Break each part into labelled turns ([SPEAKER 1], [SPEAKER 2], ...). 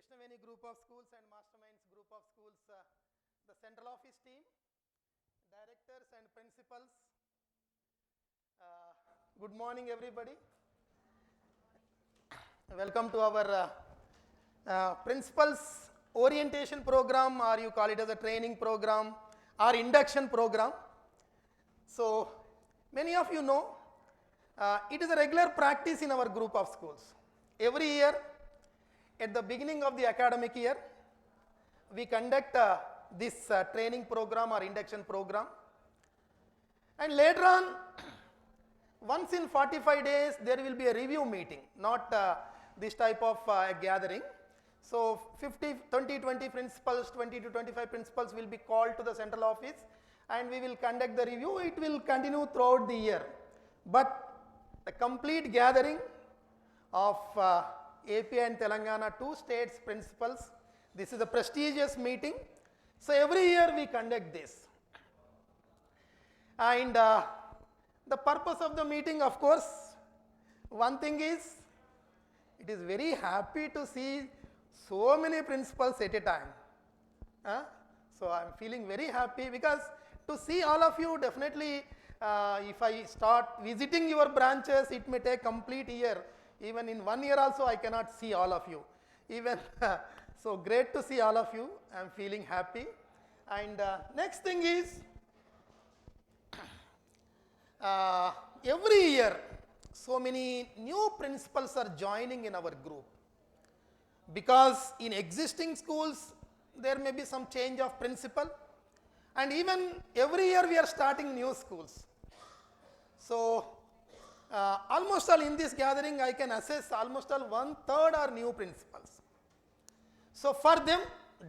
[SPEAKER 1] Krishnaveni group of schools and Masterminds group of schools, the central office team, directors and principals. Good morning everybody. Welcome to our principals orientation program, or you call it as a training program or induction program. So many of you know it is a regular practice in our group of schools. Every year at the beginning of the academic year, we conduct this training program or induction program, and later on, once in 45 days, there will be a review meeting, not this type of gathering. So 20 principals, 20 to 25 principals will be called to the central office, and we will conduct the review. It will continue throughout the year. But the complete gathering of AP and Telangana, two states principals, this is a prestigious meeting. So every year we conduct this. And the purpose of the meeting, of course, one thing is, it is very happy to see so many principals at a time. So I am feeling very happy, because to see all of you, definitely if I start visiting your branches, it may take complete year. Even in 1 year also I cannot see all of you. Even so great to see all of you. I am feeling happy. And next thing is, every year so many new principals are joining in our group, because in existing schools there may be some change of principal, and even every year we are starting new schools. So almost all in this gathering I can assess almost all 1/3 are new principals. So for them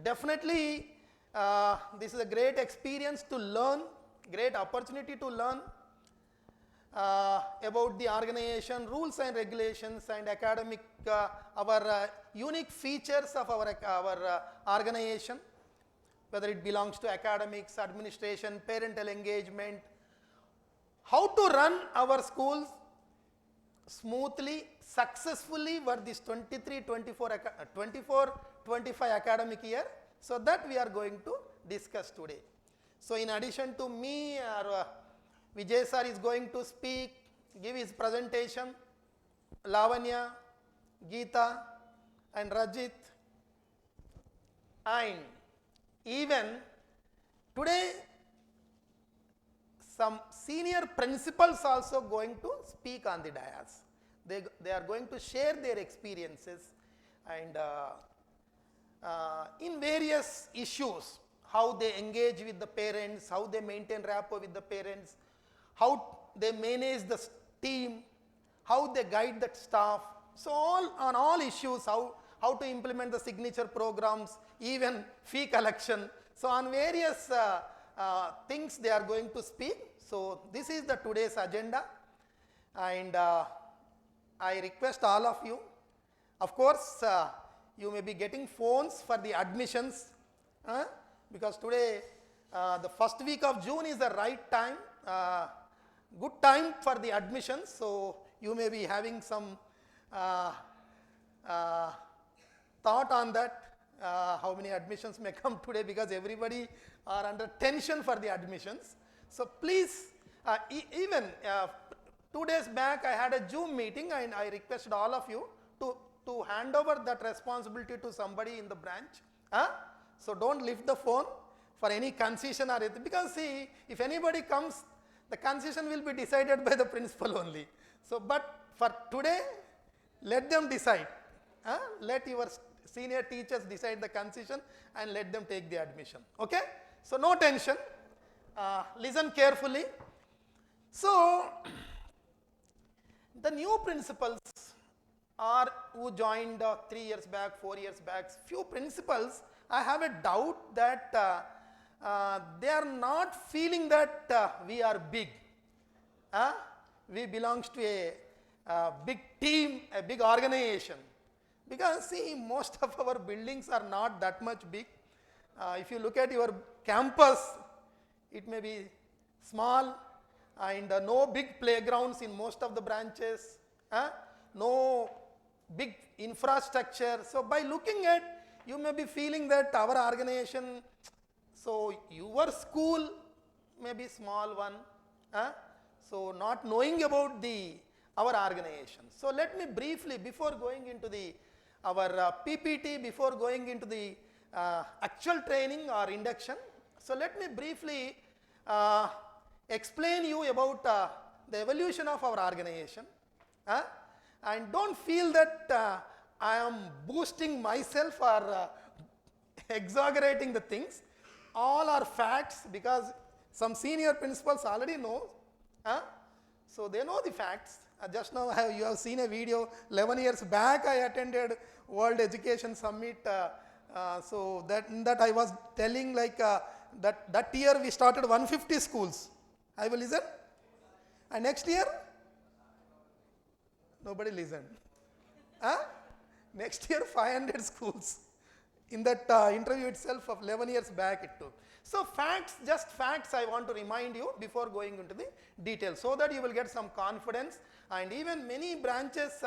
[SPEAKER 1] definitely this is a great experience to learn, great opportunity to learn about the organization, rules and regulations, and academic, our unique features of our organization, whether it belongs to academics, administration, parental engagement, how to run our schools smoothly, successfully for this 24-25 academic year. So that we are going to discuss today. So in addition to me, Vijay sir is going to speak, give his presentation, Lavanya, Geeta and Rajit, and even today some senior principals also going to speak on the dais. They are going to share their experiences and in various issues, how they engage with the parents, how they maintain rapport with the parents, how they manage the team, how they guide the staff. So on all issues, how to implement the signature programs, even fee collection. So on various things they are going to speak. So this is the today's agenda, and I request all of you, of course you may be getting phones for the admissions, because today the first week of June is the right time, good time for the admissions. So you may be having some thought on that, how many admissions may come today, because everybody are under tension for the admissions. So please, even 2 days back I had a Zoom meeting, and I requested all of you to hand over that responsibility to somebody in the branch. So don't lift the phone for any concession or anything, because see, if anybody comes, the concession will be decided by the principal only. So but for today, let them decide. Let your senior teachers decide the concession, and let them take the admission. Okay? So no tension. Listen carefully. So the new principals are who joined 3 years back, 4 years back, few principals, I have a doubt that they are not feeling that we are big. We belongs to a big team, a big organization. Because see, most of our buildings are not that much big. If you look at your campus, it may be small, and no big playgrounds in most of the branches, no big infrastructure. So by looking at you may be feeling that our organization, so your school may be small one, so not knowing about our organization. So let me briefly, before going into our PPT, before going into the actual training or induction, so let me briefly explain you about the evolution of our organization, and don't feel that I am boosting myself or exaggerating the things. All are facts, because some senior principals already know, so they know the facts. Just now you have seen a video, 11 years back I attended World Education Summit, so that I was telling like that year we started 150 schools. I will listen. And next year? Nobody listened. Next year 500 schools. In that interview itself of 11 years back it took. So facts, just facts I want to remind you before going into the details, so that you will get some confidence. And even many branches,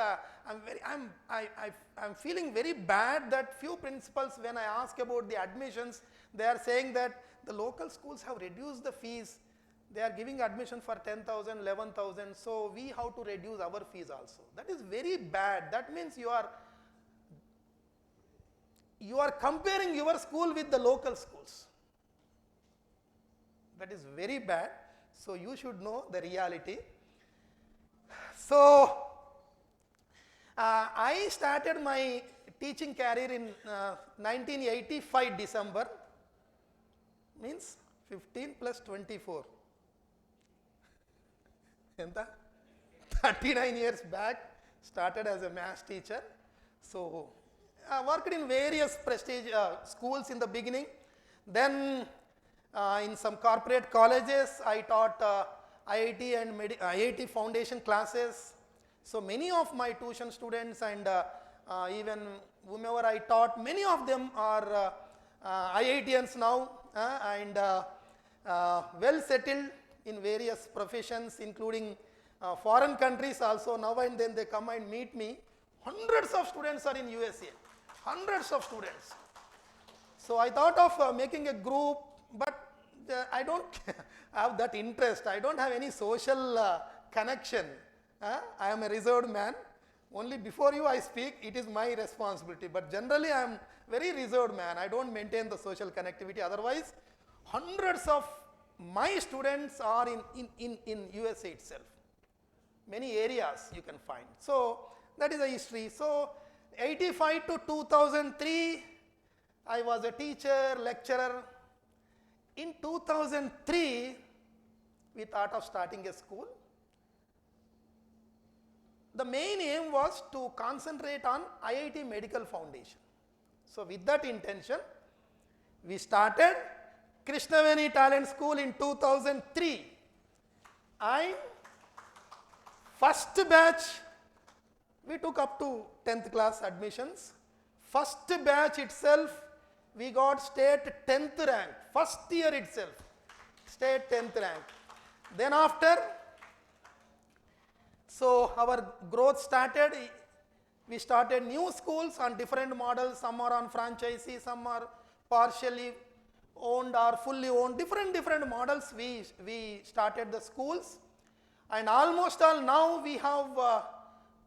[SPEAKER 1] I'm feeling very bad that few principals, when I ask about the admissions, they are saying that the local schools have reduced the fees. They are giving admission for 10,000, 11,000, so we have to reduce our fees also. That is very bad. That means you are comparing your school with the local schools. That is very bad. So you should know the reality. So I started my teaching career in 1985 December, means 15 plus 24. 39 years back, started as a maths teacher. So I worked in various prestige schools in the beginning. Then in some corporate colleges, I taught IIT and IIT foundation classes. So many of my tuition students and even whomever I taught, many of them are IITians now, and well settled in various professions, including foreign countries also. Now and then they come and meet me. Hundreds of students are in USA, hundreds of students. So I thought of making a group, but I don't have that interest. I don't have any social connection. I am a reserved man. Only before you I speak, it is my responsibility. But generally I am very reserved man. I don't maintain the social connectivity. Otherwise, hundreds of my students are in USA itself. Many areas you can find. So that is the history. So 85 to 2003, I was a teacher, lecturer. In 2003, we thought of starting a school. The main aim was to concentrate on IIT Medical Foundation. So with that intention, we started Krishnaveni Talent School in 2003. And first batch, we took up to 10th class admissions. First batch itself, we got state 10th rank. First year itself, state 10th rank. Then after, so our growth started. We started new schools on different models. Some are on franchisee, some are partially owned or fully owned. Different models we started the schools. And almost all now we have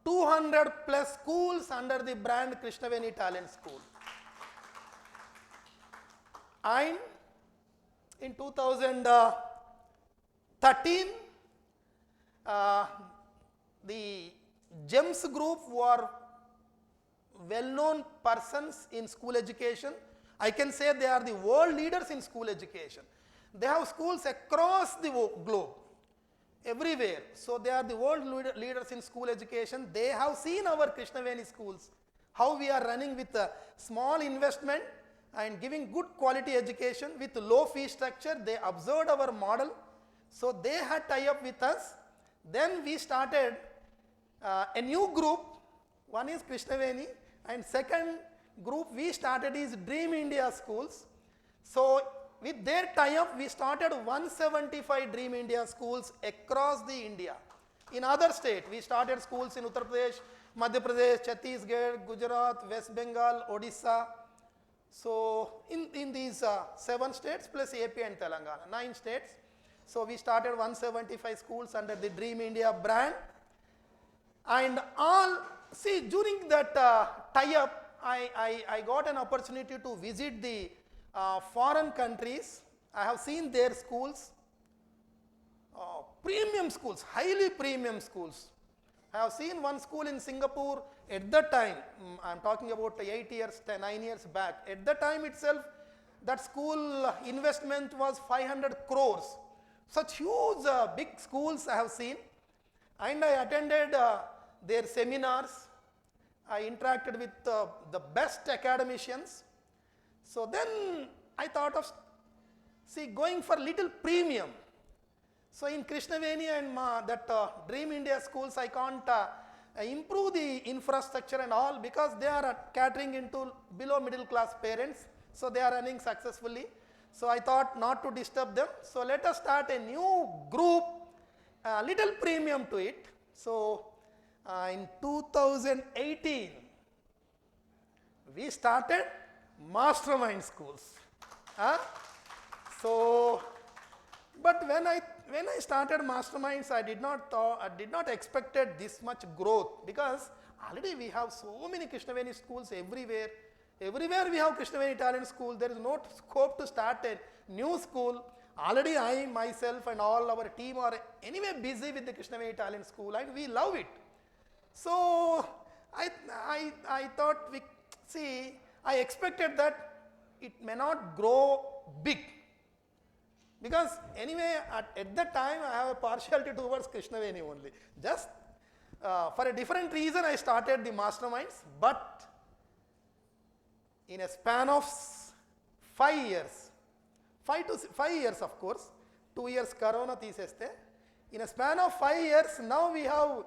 [SPEAKER 1] 200 plus schools under the brand Krishnaveni Talent School. And in 2013, the GEMS group who are well-known persons in school education. I can say they are the world leaders in school education. They have schools across the globe, everywhere. So they are the world leaders in school education. They have seen our Krishnaveni schools, how we are running with a small investment and giving good quality education with low fee structure. They observed our model. So they had tie up with us. Then we started a new group. One is Krishnaveni, and second group we started is Dream India Schools. So with their tie-up, we started 175 Dream India schools across the India. In other states, we started schools in Uttar Pradesh, Madhya Pradesh, Chhattisgarh, Gujarat, West Bengal, Odisha. So in these 7 states plus AP and Telangana, 9 states. So we started 175 schools under the Dream India brand. And all, see, during that tie-up, I got an opportunity to visit the foreign countries. I have seen their schools, premium schools, highly premium schools. I have seen one school in Singapore at the time, I am talking about 8 years, 9 years back. At the time itself, that school investment was 500 crores. Such huge big schools I have seen. And I attended their seminars. I interacted with the best academicians. So then I thought of, see, going for little premium. So in Krishnaveni and that Dream India schools, I can't improve the infrastructure and all because they are catering into below middle class parents. So they are running successfully. So I thought not to disturb them. So let us start a new group, little premium to it. So in 2018, we started Mastermind schools. So, but when I started Masterminds, I did not expected this much growth because already we have so many Krishnaveni schools everywhere. Everywhere we have Krishnaveni talent school. There is no scope to start a new school. Already I myself and all our team are anyway busy with the Krishnaveni talent school and we love it. So I thought, I expected that it may not grow big. Because anyway, at that time, I have a partiality towards Krishnaveni only. Just for a different reason, I started the Masterminds. But in a span of 5 years, 5 years of course, 2 years Corona teeseste. In a span of 5 years, now we have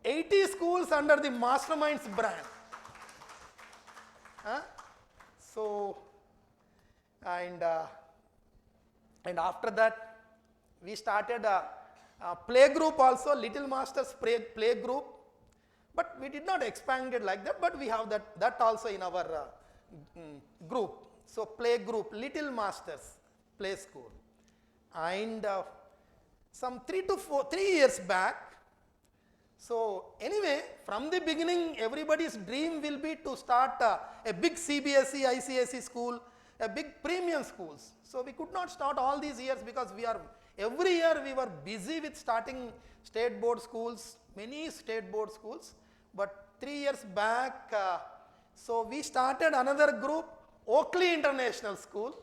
[SPEAKER 1] 80 schools under the Masterminds brand. So, and after that, we started a play group also, Little Masters play group. But we did not expand it like that, but we have that also in our group. So play group, Little Masters play school. And some 3 years back, so anyway, from the beginning, everybody's dream will be to start a big CBSE, ICSE school, a big premium schools. So we could not start all these years because every year we were busy with starting state board schools, many state board schools. But 3 years back, so we started another group, Oakley International School,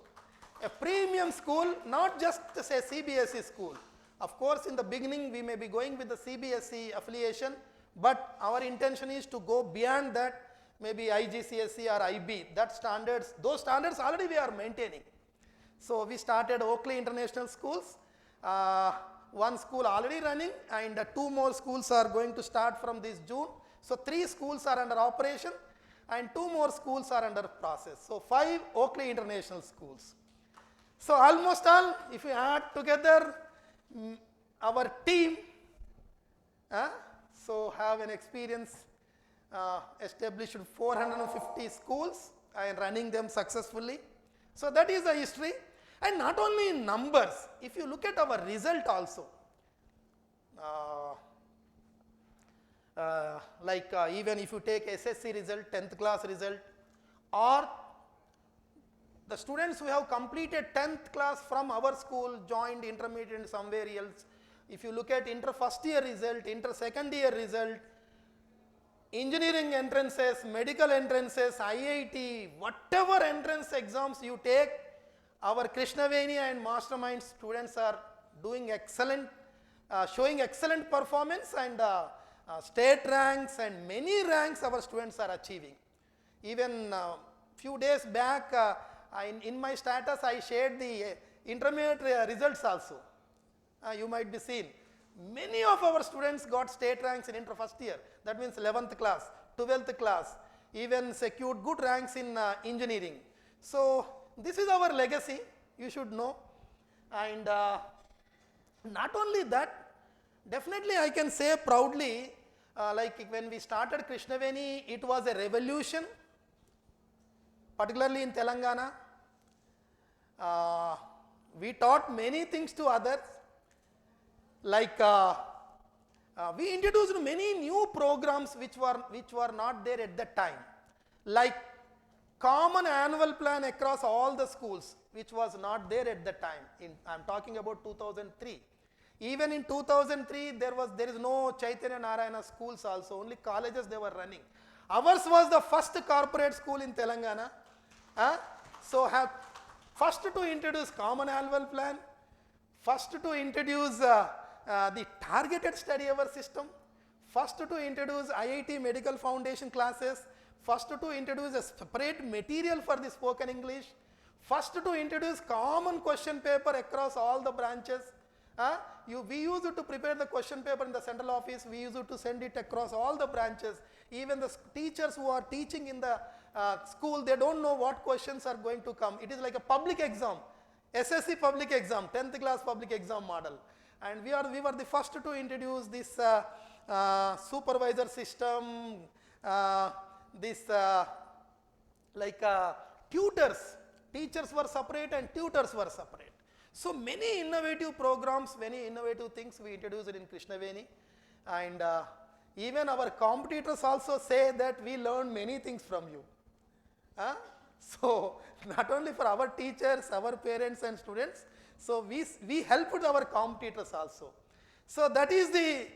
[SPEAKER 1] a premium school, not just say CBSE school. Of course, in the beginning we may be going with the CBSE affiliation, but our intention is to go beyond that, maybe IGCSE or IB, those standards already we are maintaining. So we started Oakley International Schools, one school already running and 2 more schools are going to start from this June. So 3 schools are under operation and 2 more schools are under process. So 5 Oakley International Schools. So almost all, if you add together our team, so have an experience, established 450 schools and running them successfully. So that is the history. And not only in numbers, if you look at our result also, even if you take SSC result, 10th class result, or the students who have completed 10th class from our school, joined intermediate somewhere else, if you look at inter first year result, inter second year result, engineering entrances, medical entrances, IIT, whatever entrance exams you take, our Krishnaveni and Mastermind students are doing excellent, showing excellent performance and state ranks and many ranks our students are achieving. Even few days back, in my status I shared the intermediate results also. You might be seen. Many of our students got state ranks in inter first year. That means 11th class, 12th class, even secured good ranks in engineering. So this is our legacy, you should know. And not only that, definitely I can say proudly, like when we started Krishnaveni, it was a revolution. particularly in Telangana. We taught many things to others, like we introduced many new programs which were not there at that time, like common annual plan across all the schools, which was not there at that time. I'm talking about 2003. Even in 2003, there is no Chaitanya Narayana schools also, only colleges they were running. Ours was the first corporate school in Telangana. So first to introduce common annual plan, first to introduce the targeted study hour system, first to introduce IIT medical foundation classes, first to introduce a separate material for the spoken English, first to introduce common question paper across all the branches. We used to prepare the question paper in the central office, we used to send it across all the branches. Even the teachers who are teaching in the school, they don't know what questions are going to come. It is like a public exam, SSC public exam, 10th class public exam model. And we were the first to introduce this supervisor system, tutors. Teachers were separate and tutors were separate. So many innovative programs, many innovative things we introduced in Krishnaveni, and even our competitors also say that we learned many things from you. So not only for our teachers, our parents and students, so we helped our competitors also. So that is the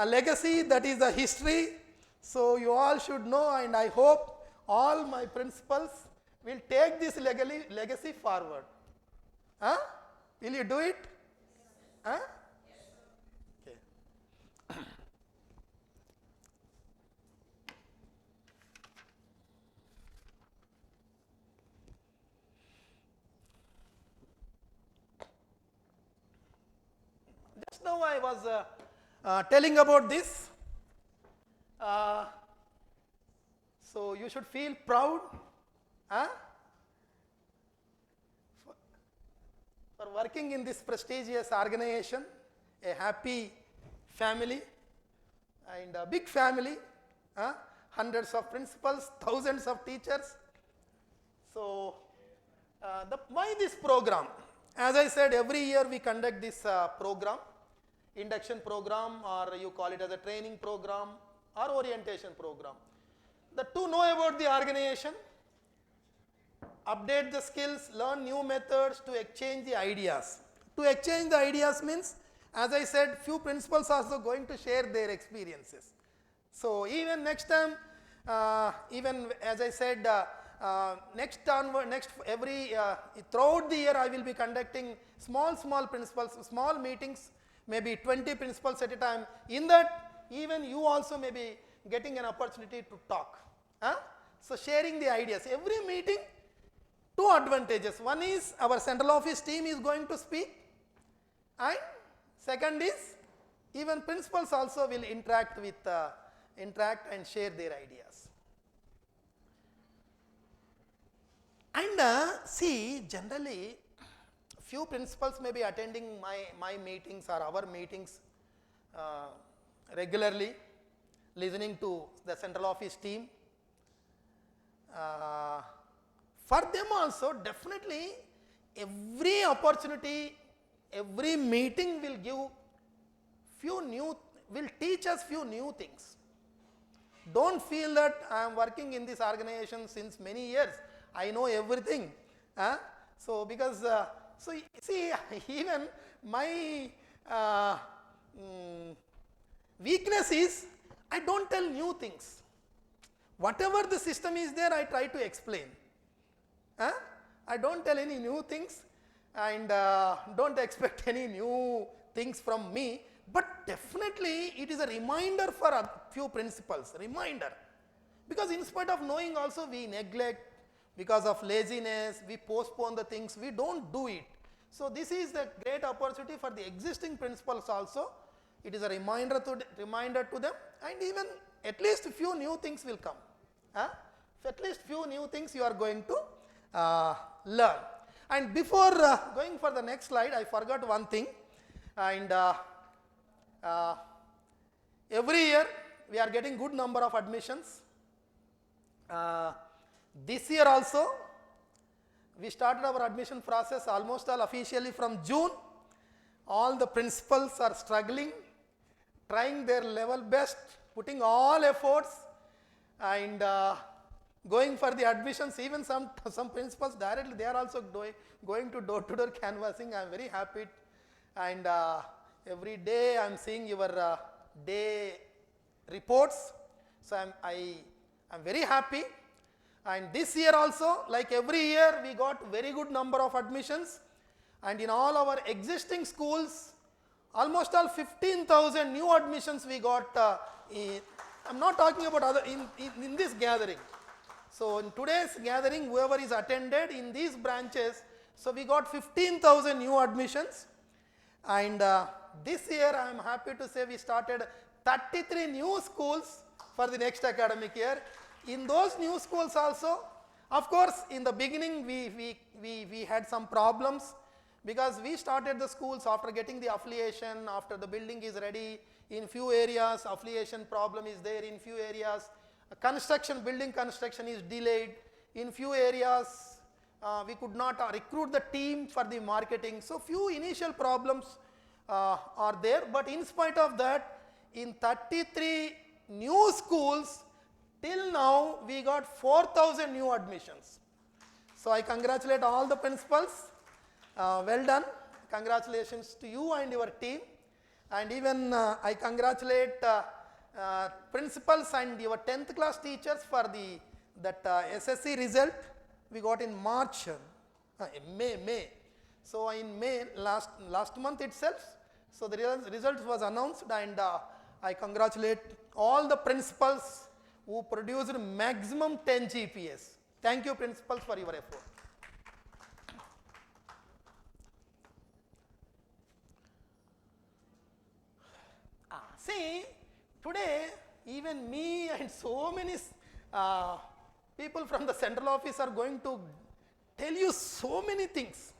[SPEAKER 1] legacy, that is the history. So you all should know, and I hope all my principals will take this legacy forward. Will you do it? Okay. Just now I was telling about this. So you should feel proud for working in this prestigious organization, a happy family and a big family, hundreds of principals, thousands of teachers. So why this program? As I said, every year we conduct this program, induction program, or you call it as a training program or orientation program. To know about the organization, update the skills, learn new methods, to exchange the ideas. To exchange the ideas means, as I said, few principals also going to share their experiences. So even next time, even as I said, throughout the year I will be conducting small principals, small meetings, maybe 20 principals at a time. In that, even you also may be getting an opportunity to talk. So sharing the ideas. Every meeting, two advantages. One is our central office team is going to speak, and second is even principals also will interact and share their ideas. And see, generally few principals may be attending my meetings or our meetings regularly, listening to the central office team. For them also, definitely every opportunity, every meeting will teach us few new things. Don't feel that I am working in this organization since many years, I know everything. So because, so see, even my weakness is I don't tell new things. Whatever the system is there, I try to explain. I don't tell any new things, and don't expect any new things from me, but definitely it is a reminder for a few principles, because in spite of knowing also we neglect, because of laziness, we postpone the things, we don't do it. So this is the great opportunity for the existing principals also. It is a reminder to them, and even at least a few new things will come. At least few new things you are going to learn. And before going for the next slide, I forgot one thing. And every year we are getting good number of admissions. This year also We started our admission process almost all officially from June. All the principals are struggling, trying their level best, putting all efforts, and going for the admissions. Even some principals directly, they are also going to door-to-door canvassing. I am very happy, and every day I am seeing your day reports. So I'm very happy. And this year also, like every year, we got very good number of admissions, and in all our existing schools, almost all 15,000 new admissions we got. I'm not talking about other in this gathering. So in today's gathering, whoever is attended in these branches, so we got 15,000 new admissions, and this year I am happy to say we started 33 new schools for the next academic year. In those new schools also, of course, in the beginning we had some problems, because we started the schools after getting the affiliation, after the building is ready. In few areas, affiliation problem is there. In few areas, building construction is delayed. In few areas, we could not recruit the team for the marketing. So few initial problems are there, but in spite of that, in 33 new schools, till now we got 4,000 new admissions. So I congratulate all the principals. Well done. Congratulations to you and your team. And even I congratulate principals and your 10th class teachers for that SSC result we got in March, May. So in May, last month itself, so the result was announced, and I congratulate all the principals who produced maximum 10 GPS. Thank you, principals, for your effort. See, today even me and so many people from the central office are going to tell you so many things,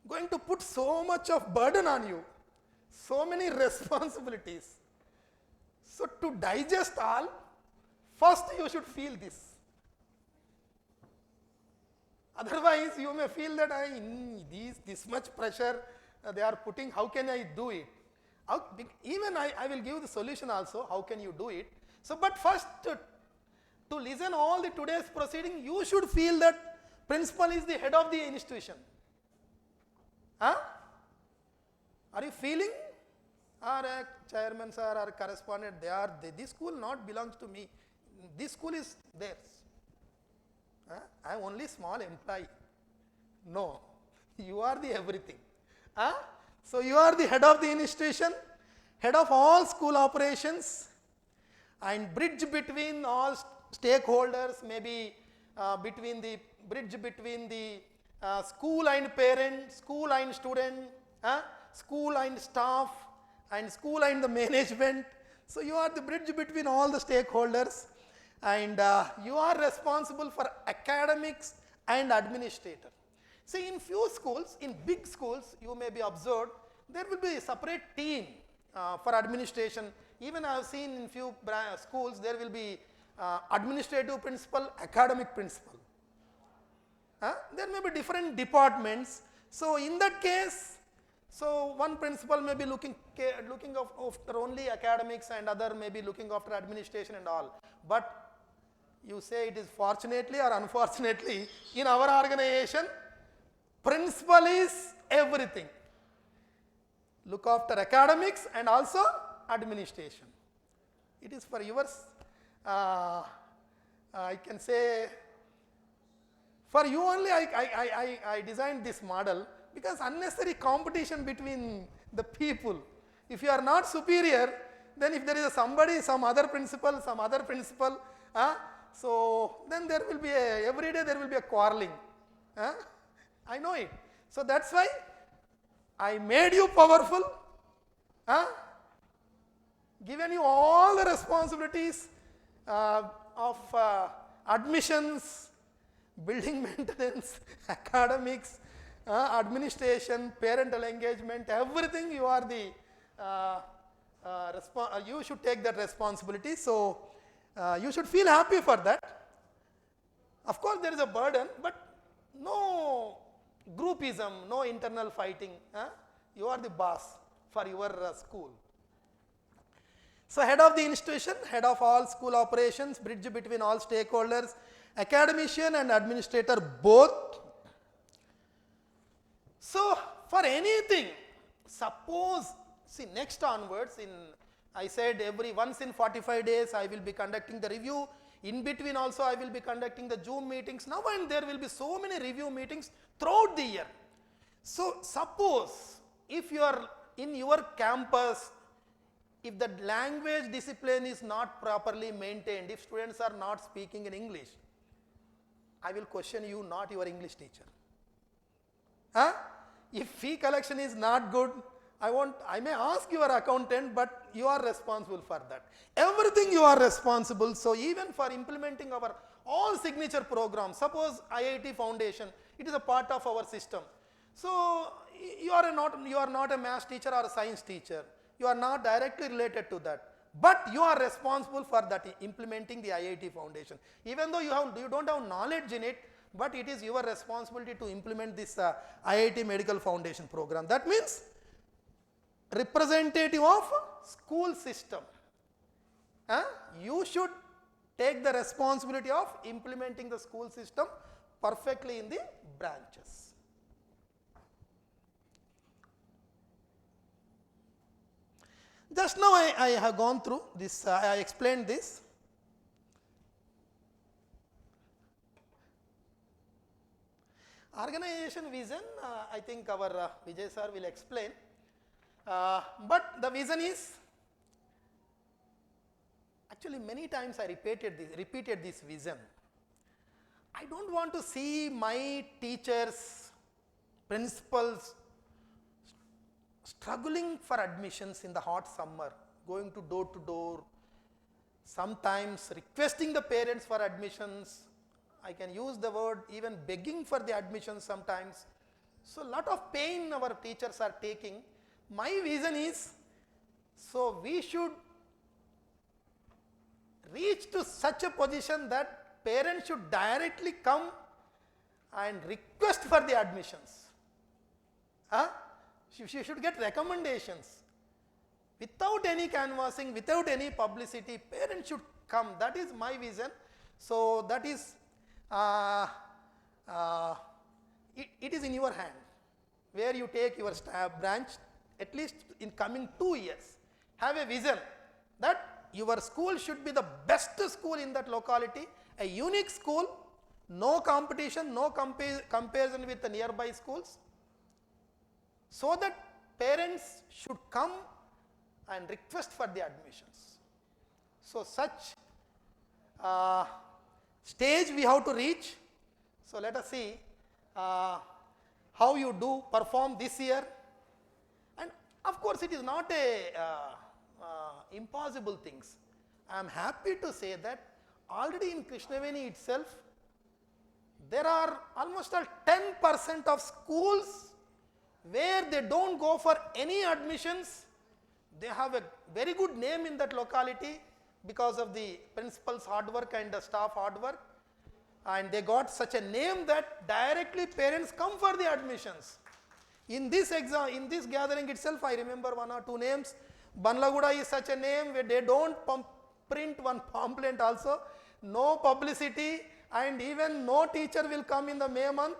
[SPEAKER 1] going to put so much of burden on you, so many responsibilities. So to digest all, first you should feel this. Otherwise you may feel that this much pressure they are putting, how can I do it? Even I will give the solution also, how can you do it? So but first to listen all the today's proceeding, you should feel that principal is the head of the institution. Huh? Are you feeling? Or chairman sir or correspondent, this school not belongs to me. This school is theirs. I am only small employee. No, you are the everything. So you are the head of the institution, head of all school operations, and bridge between all stakeholders, maybe bridge between the school and parent, school and student, school and staff, and school and the management. So you are the bridge between all the stakeholders, and you are responsible for academics and administrator. See, in few schools, in big schools, you may be observed, there will be a separate team for administration. Even I have seen in few schools, there will be administrative principal, academic principal. There may be different departments. So in that case, so one principal may be looking after only academics, and other may be looking after administration and all. But you say it is fortunately or unfortunately, in our organization, principal is everything. Look after academics and also administration. It is for yours. I can say for you only I designed this model, because unnecessary competition between the people. If you are not superior, then if there is some other principal, so then there will be every day there will be a quarreling. I know it. So that's why I made you powerful, given you all the responsibilities of admissions, building maintenance, academics, administration, parental engagement, everything. You are the you should take that responsibility. So you should feel happy for that. Of course, there is a burden, but no groupism, no internal fighting. You are the boss for your school. So head of the institution, head of all school operations, bridge between all stakeholders, academician and administrator both. So for anything, suppose, see next onwards, I said once in 45 days I will be conducting the review. In between also I will be conducting the Zoom meetings. Now and there will be so many review meetings throughout the year. So suppose if you are in your campus, if the language discipline is not properly maintained, if students are not speaking in English, I will question you, not your English teacher. If fee collection is not good, I may ask your accountant, but you are responsible for that. Everything you are responsible. So even for implementing our all signature programs, suppose IIT Foundation, it is a part of our system. So you are not a math teacher or a science teacher. You are not directly related to that. But you are responsible for that, implementing the IIT Foundation. Even though you don't have knowledge in it, but it is your responsibility to implement this IIT Medical Foundation program. That means representative of school system. You should take the responsibility of implementing the school system perfectly in the branches. Just now I have gone through this, I explained this. Organization vision, I think our Vijay sir will explain. But the vision is, actually many times I repeated this vision. I don't want to see my teachers, principals struggling for admissions in the hot summer, going to door, sometimes requesting the parents for admissions. I can use the word even begging for the admissions sometimes. So lot of pain our teachers are taking. My vision is, so we should reach to such a position that parents should directly come and request for the admissions. She should get recommendations. Without any canvassing, without any publicity, parents should come. That is my vision. So that is, it is in your hand, where you take your branch, at least in coming 2 years. Have a vision that your school should be the best school in that locality, a unique school, no competition, no comparison with the nearby schools, so that parents should come and request for the admissions. So such stage we have to reach. So let us see how you do perform this year. And of course it is not a impossible things. I am happy to say that already in Krishnaveni itself, there are almost 10% of schools where they don't go for any admissions. They have a very good name in that locality because of the principal's hard work and the staff hard work, and they got such a name that directly parents come for the admissions. In this gathering itself, I remember 1 or 2 names. Banlaguda is such a name where they don't print one pamphlet also, no publicity, and even no teacher will come in the May month.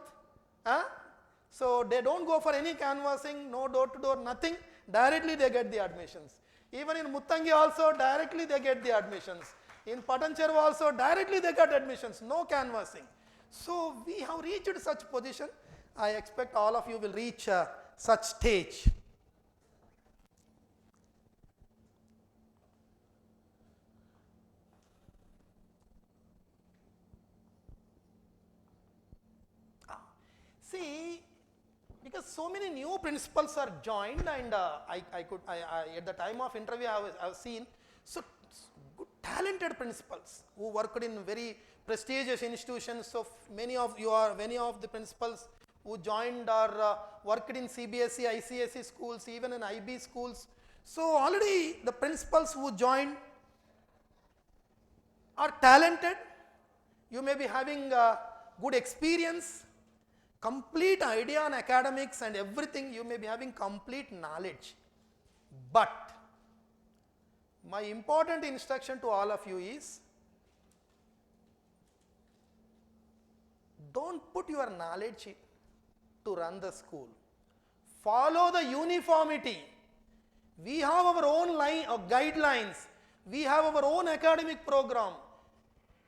[SPEAKER 1] So they don't go for any canvassing, no door to door, nothing. Directly they get the admissions. Even in Muttangi also, directly they get the admissions. In Patancheru also, directly they get admissions, no canvassing. So we have reached such position. I expect all of you will reach such stage. See, because so many new principals are joined, and at the time of interview I have seen so good talented principals who worked in very prestigious institutions. So many of the principals who joined or worked in CBSE, ICSE schools, even in IB schools. So already the principals who joined are talented. You may be having good experience, complete idea on academics and everything, you may be having complete knowledge. But my important instruction to all of you is, don't put your knowledge to run the school. Follow the uniformity. We have our own guidelines. We have our own academic program.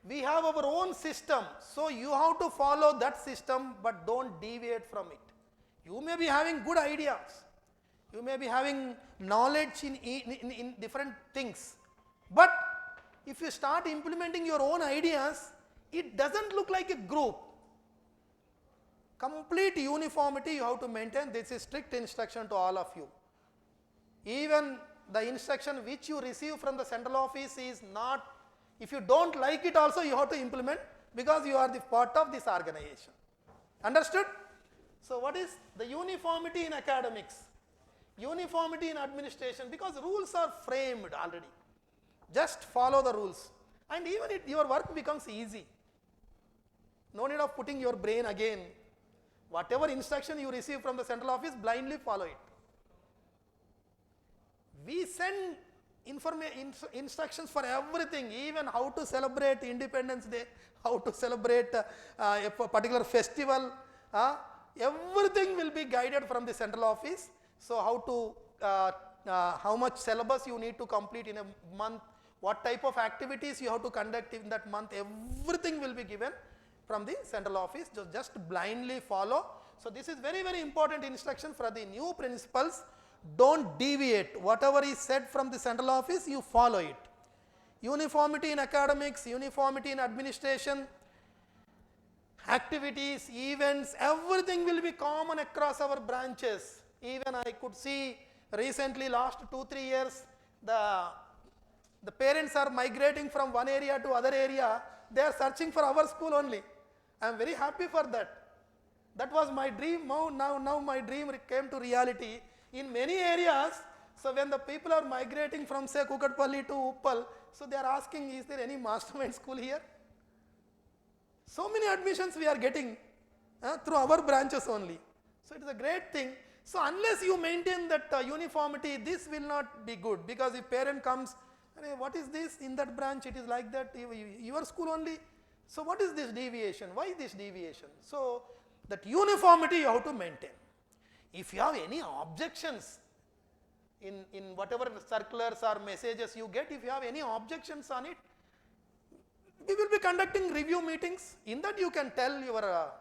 [SPEAKER 1] We have our own system. So you have to follow that system, but don't deviate from it. You may be having good ideas. You may be having knowledge in different things. But if you start implementing your own ideas, it doesn't look like a group. Complete uniformity you have to maintain. This is strict instruction to all of you. Even the instruction which you receive from the central office is not, if you don't like it also you have to implement, because you are the part of this organization. Understood? So what is the uniformity in academics? Uniformity in administration, because rules are framed already. Just follow the rules and even your work becomes easy. No need of putting your brain again. Whatever instruction you receive from the central office, blindly follow it. We send instructions for everything, even how to celebrate Independence Day, how to celebrate a particular festival. Everything will be guided from the central office. So how much syllabus you need to complete in a month, what type of activities you have to conduct in that month, everything will be given from the central office. Just blindly follow. So this is very, very important instruction for the new principals. Don't deviate. Whatever is said from the central office, you follow it. Uniformity in academics, uniformity in administration, activities, events, everything will be common across our branches. Even I could see recently, last 2-3 years, the parents are migrating from one area to other area. They are searching for our school only. I am very happy for that. That was my dream. Now my dream came to reality. In many areas, so when the people are migrating from say Kukatpalli to Uppal, so they are asking, is there any Mastermind school here? So many admissions we are getting through our branches only. So it is a great thing. So unless you maintain that uniformity, this will not be good, because if parent comes, what is this in that branch, it is like that, your school only. So what is this deviation? Why this deviation? So that uniformity you have to maintain. If you have any objections in whatever circulars or messages you get, if you have any objections on it, we will be conducting review meetings. In that you can tell your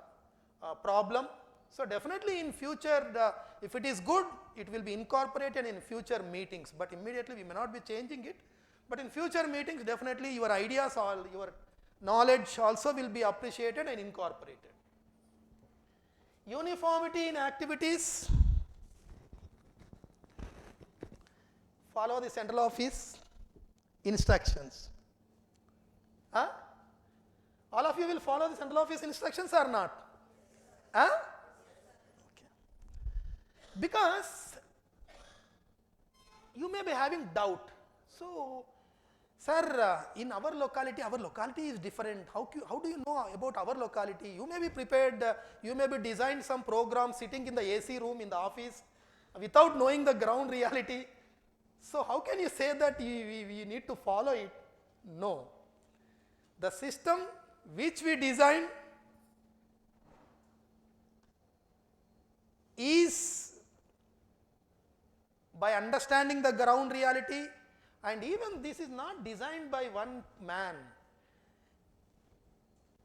[SPEAKER 1] problem. So definitely in future, if it is good, it will be incorporated in future meetings, but immediately we may not be changing it. But in future meetings, definitely your ideas, your knowledge also will be appreciated and incorporated. Uniformity in activities. Follow the central office instructions. All of you will follow the central office instructions or not? Okay. Because you may be having doubt. So, sir, in our locality is different. How do you know about our locality? You may be prepared, you may be designed some program sitting in the AC room in the office without knowing the ground reality. So how can you say that we need to follow it? No. The system which we designed is by understanding the ground reality, and even this is not designed by one man.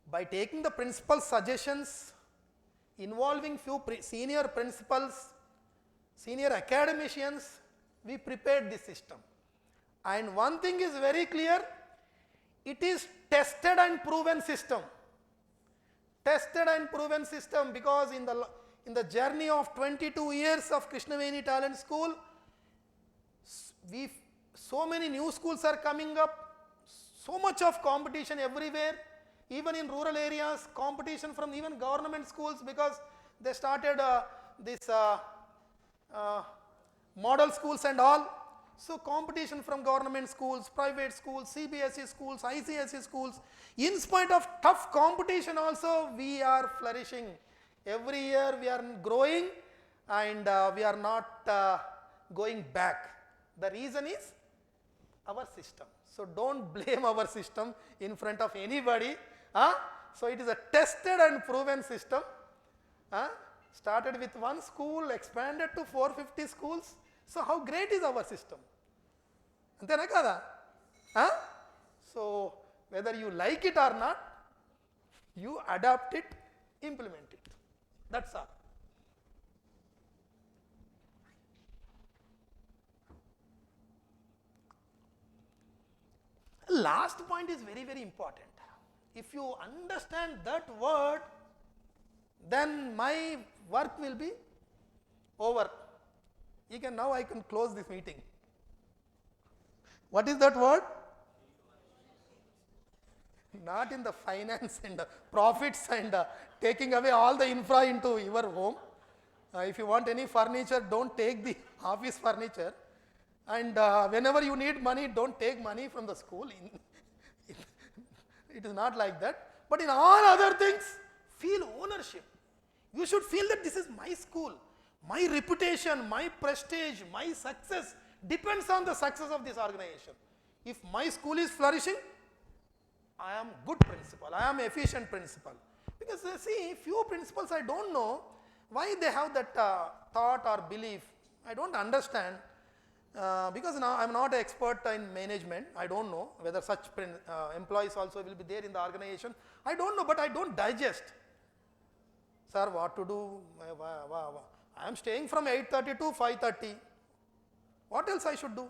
[SPEAKER 1] By taking the principal's suggestions, involving few senior principals, senior academicians, we prepared this system. And one thing is very clear, it is tested and proven system. Tested and proven system, because in the journey of 22 years of Krishnaveni Talent School, so many new schools are coming up, so much of competition everywhere, even in rural areas, competition from even government schools, because they started this model schools and all. So competition from government schools, private schools, CBSE schools, ICSE schools. In spite of tough competition also, we are flourishing Every year we are growing and we are not going back. The reason is our system. So don't blame our system in front of anybody. So it is a tested and proven system. Started with one school, expanded to 450 schools. So how great is our system? Antena kada? So whether you like it or not, you adapt it, implement it. That's all. Last point is very, very important. If you understand that word, then my work will be over. Now I can close this meeting. What is that word? Not in the finance and profits and taking away all the infra into your home. If you want any furniture, don't take the office furniture. And whenever you need money, don't take money from the school. It is not like that. But in all other things, feel ownership. You should feel that this is my school. My reputation, my prestige, my success depends on the success of this organization. If my school is flourishing, I am good principal, I am efficient principal. Because see, few principals I don't know why they have that thought or belief. I don't understand. Because now I am not an expert in management. I don't know whether such employees also will be there in the organization. I don't know, but I don't digest. Sir, what to do? I am staying from 8:30 to 5:30. What else I should do?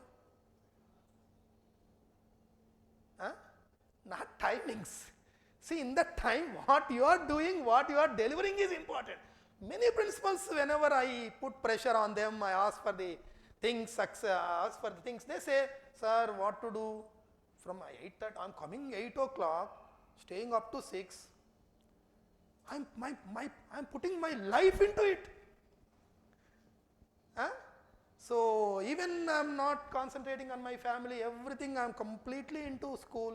[SPEAKER 1] Not timings. See, in that time, what you are doing, what you are delivering is important. Many principals, whenever I put pressure on them, I ask for the things, they say, sir, what to do? From 8:30, I am coming 8 o'clock, staying up to 6. I am putting my life into it. So even I am not concentrating on my family, everything I am completely into school.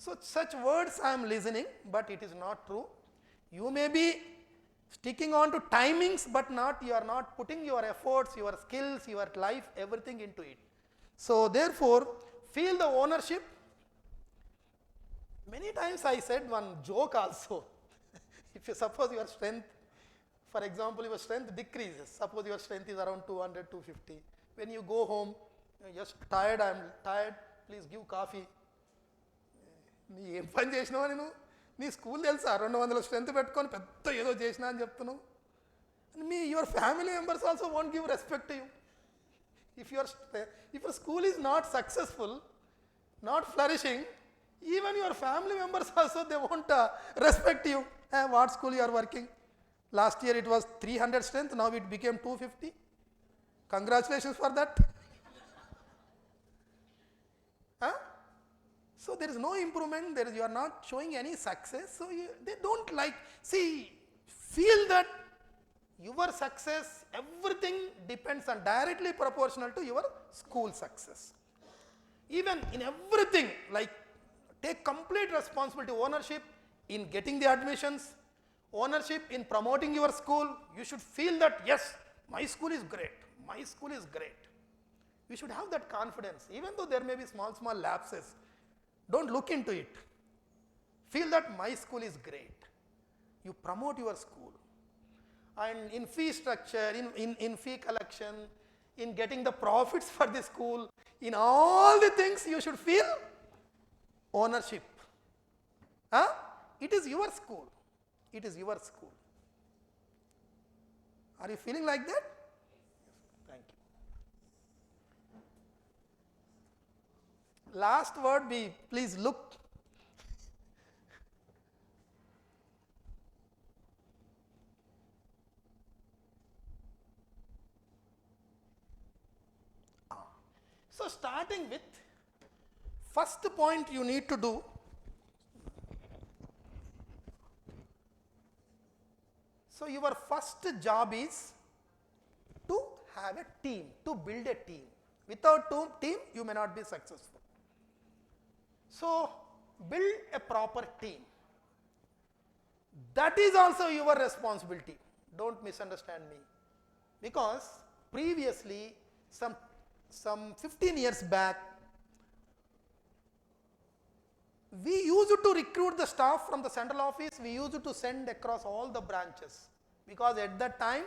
[SPEAKER 1] So such words I am listening, but it is not true. You may be sticking on to timings, but you are not putting your efforts, your skills, your life, everything into it. So therefore, feel the ownership. Many times I said one joke also. If you suppose your strength, for example, your strength decreases. Suppose your strength is around 200, 250. When you go home, you are just tired, I am tired, please give coffee. నీ ఏం పని చేసినావా నేను? నీ school తెలుసా 200 strength పెట్టుకొని పెద్ద ఏదో చేసినా అని చెప్తున్నావు. Your family members also won't give respect to you. If your school is not successful, not flourishing, even your family members also, they won't respect you. What school you are working? Last year it was 300 strength, now it became 250. Congratulations for that. So there is no improvement, you are not showing any success, so they don't like. See, feel that your success, everything depends on, directly proportional to your school success. Even in everything, like take complete responsibility, ownership in getting the admissions, ownership in promoting your school. You should feel that, yes, my school is great, my school is great. You should have that confidence, even though there may be small lapses. Don't look into it. Feel that my school is great. You promote your school. And in fee structure, in fee collection, in getting the profits for the school, in all the things you should feel ownership. It is your school. It is your school. Are you feeling like that? Thank you. Last word, please look. So starting with first point you need to do, so your first job is to have a team, to build a team. Without team, you may not be successful. So build a proper team. That is also your responsibility. Don't misunderstand me. Because previously, some 15 years back, we used to recruit the staff from the central office, we used to send across all the branches. Because at that time,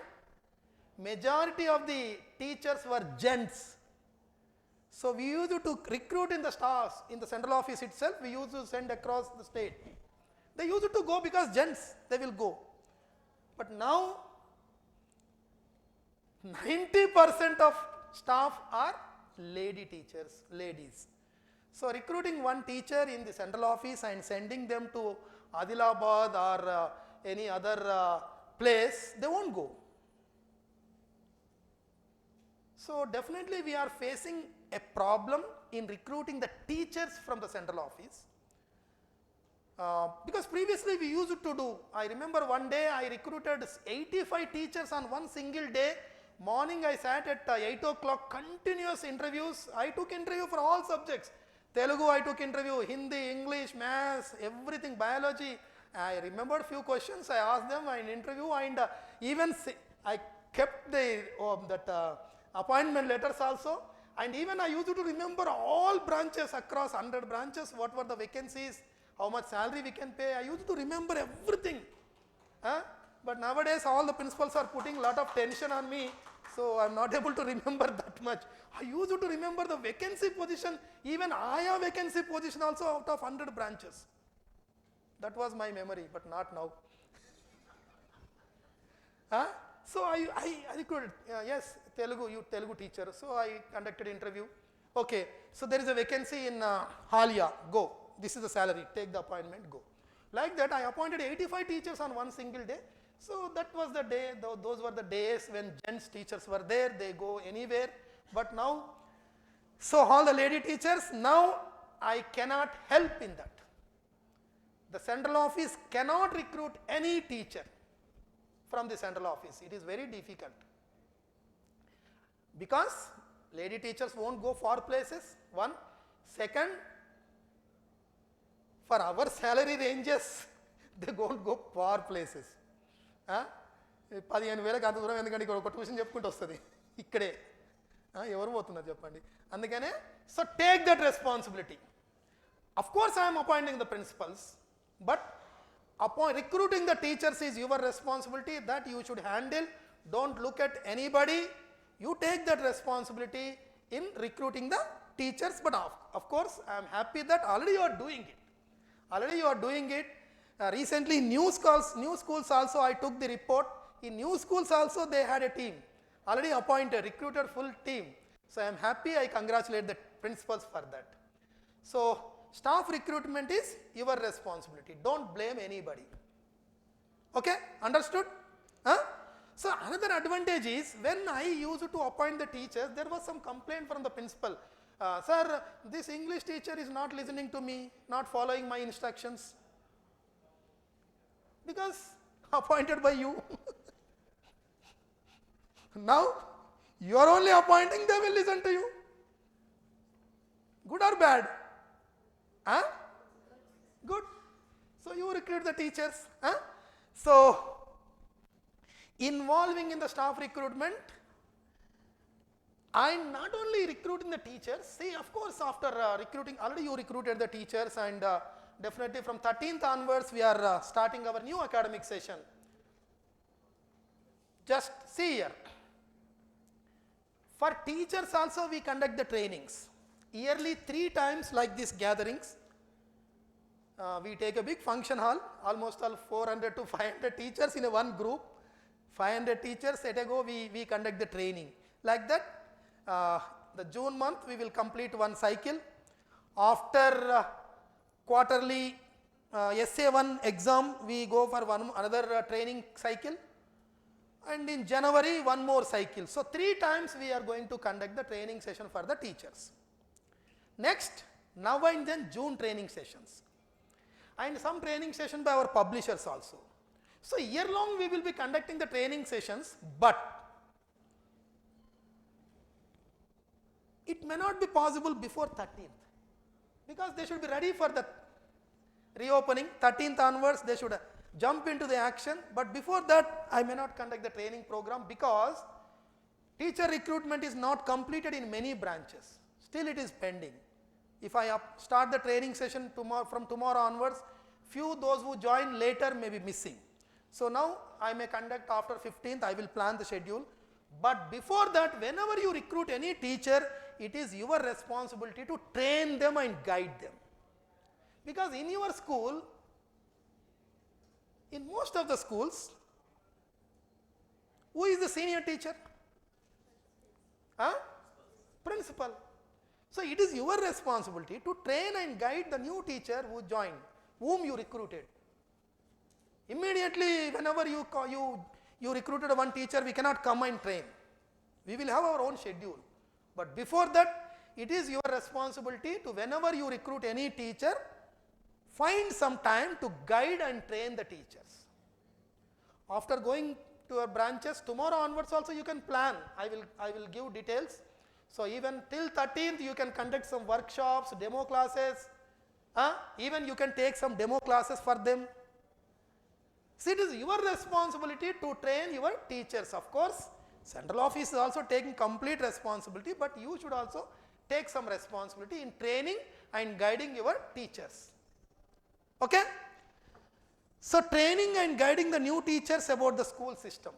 [SPEAKER 1] majority of the teachers were gents. So we used to recruit in the staffs, in the central office itself, we used to send across the state. They used to go because gents, they will go. But now, 90% of staff are lady teachers, ladies. So recruiting one teacher in the central office and sending them to Adilabad or any other place, they won't go. So definitely we are facing a problem in recruiting the teachers from the central office. Because previously we used to do, I remember one day I recruited 85 teachers on one single day. Morning I sat at 8 o'clock, continuous interviews. I took interview for all subjects. Telugu I took interview, Hindi, English, Maths, everything, biology. I remembered few questions, I asked them in interview, and even I kept the appointment letters also, and even I used to remember all branches across 100 branches, what were the vacancies, how much salary we can pay. I used to remember everything. But nowadays all the principals are putting a lot of tension on me, so I am not able to remember that much. I used to remember the vacancy position, even Aya vacancy position also out of 100 branches. That was my memory, but not now. So I recruited, yes, Telugu teacher. So I conducted interview. Okay, so there is a vacancy in Halia, go. This is the salary, take the appointment, go. Like that I appointed 85 teachers on one single day. So that was the day, those were the days when gents teachers were there, they go anywhere. But now, so all the lady teachers, now I cannot help in that. The central office cannot recruit any teacher from the central office. It is very difficult. Because lady teachers won't go far places, one. Second, for our salary ranges, they won't go far places. 15,000 అంత దూరం ఎందుకంటే ఇక్కడ ఒక tuition చెప్పుకుంటూ వస్తుంది ఇక్కడే ఎవరు పోతున్నారు చెప్పండి అందుకనే so take that responsibility of course I'm appointing the principals but recruiting the teachers is your responsibility that you should handle. Don't look at anybody, you take that responsibility in recruiting the teachers. But of course I am happy that already you are doing it. Recently new schools also I took the report. In new schools also they had a team already appointed, recruited full team. So I am happy, I congratulate the principals for that. So staff recruitment is your responsibility, don't blame anybody. Okay, understood? So another advantage is when I used to appoint the teachers, there was some complaint from the principal. Sir, this English teacher is not listening to me, not following my instructions. Because appointed by you. Now you are only appointing, they will listen to you. Good or bad? Good. So you recruit the teachers. So involving in the staff recruitment, I not only recruiting the teachers, see of course after recruiting, already you recruited the teachers, and definitely from 13th onwards we are starting our new academic session. Just see here, for teachers also we conduct the trainings. Yearly 3 times like these gatherings. We take a big function hall, almost all 400 to 500 teachers in a one group. 500 teachers at a go, we conduct the training. Like that, the June month we will complete one cycle. After quarterly SA1 exam, we go for another training cycle. And in January, one more cycle. So 3 times we are going to conduct the training session for the teachers. Next, now and then June training sessions. And some training session by our publishers also. So year long we will be conducting the training sessions, but it may not be possible before 13th. Because they should be ready for the reopening. 13th onwards they should jump into the action. But before that, I may not conduct the training program because teacher recruitment is not completed in many branches. Still it is pending. If I start the training session from tomorrow onwards, few those who join later may be missing. So now I may conduct after 15th, I will plan the schedule. But before that, whenever you recruit any teacher, it is your responsibility to train them and guide them. Because in your school, in most of the schools, who is the senior teacher? Principal. So it is your responsibility to train and guide the new teacher who joined, whom you recruited. Immediately, whenever you recruited one teacher, we cannot come and train. We will have our own schedule. But before that, it is your responsibility to, whenever you recruit any teacher, find some time to guide and train the teachers. After going to your branches, tomorrow onwards also you can plan. I will give details. So even till 13th you can conduct some workshops, demo classes. Even you can take some demo classes for them. So it is your responsibility to train your teachers. Of course, central office is also taking complete responsibility, but you should also take some responsibility in training and guiding your teachers. Okay? So training and guiding the new teachers about the school system.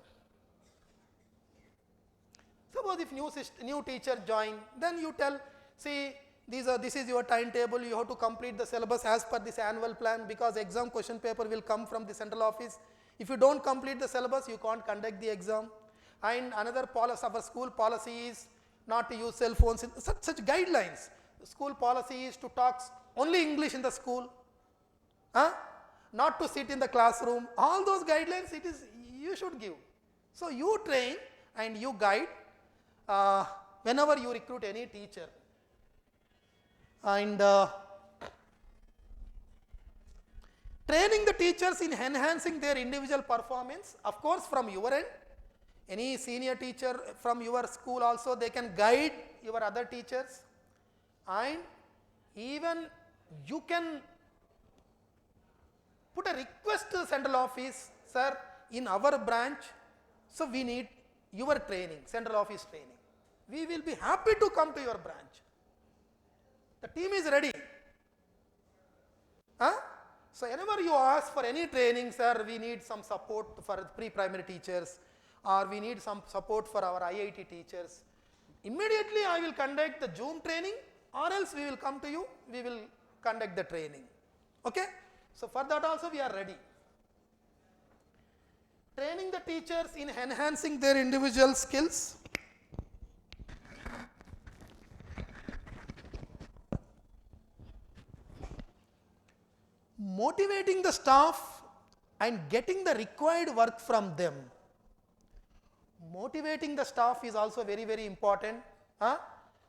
[SPEAKER 1] Suppose if new teacher join, then you tell, see, this is your timetable, you have to complete the syllabus as per this annual plan, because exam question paper will come from the central office. If you don't complete the syllabus, you can't conduct the exam. And another policy, our school policy is not to use cell phones, such guidelines. The school policy is to talk only English in the school, not to sit in the classroom. All those guidelines you should give. So you train and you guide whenever you recruit any teacher. And training the teachers in enhancing their individual performance, of course from your end. Any senior teacher from your school also, they can guide your other teachers. And even you can put a request to the central office, sir, in our branch, so we need your training, central office training. We will be happy to come to your branch. The team is ready. So whenever you ask for any training, sir, we need some support for pre-primary teachers, or we need some support for our IIT teachers, immediately I will conduct the Zoom training, or else we will come to you, we will conduct the training. Okay? So for that also we are ready. Training the teachers in enhancing their individual skills. Motivating the staff and getting the required work from them. Motivating the staff is also very, very important.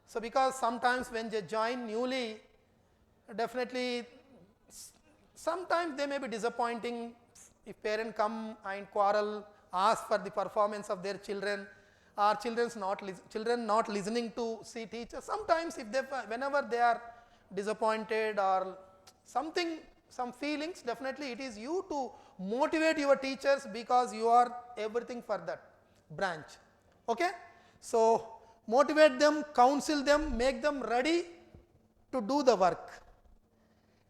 [SPEAKER 1] So because sometimes when they join newly, definitely sometimes they may be disappointing if parents come and quarrel, ask for the performance of their children, or children not listening to see teachers. Sometimes if whenever they are disappointed or something, some feelings, definitely it is you to motivate your teachers, because you are everything for that branch. Okay? So motivate them, counsel them, make them ready to do the work.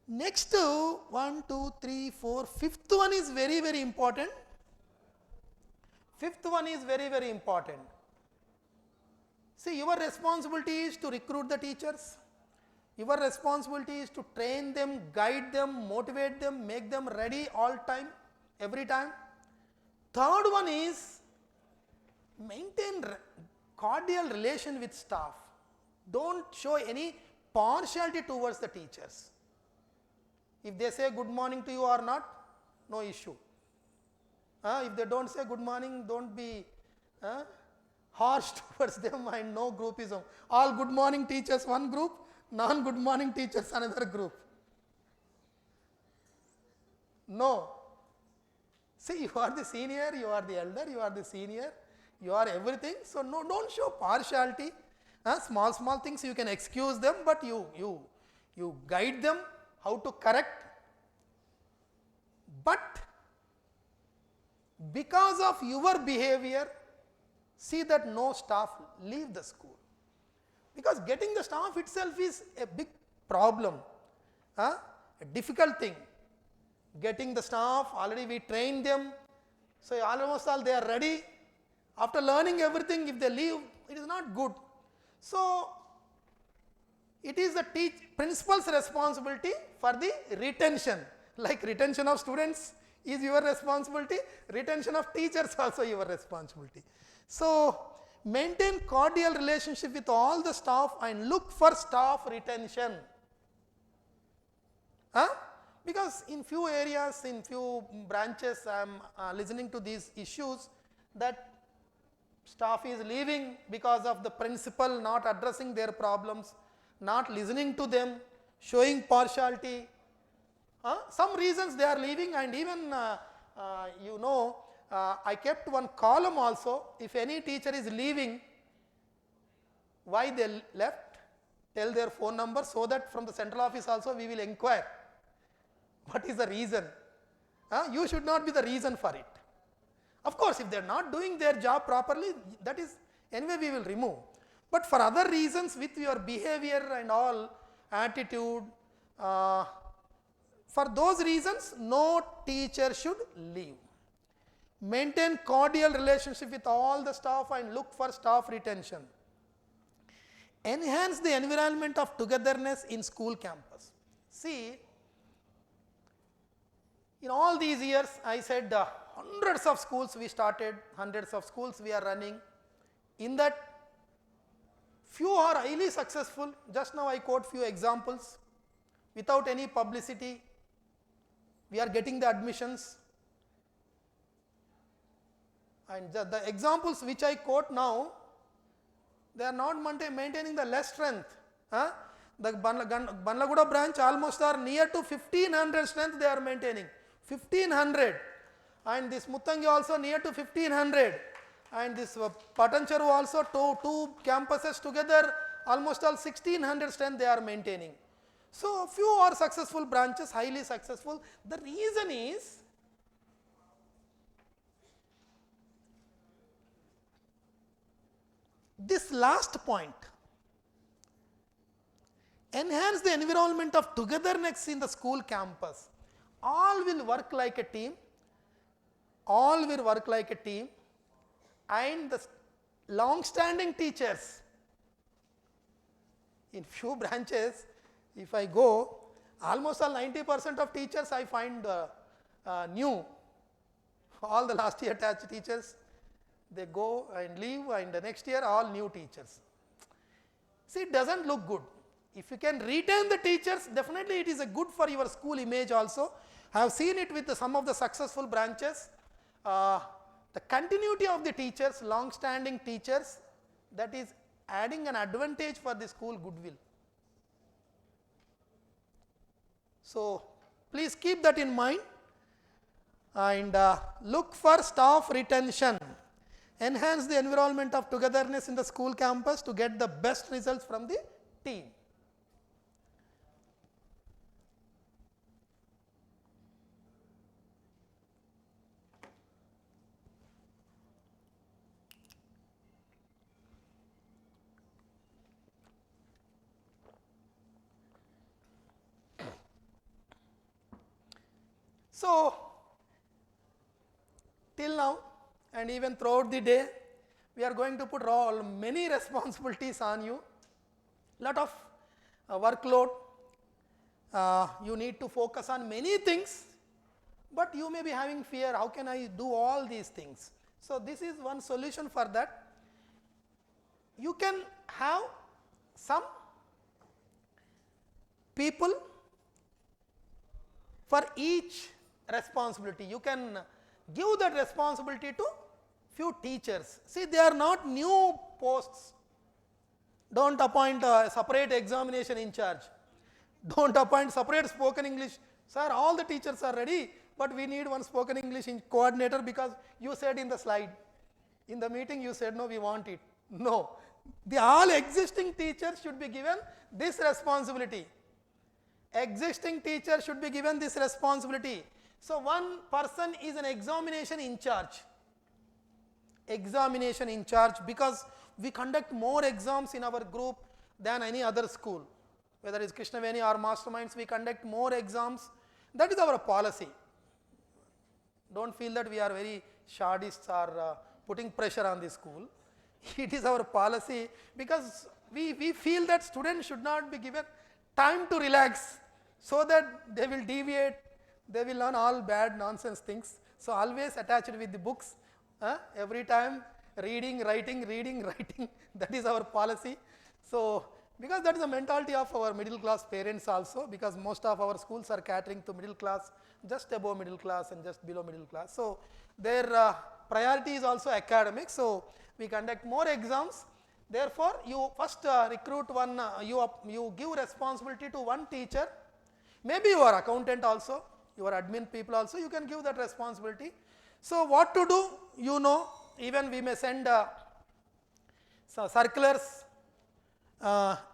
[SPEAKER 1] Next, 1, 2, 3, 4, fifth one is very, very important. Fifth one is very, very important. See, your responsibility is to recruit the teachers. Your responsibility is to train them, guide them, motivate them, make them ready all time, every time. Third one is maintain cordial relation with staff. Don't show any partiality towards the teachers. If they say good morning to you or not, no issue. If they don't say good morning, don't be harsh towards them, and no groupism. All good morning teachers one group, non-good morning teachers another group. No. See, you are the senior, you are the elder, you are the senior, you are everything. So no, don't show partiality. Small things you can excuse them, but you guide them how to correct. But because of your behavior, see that no staff leave the school. Because getting the staff itself is a big problem, a difficult thing. Getting the staff, already we trained them, so almost all they are ready. After learning everything, if they leave, it is not good. So, it is the principal's responsibility for the retention. Like retention of students is your responsibility, retention of teachers also your responsibility. So, maintain cordial relationship with all the staff and look for staff retention. Because in few areas, in few branches, I am listening to these issues that staff is leaving because of the principal not addressing their problems, not listening to them, showing partiality. Some reasons they are leaving, and even I kept one column also. If any teacher is leaving, why they left, tell their phone number, so that from the central office also we will inquire what is the reason. You should not be the reason for it. Of course, if they are not doing their job properly, that is anyway we will remove. But for other reasons, with your behavior and all, attitude, for those reasons, no teacher should leave. Maintain cordial relationship with all the staff and look for staff retention. Enhance the environment of togetherness in school campus. See, in all these years, I said hundreds of schools we started, hundreds of schools we are running. In that, few are highly successful. Just now I quote few examples. Without any publicity, we are getting the admissions. And the examples which I quote now, they are not maintaining the less strength. The Banlaguda branch almost are near to 1500 strength they are maintaining. 1500. And this Muttangi also near to 1500. And this Patancharu also, two campuses together, almost all 1600 strength they are maintaining. So, few are successful branches, highly successful. The reason is, this last point, enhance the environment of togetherness in the school campus. All will work like a team, all will work like a team, and the long-standing teachers. In few branches, if I go, almost all 90% of teachers I find new. All the last year attached teachers, they go and leave, and the next year all new teachers. See, it does not look good. If you can retain the teachers, definitely it is a good for your school image also. I have seen it with some of the successful branches. The continuity of the teachers, long-standing teachers, that is adding an advantage for the school goodwill. So, please keep that in mind, and look for staff retention. Enhance the environment of togetherness in the school campus to get the best results from the team. So, till now and even throughout the day, we are going to put many responsibilities on you, lot of workload, you need to focus on many things, but you may be having fear, how can I do all these things? So, this is one solution for that. You can have some people for each responsibility. You can give that responsibility to few teachers. See, they are not new posts. Don't appoint a separate examination in charge. Don't appoint separate spoken English. Sir, all the teachers are ready, but we need one spoken English coordinator because you said in the slide. In the meeting you said no, we want it. No. The all existing teachers should be given this responsibility. Existing teachers should be given this responsibility. So one person is an examination in charge. Examination in charge, because we conduct more exams in our group than any other school. Whether it is Krishnaveni or Masterminds, we conduct more exams. That is our policy. Don't feel that we are very shardists or putting pressure on the school. It is our policy, because we feel that students should not be given time to relax, so that they will deviate, they will learn all bad nonsense things. So always attached with the books, every time reading, writing, that is our policy. So because that is the mentality of our middle class parents also, because most of our schools are catering to middle class, just above middle class and just below middle class. So their priority is also academic. So we conduct more exams. Therefore you first recruit one, you give responsibility to one teacher, maybe your accountant also, your admin people also, you can give that responsibility. So what to do, you know, even we may send circulars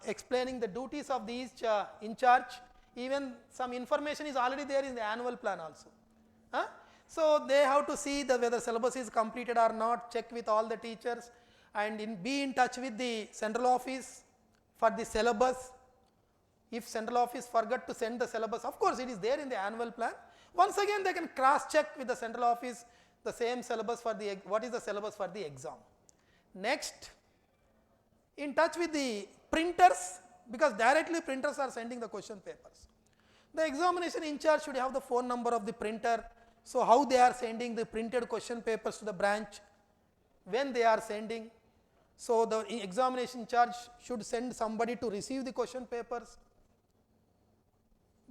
[SPEAKER 1] explaining the duties of the each in charge. Even some information is already there in the annual plan also. So they have to see whether syllabus is completed or not, check with all the teachers, and be in touch with the central office for the syllabus. If central office forgot to send the syllabus, of course it is there in the annual plan. Once again they can cross check with the central office the same syllabus for the, what is the syllabus for the exam. Next, in touch with the printers, because directly printers are sending the question papers. The examination in charge should have the phone number of the printer. So how they are sending the printed question papers to the branch, when they are sending. So the examination in charge should send somebody to receive the question papers.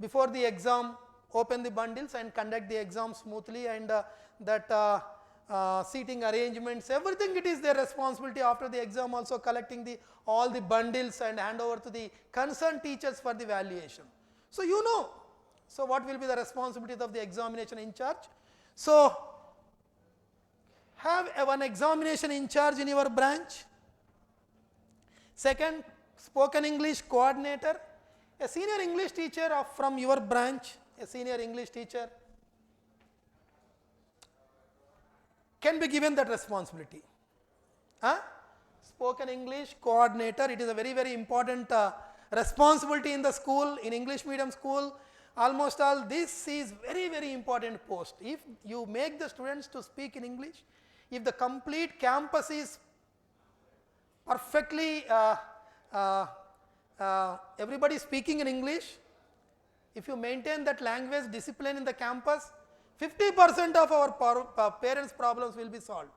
[SPEAKER 1] Before the exam, open the bundles and conduct the exam smoothly, and that seating arrangements, everything it is their responsibility. After the exam also collecting all the bundles and hand over to the concerned teachers for the valuation. So you know, so what will be the responsibilities of the examination in charge? So have one examination in charge in your branch. Second, spoken English coordinator, a senior English teacher from your branch, a senior English teacher can be given that responsibility. Spoken English coordinator, it is a very, very important responsibility in the school, in English medium school. Almost all this is very, very important post. If you make the students to speak in English, if the complete campus is perfectly everybody speaking in English, if you maintain that language discipline in the campus, 50% of our parents' problems will be solved,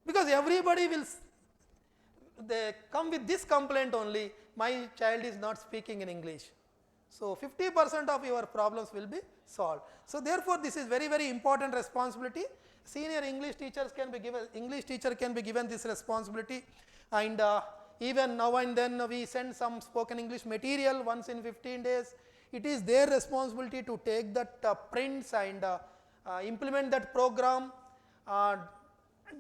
[SPEAKER 1] because everybody will, they come with this complaint only, my child is not speaking in English. So 50% of your problems will be solved. So therefore this is very, very important responsibility. Senior English teachers can be given, English teacher can be given this responsibility, and even now and then we send some spoken English material once in 15 days. It is their responsibility to take that prints and implement that program.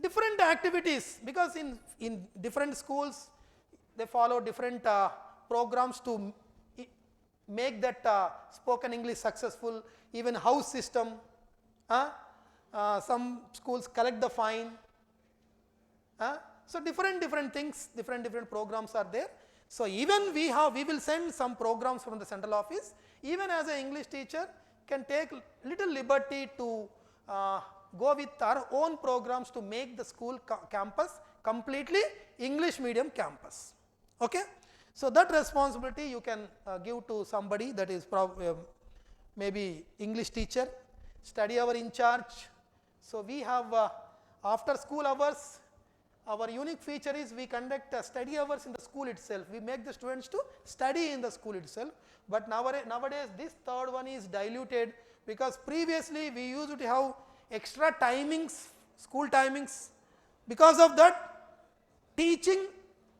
[SPEAKER 1] Different activities, because in different schools they follow different programs to make that spoken English successful. Even house system, some schools collect the fine. So different things, different programs are there. So even we will send some programs from the central office. Even as an English teacher can take little liberty to go with our own programs to make the school campus completely English medium campus. Okay. So that responsibility you can give to somebody, that is maybe English teacher, study hour in charge. So we have after school hours, our unique feature is we conduct study hours in the school itself. We make the students to study in the school itself. But nowadays this third one is diluted, because previously we used to have extra timings, school timings. Because of that, teaching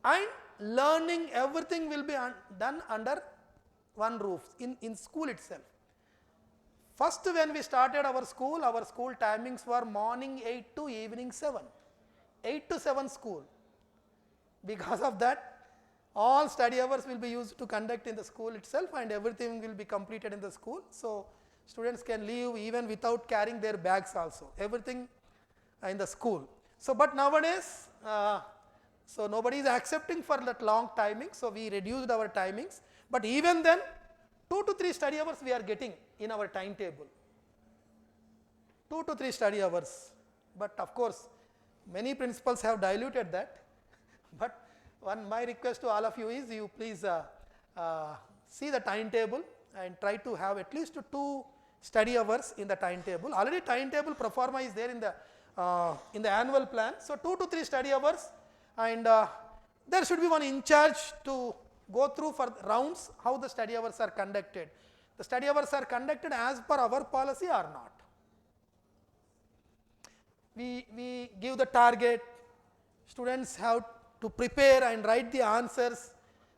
[SPEAKER 1] and learning, everything will be done under one roof in school itself. First when we started our school timings were morning 8 to evening 7. 8 to 7 school. Because of that, all study hours will be used to conduct in the school itself, and everything will be completed in the school. So Students can leave even without carrying their bags also, everything in the school. So, but nowadays, so nobody is accepting for that long timing, so we reduced our timings, but even then 2 to 3 study hours we are getting in our timetable, 2 to 3 study hours, but of course many principals have diluted that, but my request to all of you is you please see the timetable and try to have at least 2 study hours in the timetable. Already timetable pro forma is there in the annual plan, so 2 to 3 study hours, and there should be one in charge to go through for rounds how the study hours are conducted. The study hours are conducted as per our policy or not. We give the target, students have to prepare and write the answers,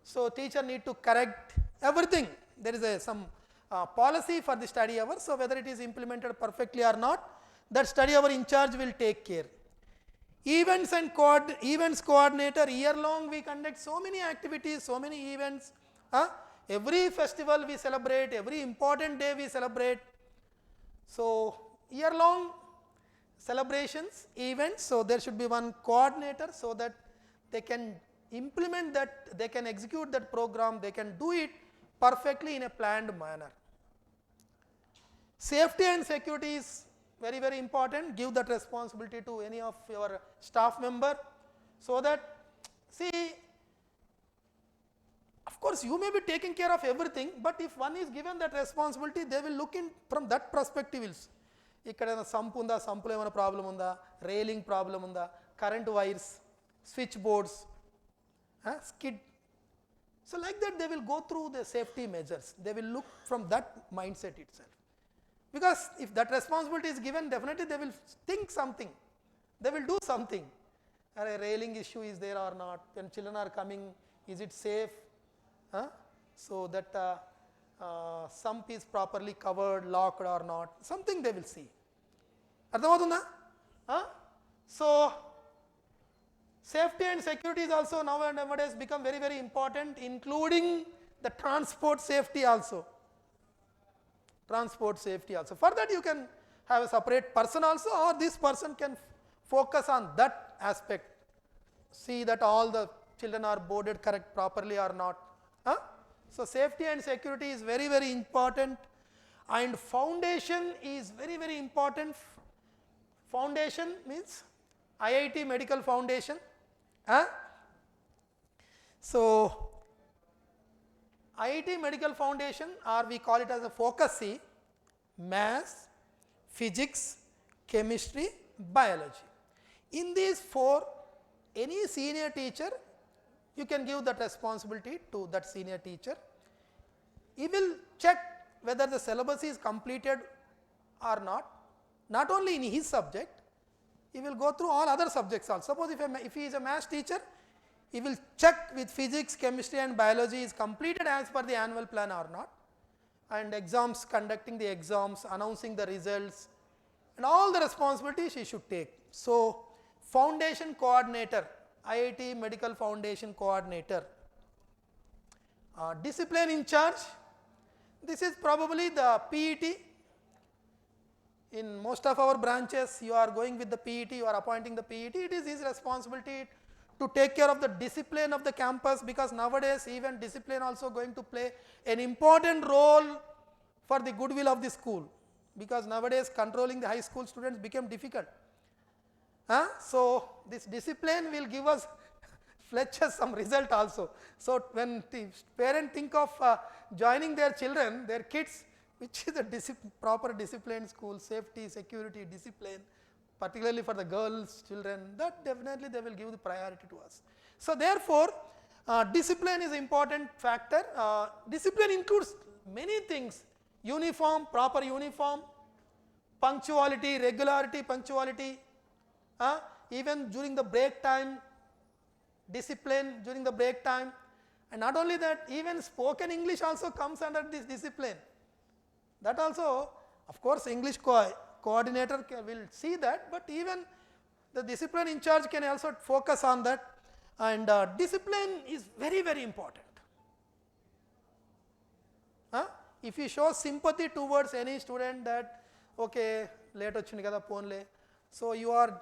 [SPEAKER 1] so teacher need to correct everything. There is some policy for the study hours, so whether it is implemented perfectly or not, that study hour in charge will take care. Events and events coordinator, year long we conduct so many activities, so many events. Every festival we celebrate, every important day we celebrate. So year long celebrations, events, so there should be one coordinator so that they can implement that, they can execute that program, they can do it perfectly in a planned manner. Safety and security is very, very important. Give that responsibility to any of your staff member, so that, see, of course you may be taking care of everything, but if one is given that responsibility, they will look in from that perspective. Ikkada sump unda, sump lo emana problem unda, railing problem unda, current wires, switch boards, skid. So like that they will go through the safety measures. They will look from that mindset itself. Because if that responsibility is given, definitely they will think something, they will do something. A railing issue is there or not, when children are coming, is it safe? So that sump is properly covered, locked or not, something they will see. So safety and security is also nowadays become very, very important, including the transport safety also. Transport safety also. For that you can have a separate person also, or this person can focus on that aspect. See that all the children are boarded correct properly or not. So safety and security is very, very important, and foundation is very, very important. Foundation means IIT Medical Foundation. So IIT Medical Foundation, or we call it as a focus C, maths, physics, chemistry, biology. In these 4, any senior teacher, you can give that responsibility to that senior teacher. He will check whether the syllabus is completed or not only in his subject, he will go through all other subjects also. Suppose if he is a maths teacher, he will check with physics, chemistry and biology is completed as per the annual plan or not, and exams, conducting the exams, announcing the results, and all the responsibilities he should take. So foundation coordinator, IIT Medical Foundation coordinator. Discipline in charge, this is probably the PET. In most of our branches you are going with the PET, you are appointing the PET, it is his responsibility to take care of the discipline of the campus, because nowadays even discipline also going to play an important role for the goodwill of the school, because nowadays controlling the high school students became difficult. So this discipline will give us fetches some result also. So when the parent think of joining their children, their kids, which is a proper disciplined school, safety, security, discipline, particularly for the girls, children, that definitely they will give the priority to us. So therefore, discipline is an important factor. Discipline includes many things: uniform, proper uniform, punctuality, regularity, punctuality, even during the break time, discipline during the break time, and not only that, even spoken English also comes under this discipline. That also, of course, English coordinator will see that, but even the discipline in charge can also focus on that, and discipline is very, very important. if you show sympathy towards any student that, okay, late ochindi kada ponle, so you are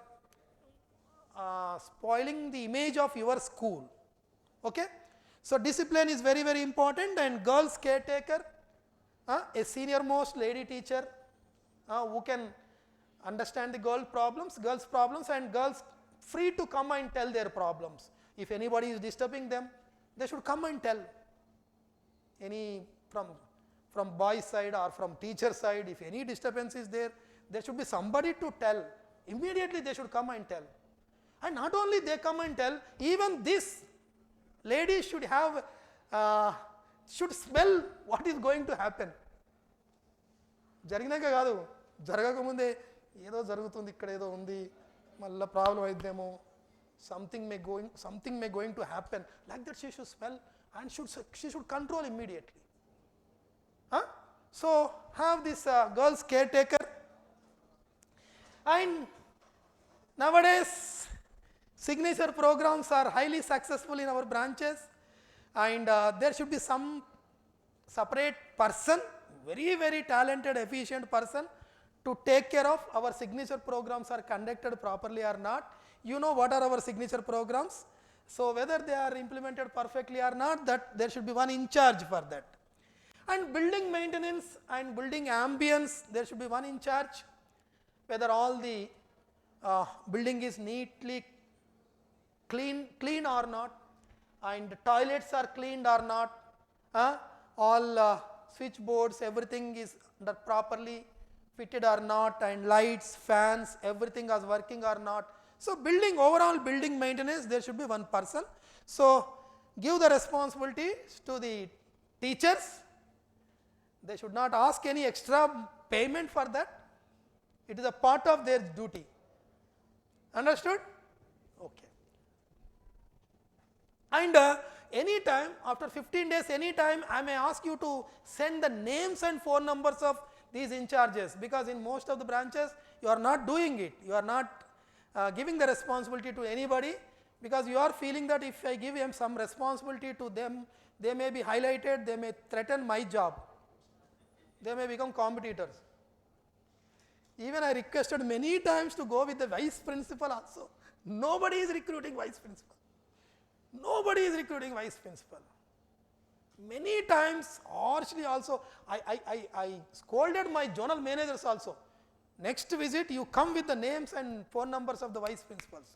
[SPEAKER 1] spoiling the image of your school. Okay? So discipline is very, very important, and girls caretaker, a senior most lady teacher who can understand the girls problems, and girls free to come and tell their problems. If anybody is disturbing them, they should come and tell. Any from boys side or from teacher side, if any disturbance is there should be somebody to tell. Immediately they should come and tell. And not only they come and tell, even this lady should have should smell what is going to happen. జరిగినాక కాదు, జరగకముందే ఏదో జరుగుతుంది, ఇక్కడ ఏదో ఉంది, మళ్ళీ problem అయిద్దేమో, something may going to happen. Like that she should smell and she should control immediately. So have this girls caretaker. And nowadays signature programs are highly successful in our branches, and there should be some separate person, very, very talented, efficient person to take care of our signature programs are conducted properly or not. You know what are our signature programs. So whether they are implemented perfectly or not, that there should be one in charge for that. And building maintenance and building ambience, there should be one in charge. Whether all the building is neatly clean or not, and toilets are cleaned or not, all switchboards, everything is properly fitted or not, and lights, fans, everything is working or not. So building, overall building maintenance, there should be one person. So give the responsibility to the teachers. They should not ask any extra payment for that. It is a part of their duty. Understood? Okay. And any time, after 15 days, any time, I may ask you to send the names and phone numbers of these in charges, because in most of the branches you are not doing it. You are not giving the responsibility to anybody, because you are feeling that if I give them some responsibility to them, they may be highlighted, they may threaten my job, they may become competitors. Even I requested many times to go with the vice principal also. Nobody is recruiting vice principal. Nobody is recruiting vice principal. Many times harshly also, I scolded my zonal managers also. Next visit you come with the names and phone numbers of the vice principals.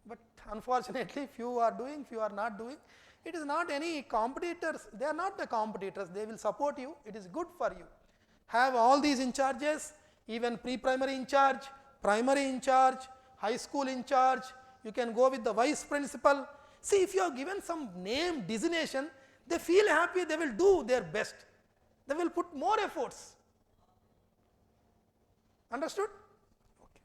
[SPEAKER 1] But unfortunately, few are doing, few are not doing. It is not any competitors, they are not the competitors, they will support you, it is good for you. Have all these in charges, even pre-primary in charge, primary in charge, high school in charge, you can go with the vice principal. See, if you are given some name designation, they feel happy, they will do their best, they will put more efforts. Understood? Okay.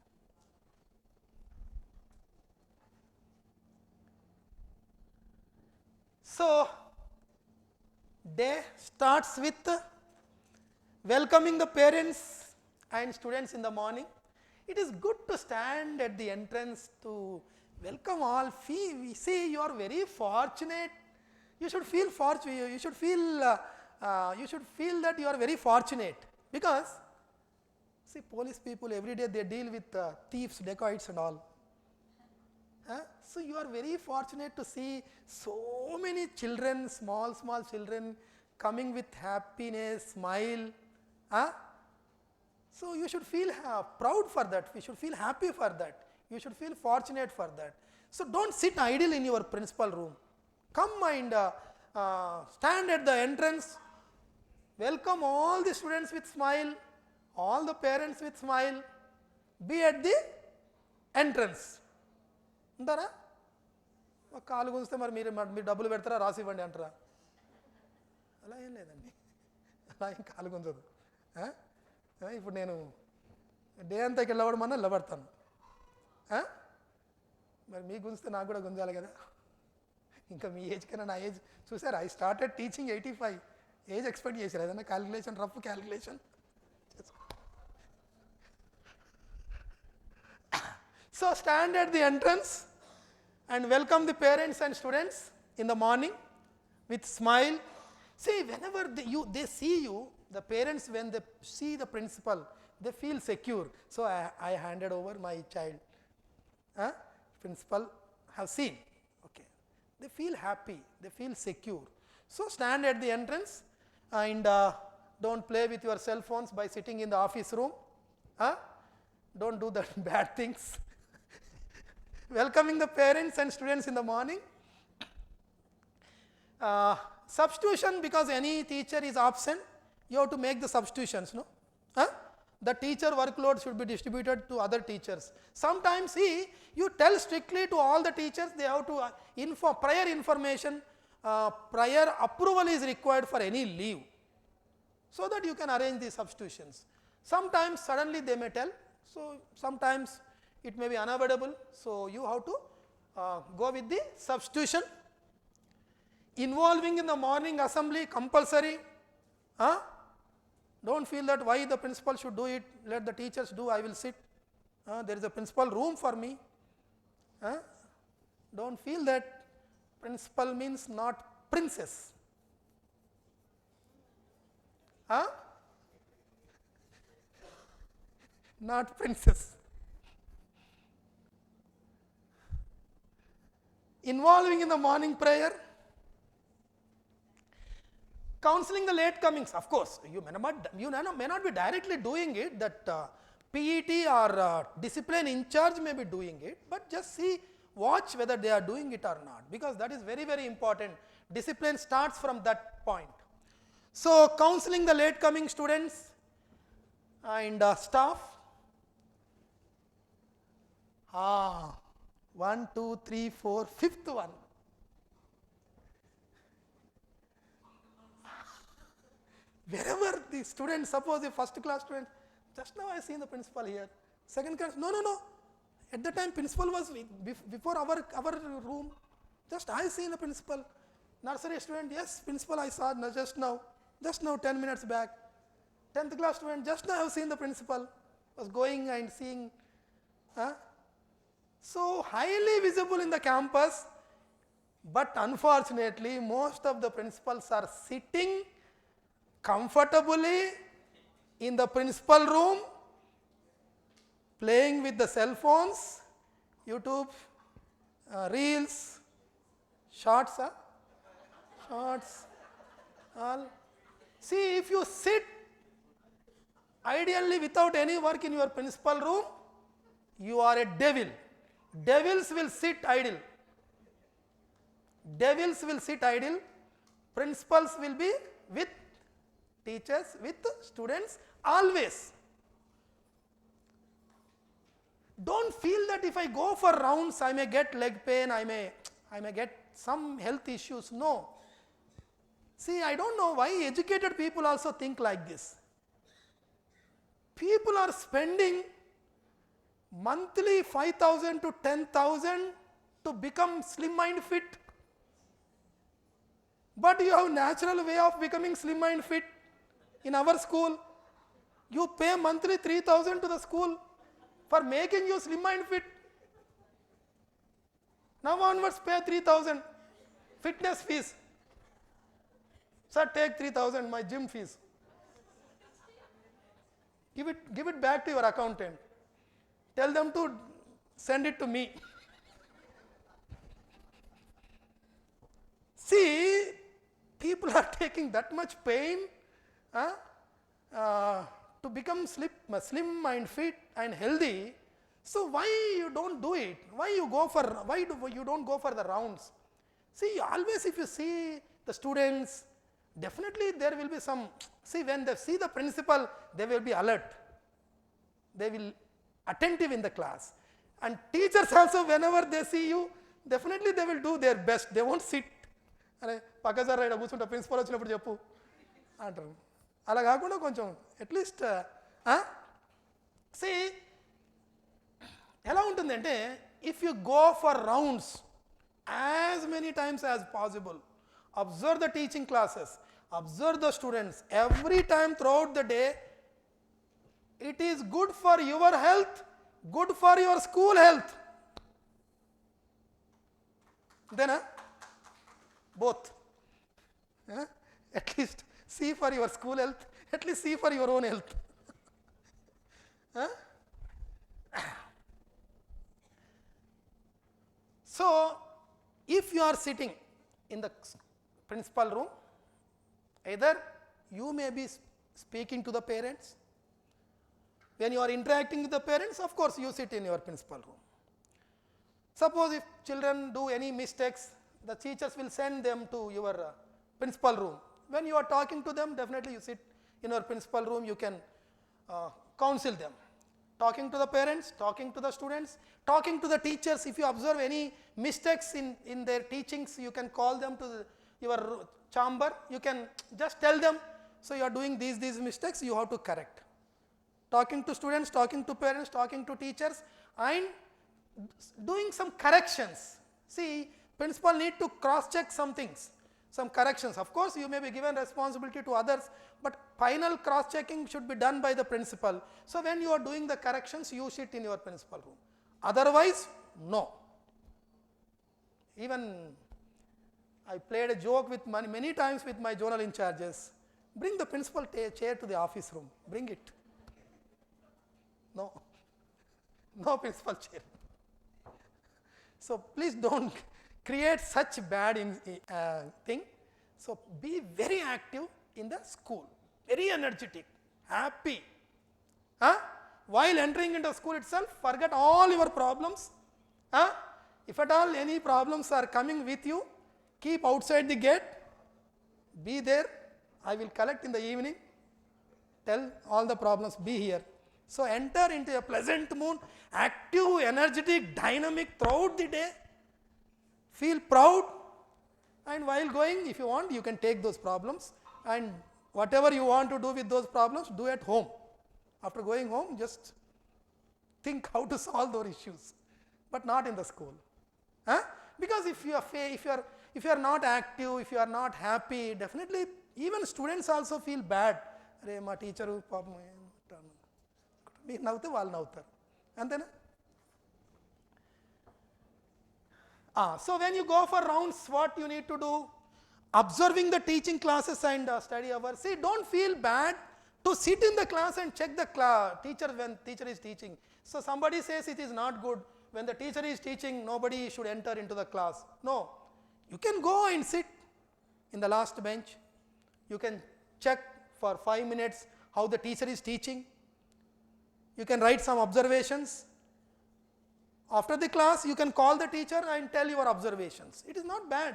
[SPEAKER 1] So day starts with welcoming the parents and students in the morning. It is good to stand at the entrance to welcome all. See, you are very fortunate. You should feel fortunate. You should feel that you are very fortunate, because see, police people every day they deal with thieves, dacoits and all. So you are very fortunate to see so many children, small children coming with happiness, smile. So you should feel proud for that. You should feel happy for that. You should feel fortunate for that. So don't sit idle in your principal room. Come and stand at the entrance. Welcome all the students with smile, all the parents with smile. Be at the entrance. అంటారా? కాలు గుంజితే మరి మీరు డబ్బులు పెడతారా, రాసి ఇవ్వండి అంటారా? అలా ఏం లేదండి, అలా ఏం కాలు గుంజదు. ఇప్పుడు నేను డే అంతా వెళ్ళబడమన్నా నిలబడతాను. మరి మీకు గుంజితే నాకు కూడా గుంజాలి కదా. ఇంకా మీ ఏజ్ కన్నా నా ఏజ్ చూసారా, I started teaching 85. Age expect చేశారు ఏదన్నా calculation, rough calculation. So stand at the entrance and welcome the parents and students in the morning with smile. See, whenever they see you, the parents, when they see the principal, they feel secure. So I handed over my child. Principal have seen. Okay. They feel happy, they feel secure. So stand at the entrance and don't play with your cell phones by sitting in the office room. Don't do the bad things. Welcoming the parents and students in the morning. Substitution, because any teacher is absent, you have to make the substitutions, no? The teacher workload should be distributed to other teachers. Sometimes you tell strictly to all the teachers, they have to prior information, prior approval is required for any leave, so that you can arrange the substitutions. Sometimes suddenly they may tell, so sometimes it may be unavoidable, so you have to go with the substitution. Involving in the morning assembly compulsory. Don't feel that why the principal should do it, let the teachers do, I will sit. There is a principal room for me. Don't feel that principal means not princess. Not princess. Involving in the morning prayer. Counseling the late comings, of course, you may not be directly doing it, that PET or discipline in charge may be doing it, but just watch whether they are doing it or not, because that is very, very important. Discipline starts from that point. So, counseling the late coming students and staff. 1, 2, 3, 4, fifth one. Wherever the student, suppose the first class student, just now I seen the principal here. Second class, no. At the time principal was before our room. Just I seen the principal. Nursery student, yes, principal I saw just now 10 minutes back. 10th class student, just now I have seen the principal. Was going and seeing. So highly visible in the campus, but unfortunately most of the principals are sitting comfortably in the principal room, playing with the cell phones, YouTube, reels, shorts, all. See, if you sit ideally without any work in your principal room, you are a devil. Devils will sit idle. Devils will sit idle. Principals will be with teachers, with students, always. Don't feel that if I go for rounds, I may get leg pain, I may get some health issues. No. See, I don't know why educated people also think like this. People are spending monthly 5,000 to 10,000 to become slim and fit. But you have natural way of becoming slim and fit. In our school, you pay monthly 3,000 to the school for making you slim and fit. Now onwards pay 3,000 fitness fees. Sir, take 3,000 my gym fees. Give it back to your accountant. Tell them to send it to me. See, people are taking that much pain to become slim and fit and healthy. So why you don't do it? Why you don't go for the rounds? See, always if you see the students, definitely there will be some. See, when they see the principal, they will be alert. They will attentive in the class. And teachers also, whenever they see you, definitely they will do their best. They won't sit. Paka sir ida కూర్చుంటా principal వచ్చినప్పుడు చెప్పు అంటారు. అలా కాకుండా కొంచెం at least see ఎలా ఉంటుందంటే if you go for rounds as many times as possible, observe the teaching classes, observe the students every time throughout the day, it is good for your health, good for your school health. Then both. At least see for your school health, at least see for your own health. Huh? So, if you are sitting in the principal room, either you may be speaking to the parents. When you are interacting with the parents, of course, you sit in your principal room. Suppose if children do any mistakes, the teachers will send them to your principal room. When you are talking to them, definitely you sit in your principal room, you can counsel them. Talking to the parents, talking to the students, talking to the teachers. If you observe any mistakes in their teachings, you can call them to your chamber. You can just tell them, so you are doing these mistakes, you have to correct. Talking to students, talking to parents, talking to teachers, and doing some corrections. See, principal need to cross-check some things, some corrections. Of course, you may be given responsibility to others, but final cross-checking should be done by the principal. So, when you are doing the corrections, you sit in your principal room. Otherwise, no. Even I played a joke with many times with my zonal in charges. Bring the principal chair to the office room. Bring it. No. No principal chair. So, please don't create such bad thing. So, be very active in the school, very energetic, happy. While entering into school itself, forget all your problems. If at all any problems are coming with you, keep outside the gate, be there. I will collect in the evening, tell all the problems, be here. So, enter into a pleasant mood, active, energetic, dynamic throughout the day, feel proud, and while going, if you want, you can take those problems, and whatever you want to do with those problems, do at home. After going home, just think how to solve those issues, but not in the school. Because if you are not active, if you are not happy, definitely even students also feel bad. My teacher మీరు నవ్వుతే వాళ్ళు నవ్వుతారు అంతేనా. So when you go for rounds, what you need to do? Observing the teaching classes and study hours. See, don't feel bad to sit in the class and check the teacher when teacher is teaching. So somebody says it is not good. When the teacher is teaching, nobody should enter into the class. No, you can go and sit in the last bench. You can check for 5 minutes how the teacher is teaching. You can write some observations. After the class, you can call the teacher and tell your observations. It is not bad.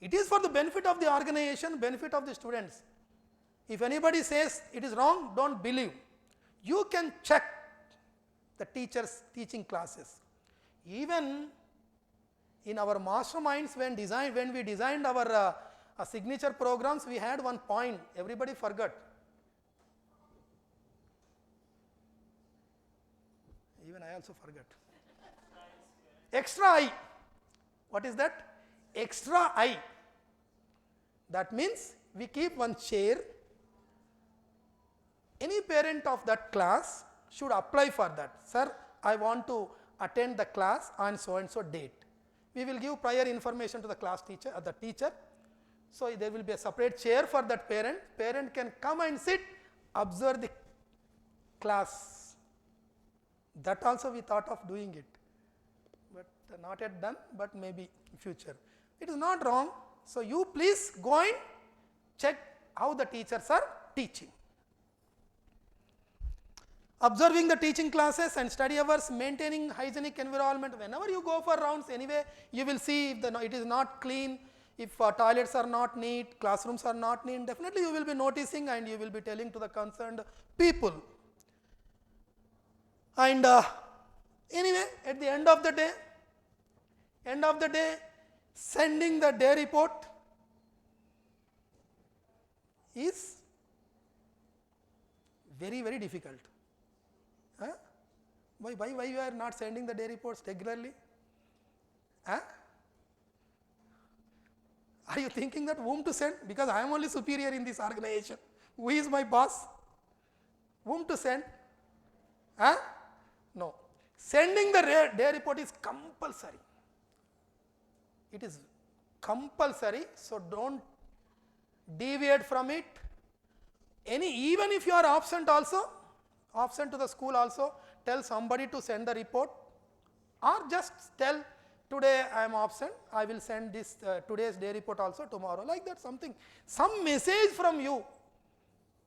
[SPEAKER 1] It is for the benefit of the organization, benefit of the students. If anybody says it is wrong, don't believe. You can check the teacher's teaching classes. Even in our masterminds, when we designed our signature programs, we had one point everybody forgot. Even I also forgot. Extra I. What is that? Extra I. That means we keep one chair. Any parent of that class should apply for that. Sir, I want to attend the class on so and so date. We will give prior information to the class teacher, the teacher. So there will be a separate chair for that parent. Parent can come and sit, observe the class. That also we thought of doing it, but not yet done, but maybe in future. It is not wrong. So you please go and check how the teachers are teaching. Observing the teaching classes and study hours, maintaining hygienic environment. Whenever you go for rounds, anyway, you will see if it is not clean, if toilets are not neat, classrooms are not neat, definitely you will be noticing and you will be telling to the concerned people. And anyway, at the end of the day, sending the day report is very, very difficult. Why you are not sending the day reports regularly? Are you thinking that whom to send? Because I am only superior in this organization. Who is my boss? Whom to send? No. Sending the day report is compulsory. It is compulsory, so don't deviate from it. Even if you are absent also, absent to the school also, tell somebody to send the report, or just tell today I am absent, I will send this today's day report also tomorrow, like that, something, some message from you,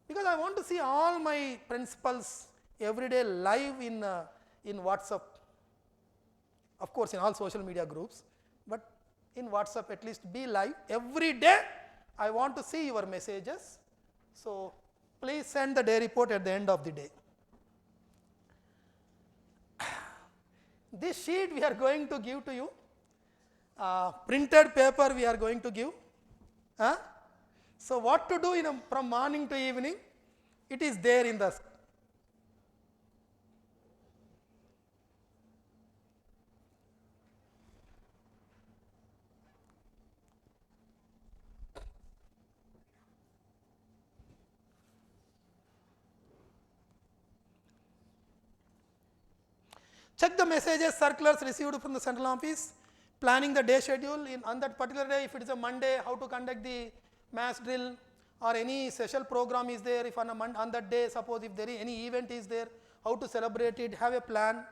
[SPEAKER 1] because I want to see all my principals every day live in WhatsApp, of course in all social media groups, but in WhatsApp at least be live every day. I want to see your messages, so please send the day report at the end of the day. This sheet we are going to give to you, printed paper we are going to give. So what to do from morning to evening, it is there in the check the messages, circulars received from the central office, planning the day schedule on that particular day. If it is a Monday, how to conduct the mass drill, or any special program is there. If on that day, suppose if there is any event is there, how to celebrate it, have a plan,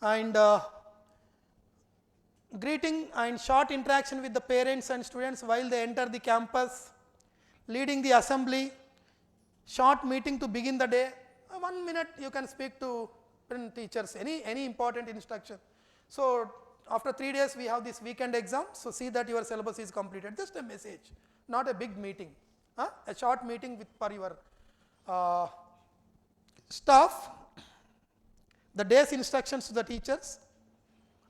[SPEAKER 1] and greeting and short interaction with the parents and students while they enter the campus, leading the assembly, short meeting to begin the day. 1 minute you can speak to teachers, any important instruction. So after 3 days we have this weekend exam, so see that your syllabus is completed, just a message, not a big meeting, a short meeting for your staff, the day's instructions to the teachers,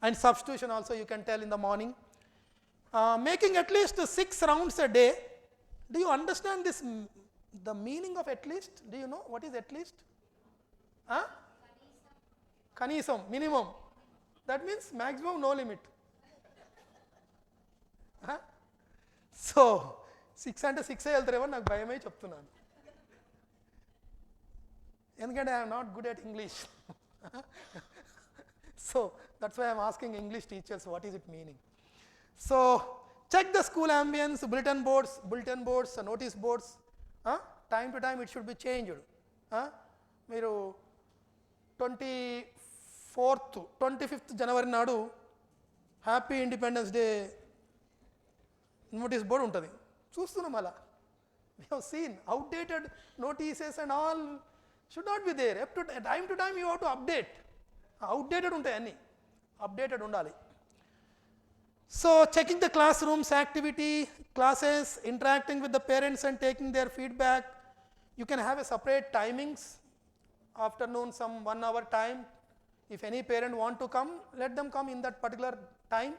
[SPEAKER 1] and substitution also you can tell in the morning. Making at least 6 rounds a day. Do you understand this, the meaning of at least? Do you know what is at least? Kanisam, minimum. That means maximum, no limit. So 6 అంటే 6 వెళ్తారేమో నాకు భయమే చెప్తున్నాను, ఎందుకంటే I am not good at English. So that's why I am asking English teachers what is it meaning. So check the school ambience, bulletin boards, notice boards. Time to time it should be changed. మీరు 25th January నాడు happy independence day notice board ఉంటుంది, చూస్తున్నాం అలా. We have seen outdated notices and all should not be there. Time to time you have to update. Outdated ఉంటాయి అన్నీ, updated ఉండాలి. So checking the classrooms activity, classes, interacting with the parents and taking their feedback. You can have a separate timings, afternoon some 1 hour time. If any parent want to come, let them come in that particular time,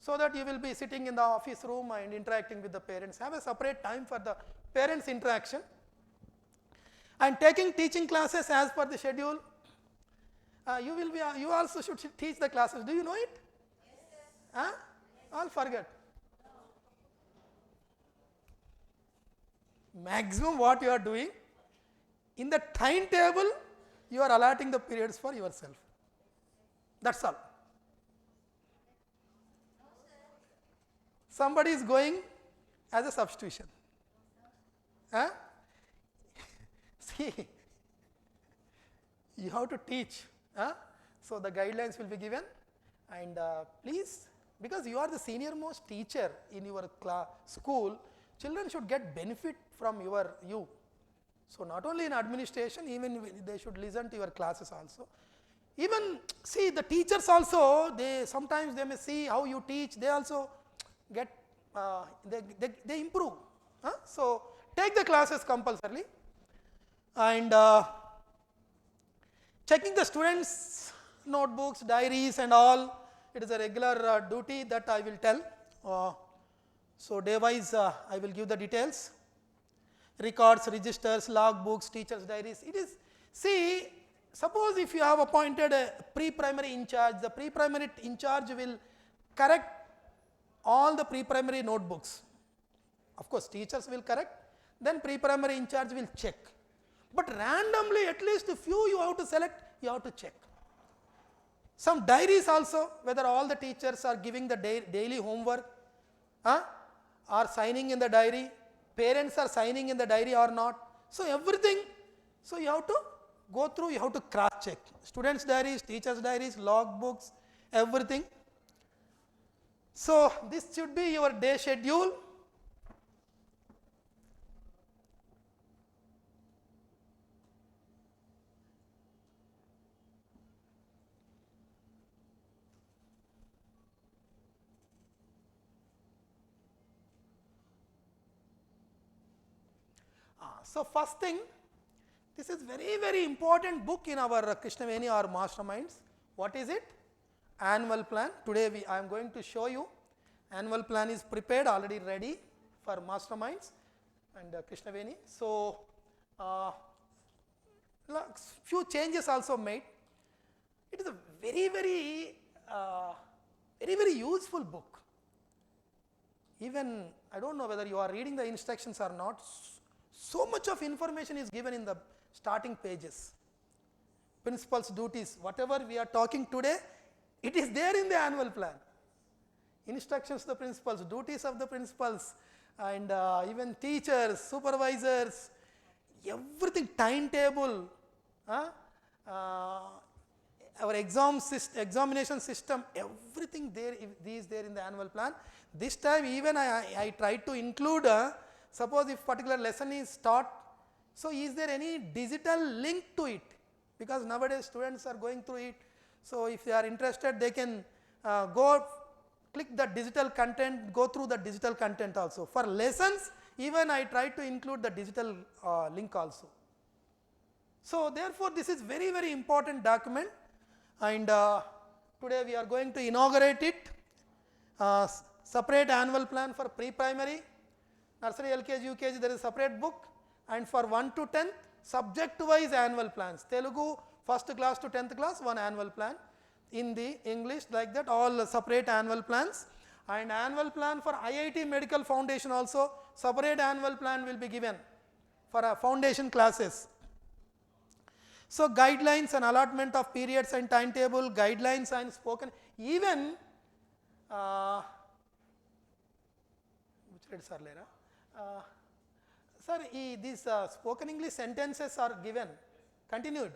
[SPEAKER 1] so that you will be sitting in the office room and interacting with the parents. Have a separate time for the parents interaction, and taking teaching classes as per the schedule. You also should teach the classes. Do you know it? Yes. All forget. Maximum what you are doing in the timetable, you are allotting the periods for yourself. That's all. Somebody is going as a substitution. See, you have to teach. So the guidelines will be given, and please, because you are the senior most teacher in your school, children should get benefit from you. So not only in administration, even they should listen to your classes also. Even see the teachers also, sometimes they may see how you teach, they also get they improve. So take the classes compulsorily, and checking the students notebooks, diaries and all, it is a regular duty that I will tell. So day wise I will give the details. Records, registers, log books, teachers diaries. It is, see, suppose if you have appointed a pre-primary in charge, the pre-primary in charge will correct all the pre-primary notebooks. Of course teachers will correct, then pre-primary in charge will check, but randomly at least a few you have to select, you have to check. Some diaries also, whether all the teachers are giving the daily homework, are signing in the diary, parents are signing in the diary or not. So everything, so you have to go through, you have to cross check. Students' diaries, teachers' diaries, log books, everything. So this should be your day schedule. So first thing, this is very important book in our Krishnaveni or Masterminds. What is it? Annual plan. Today I am going to show you. Annual plan is prepared, already ready for Masterminds and Krishnaveni. So few changes also made. It is a very useful book. Even I don't know whether you are reading the instructions or not. So much of information is given in the starting pages. Principals, duties, whatever we are talking today, it is there in the annual plan. Instructions to the principals, duties of the principals, and even teachers, supervisors, everything, timetable, our examination system, everything there is there in the annual plan. This time even I tried to include, suppose if particular lesson is taught, so is there any digital link to it? Because nowadays students are going through it. So if they are interested, they can go click the digital content, go through the digital content also. For lessons, even I try to include the digital link also. So therefore this is very important document, and today we are going to inaugurate it. Separate annual plan for pre-primary, nursery, LKG, UKG, there is a separate book, and for 1 to 10th, subject wise annual plans. Telugu, 1st class to 10th class, one annual plan. Hindi, English, like that, all separate annual plans. And annual plan for IIT Medical Foundation also, separate annual plan will be given for foundation classes. So guidelines and allotment of periods and timetable, guidelines and spoken, even sir, these spoken English sentences are given, continued.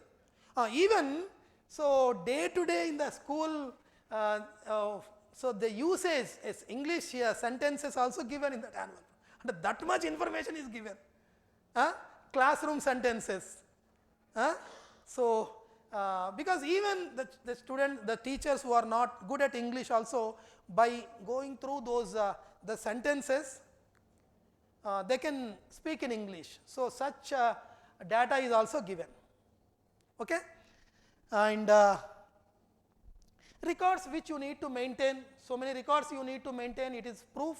[SPEAKER 1] Even, so day to day in the school, so the usage is English sentences also given in that annual. And that much information is given. Classroom sentences. So, because even the student, the teachers who are not good at English also, by going through those the sentences, they can speak in English. So such data is also given. Okay, and records which you need to maintain. So many records you need to maintain. It is proof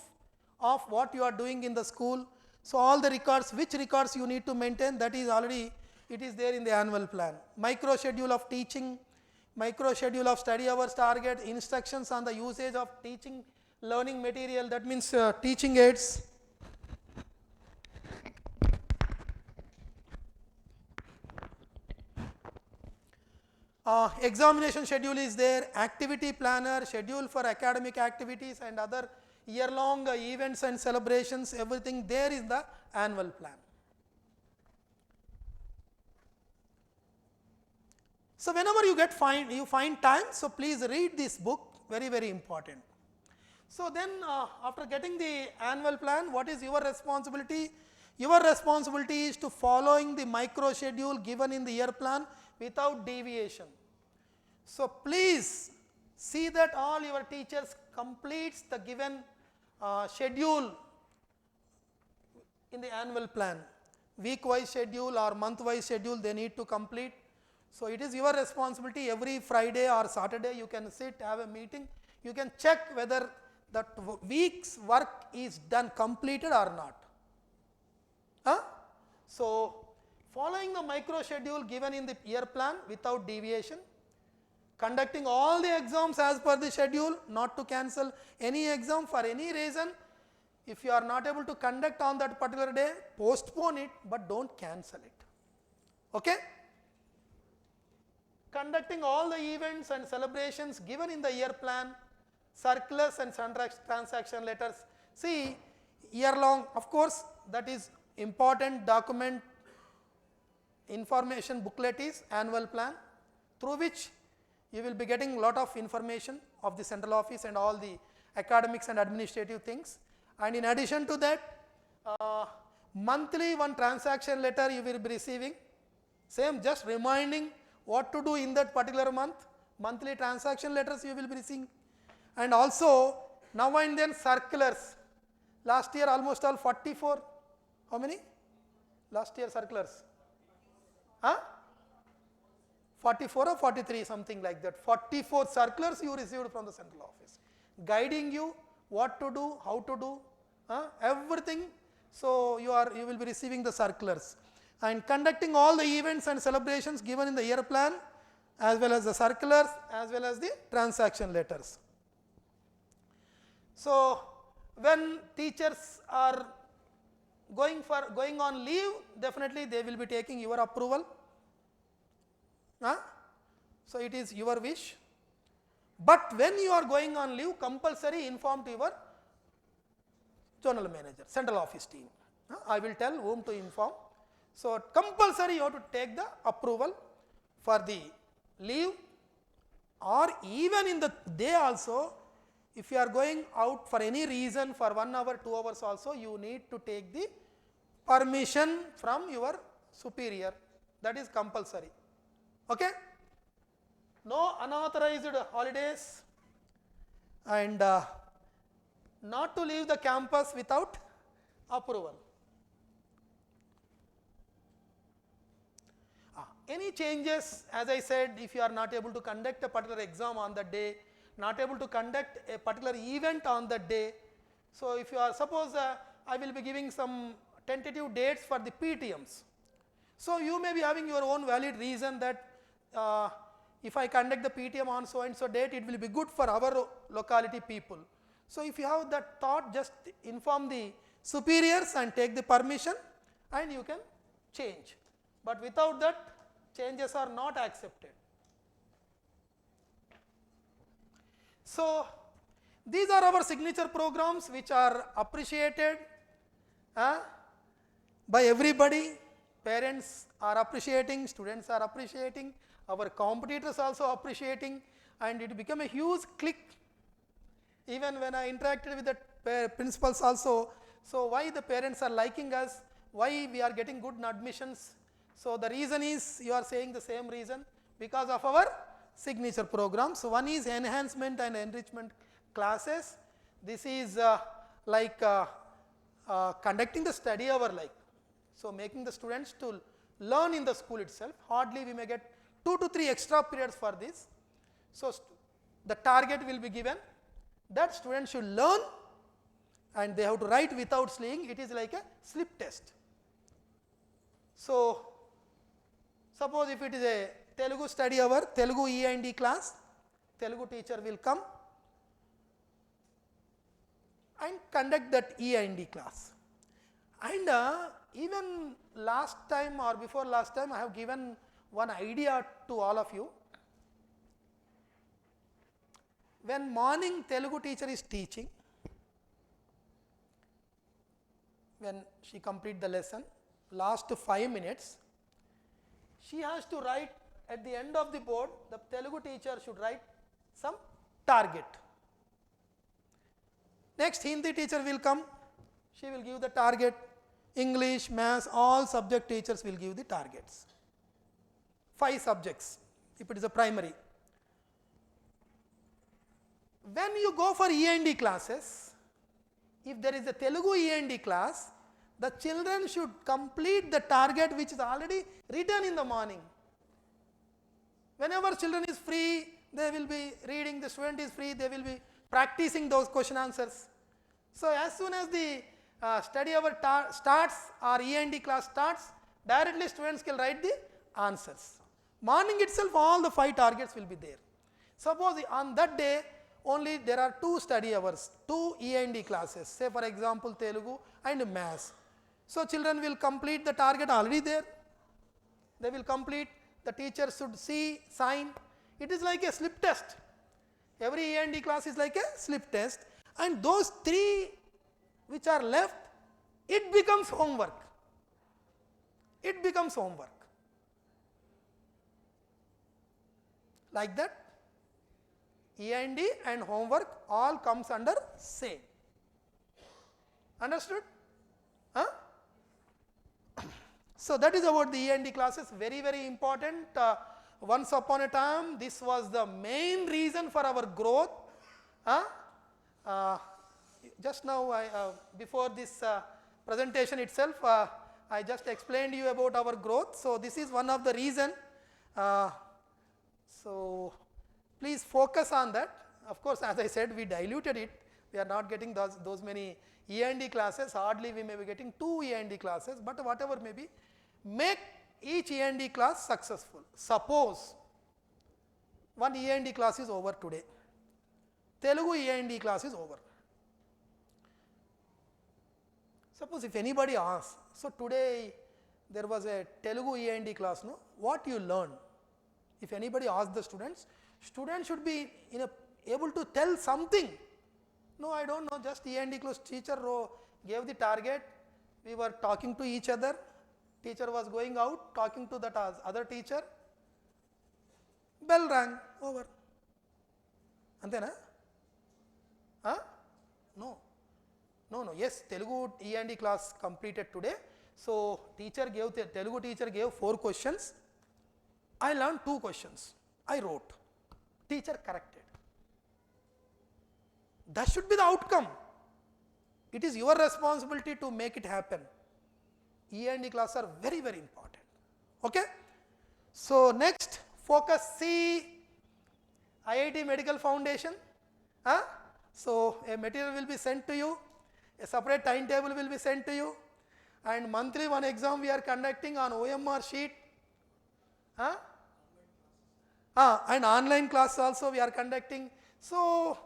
[SPEAKER 1] of what you are doing in the school. So all the records, which records you need to maintain, that is already, it is there in the annual plan. Micro schedule of teaching, micro schedule of study hours target, instructions on the usage of teaching learning material, that means teaching aids. Examination schedule is there, activity planner, schedule for academic activities and other year-long events and celebrations, everything there is the annual plan. So whenever you find time, so please read this book, very important. So then after getting the annual plan, what is your responsibility? Your responsibility is to following the micro schedule given in the year plan without deviation. So please see that all your teachers completes the given schedule in the annual plan. Week-wise schedule or month-wise schedule they need to complete. So it is your responsibility. Every Friday or Saturday you can sit, have a meeting. You can check whether that week's work is done, completed or not. So following the micro schedule given in the year plan without deviation, conducting all the exams as per the schedule, not to cancel any exam for any reason. If you are not able to conduct on that particular day, postpone it, but don't cancel it. Okay? Conducting all the events and celebrations given in the year plan, circulars and transaction letters. See, year long, of course, that is important document information booklet is annual plan, through which you will be getting lot of information of the central office and all the academics and administrative things. And in addition to that, monthly one transaction letter you will be receiving, same just reminding what to do in that particular month, monthly transaction letters you will be receiving. And also now and then circulars, last year almost all 44, how many? Last year circulars? 44 or 43, something like that. 44 circulars you received from the central office, guiding you what to do, how to do, everything. So you will be receiving the circulars and conducting all the events and celebrations given in the year plan, as well as the circulars, as well as the transaction letters. So when teachers are going on leave, definitely they will be taking your approval. So it is your wish. But when you are going on leave, compulsory inform to your zonal manager, central office team. I will tell whom to inform. So compulsory you have to take the approval for the leave, or even in the day also, if you are going out for any reason for 1 hour, 2 hours also, you need to take the permission from your superior. That is compulsory. Okay? No unauthorized holidays, and not to leave the campus without approval. Any changes, as I said, if you are not able to conduct a particular exam on that day, not able to conduct a particular event on that day. So if you are, suppose I will be giving some tentative dates for the PTMs. So you may be having your own valid reason that if I conduct the PTM on so and so date, it will be good for our locality people. So if you have that thought, just inform the superiors and take the permission, and you can change. But without that, changes are not accepted. So these are our signature programs which are appreciated by everybody. Parents are appreciating, students are appreciating, our competitors also appreciating, and it became a huge click. Even when I interacted with the principals also, so why the parents are liking us, why we are getting good admissions. So the reason is, you are saying the same reason, because of our signature programs. So one is enhancement and enrichment classes. This is like conducting the study hour, like, so making the students to learn in the school itself. Hardly we may get 2 to 3 extra periods for this. So the target will be given that students should learn, and they have to write without sleeping. It is like a slip test. So suppose if it is a Telugu study hour, Telugu E&D class, Telugu teacher will come and conduct that E&D class. And even last time or before last time, I have given one idea to all of you. When morning Telugu teacher is teaching, when she complete the lesson, last 5 minutes, she has to write at the end of the board, the Telugu teacher should write some target. Next Hindi teacher will come, she will give the target. English, Maths, all subject teachers will give the targets. 5 subjects, if it is a primary. When you go for E&D classes, if there is a Telugu E&D class, the children should complete the target which is already written in the morning. Whenever children is free, they will be reading, the student is free, they will be practicing those question answers. So as soon as the study hour starts or E&D class starts, directly students can write the answers. Morning itself all the 5 targets will be there. Suppose on that day only there are 2 study hours, 2 E&D classes, say for example Telugu and Maths. So children will complete the target already there. They will complete, the teacher should see, sign. It is like a slip test. Every E&D class is like a slip test, and those 3 which are left, it becomes homework. It becomes homework. Like that, E&D and homework all comes under same. Understood? Huh? So that is about the E&D classes, very, very important. Once upon a time, this was the main reason for our growth. Just now, before this presentation itself, I just explained you about our growth. So this is one of the reason. So please focus on that. Of course, as I said, we diluted it. We are not getting those many E&D classes. Hardly we may be getting 2 E&D classes, but whatever may be, make each E&D class successful. Suppose one E&D class is over today. Telugu E&D class is over. Suppose if anybody asks, so today there was a Telugu E&D class, no? What you learned? If anybody asks the students should be able to tell something. No, I don't know, just E&D class teacher gave the target, we were talking to each other, teacher was going out, talking to that other teacher, bell rang, over. Antena? Huh? No. No, yes, Telugu E&D class completed today. So Telugu teacher gave 4 questions. I learned 2 questions. I wrote. Teacher corrected. That should be the outcome. It is your responsibility to make it happen. E&D classes are very, very important. Okay? So next, focus C, IIT Medical Foundation. So a material will be sent to you. A separate timetable will be sent to you, and monthly one exam we are conducting on OMR sheet. And online class also we are conducting. So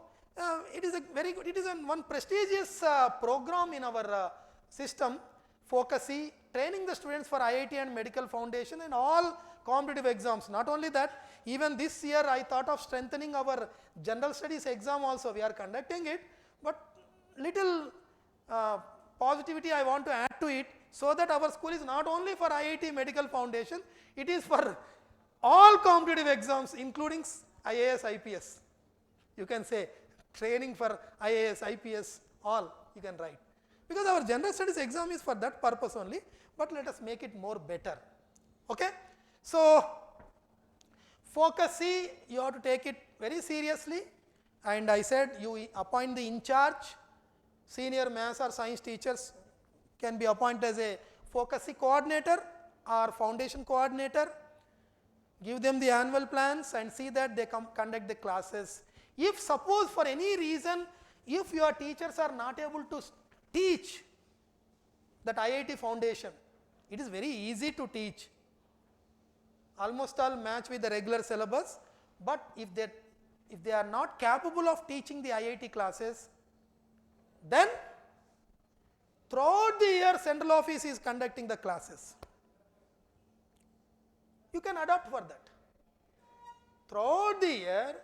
[SPEAKER 1] it is a very good, it is one prestigious program in our system, Focus-E, training the students for IIT and Medical Foundation and all competitive exams. Not only that, even this year I thought of strengthening our general studies exam also. We are conducting it, but little positivity I want to add to it, so that our school is not only for IIT Medical Foundation, it is for all competitive exams, including IAS, IPS. You can say training for IAS, IPS, all you can write. Because our general studies exam is for that purpose only, but let us make it more better. Okay? So Focus C, you have to take it very seriously, and I said you appoint the in charge. Senior maths or science teachers can be appointed as a Focus C coordinator or foundation coordinator. Give them the annual plans and see that they conduct the classes. If suppose for any reason, if your teachers are not able to teach that IIT foundation, it is very easy to teach. Almost all match with the regular syllabus, but if they are not capable of teaching the IIT classes, then throughout the year central office is conducting the classes. You can adapt for that. Throughout the year,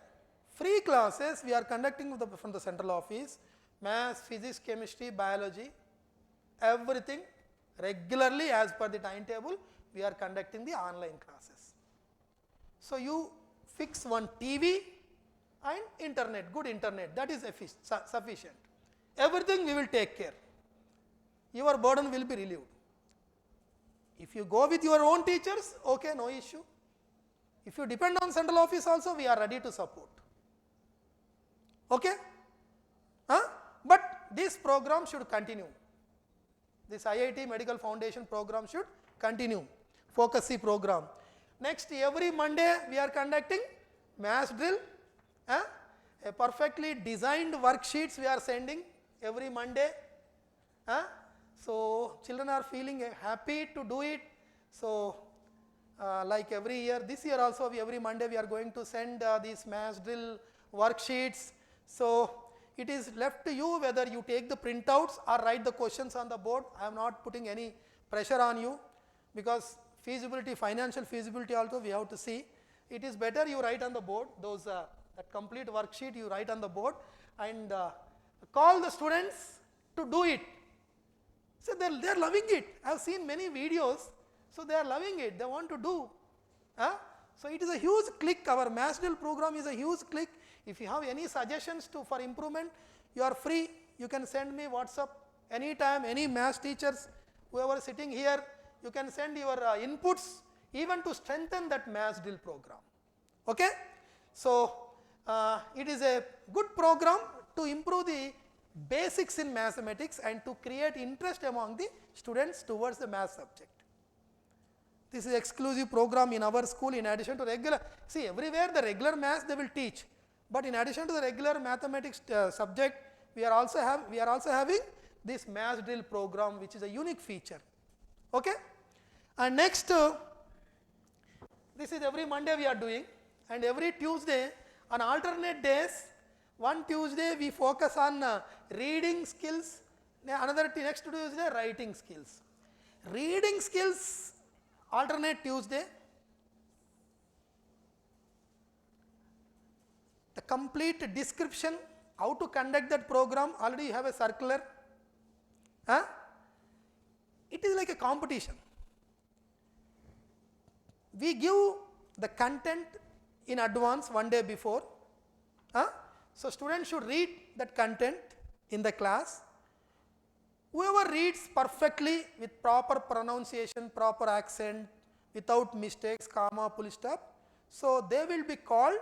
[SPEAKER 1] free classes we are conducting from the central office, maths, physics, chemistry, biology, everything regularly as per the timetable we are conducting the online classes. So you fix one TV and internet, good internet, that is sufficient. Everything we will take care. Your burden will be relieved. If you go with your own teachers, okay, no issue. If you depend on central office also, we are ready to support. Okay? But this program should continue. This IIT Medical Foundation program should continue. Focus C program. Next, every Monday we are conducting maths drill. A perfectly designed worksheets we are sending every Monday. So children are feeling happy to do it. So like every year, this year also every Monday we are going to send these maths drill worksheets. So it is left to you whether you take the printouts or write the questions on the board. I am not putting any pressure on you, because feasibility, financial feasibility also we have to see. It is better you write on the board, those that complete worksheet you write on the board, and call the students to do it. So they are loving it. I have seen many videos, so they are loving it, they want to do. So it is a huge click. Our Masterminds program is a huge click. If you have any suggestions for improvement, you are free. You can send me WhatsApp anytime, any math teachers, whoever is sitting here, you can send your inputs even to strengthen that math drill program. Okay? So it is a good program to improve the basics in mathematics and to create interest among the students towards the math subject. This is exclusive program in our school in addition to regular. See, everywhere the regular maths they will teach, but in addition to the regular mathematics subject, we are also having this math drill program, which is a unique feature. Okay? And next, this is every Monday we are doing, and every Tuesday on alternate days. One Tuesday we focus on reading skills, next Tuesday writing skills. Reading skills alternate Tuesday. The complete description, how to conduct that program, already you have a circular. It is like a competition. We give the content in advance one day before. So students should read that content in the class. Whoever reads perfectly with proper pronunciation, proper accent, without mistakes, comma, full stop, so they will be called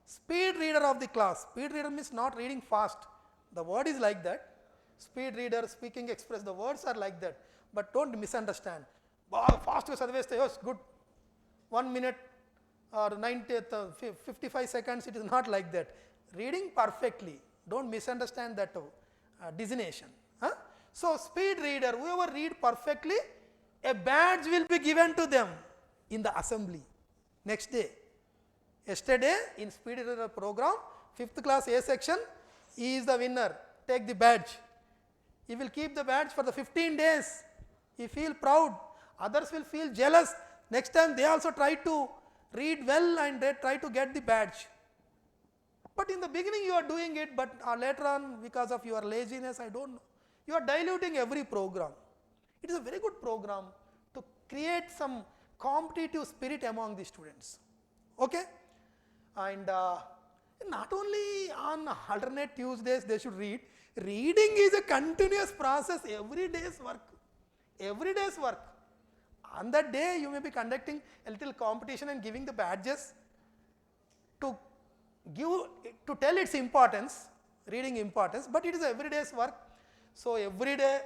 [SPEAKER 1] speed reader of the class. Speed reader means not reading fast. The word is like that. Speed reader, speaking express, the words are like that. But don't misunderstand. Fast yes, good. 1 minute or 55 seconds, it is not like that. Reading perfectly. Don't misunderstand that designation. So speed reader, whoever read perfectly, a badge will be given to them in the assembly next day. Yesterday in speed reader program, 5th class A section, he is the winner. Take the badge. He will keep the badge for the 15 days. He feel proud. Others will feel jealous. Next time they also try to read well and they try to get the badge. But in the beginning you are doing it, but later on because of your laziness, I don't know, you are diluting every program. It is a very good program to create some competitive spirit among the students. Okay? And not only on alternate Tuesdays they should read. Reading is a continuous process, every day's work. Every day's work. On that day you may be conducting a little competition and giving the badges to tell its importance, reading importance, but it is every day's work. So every day,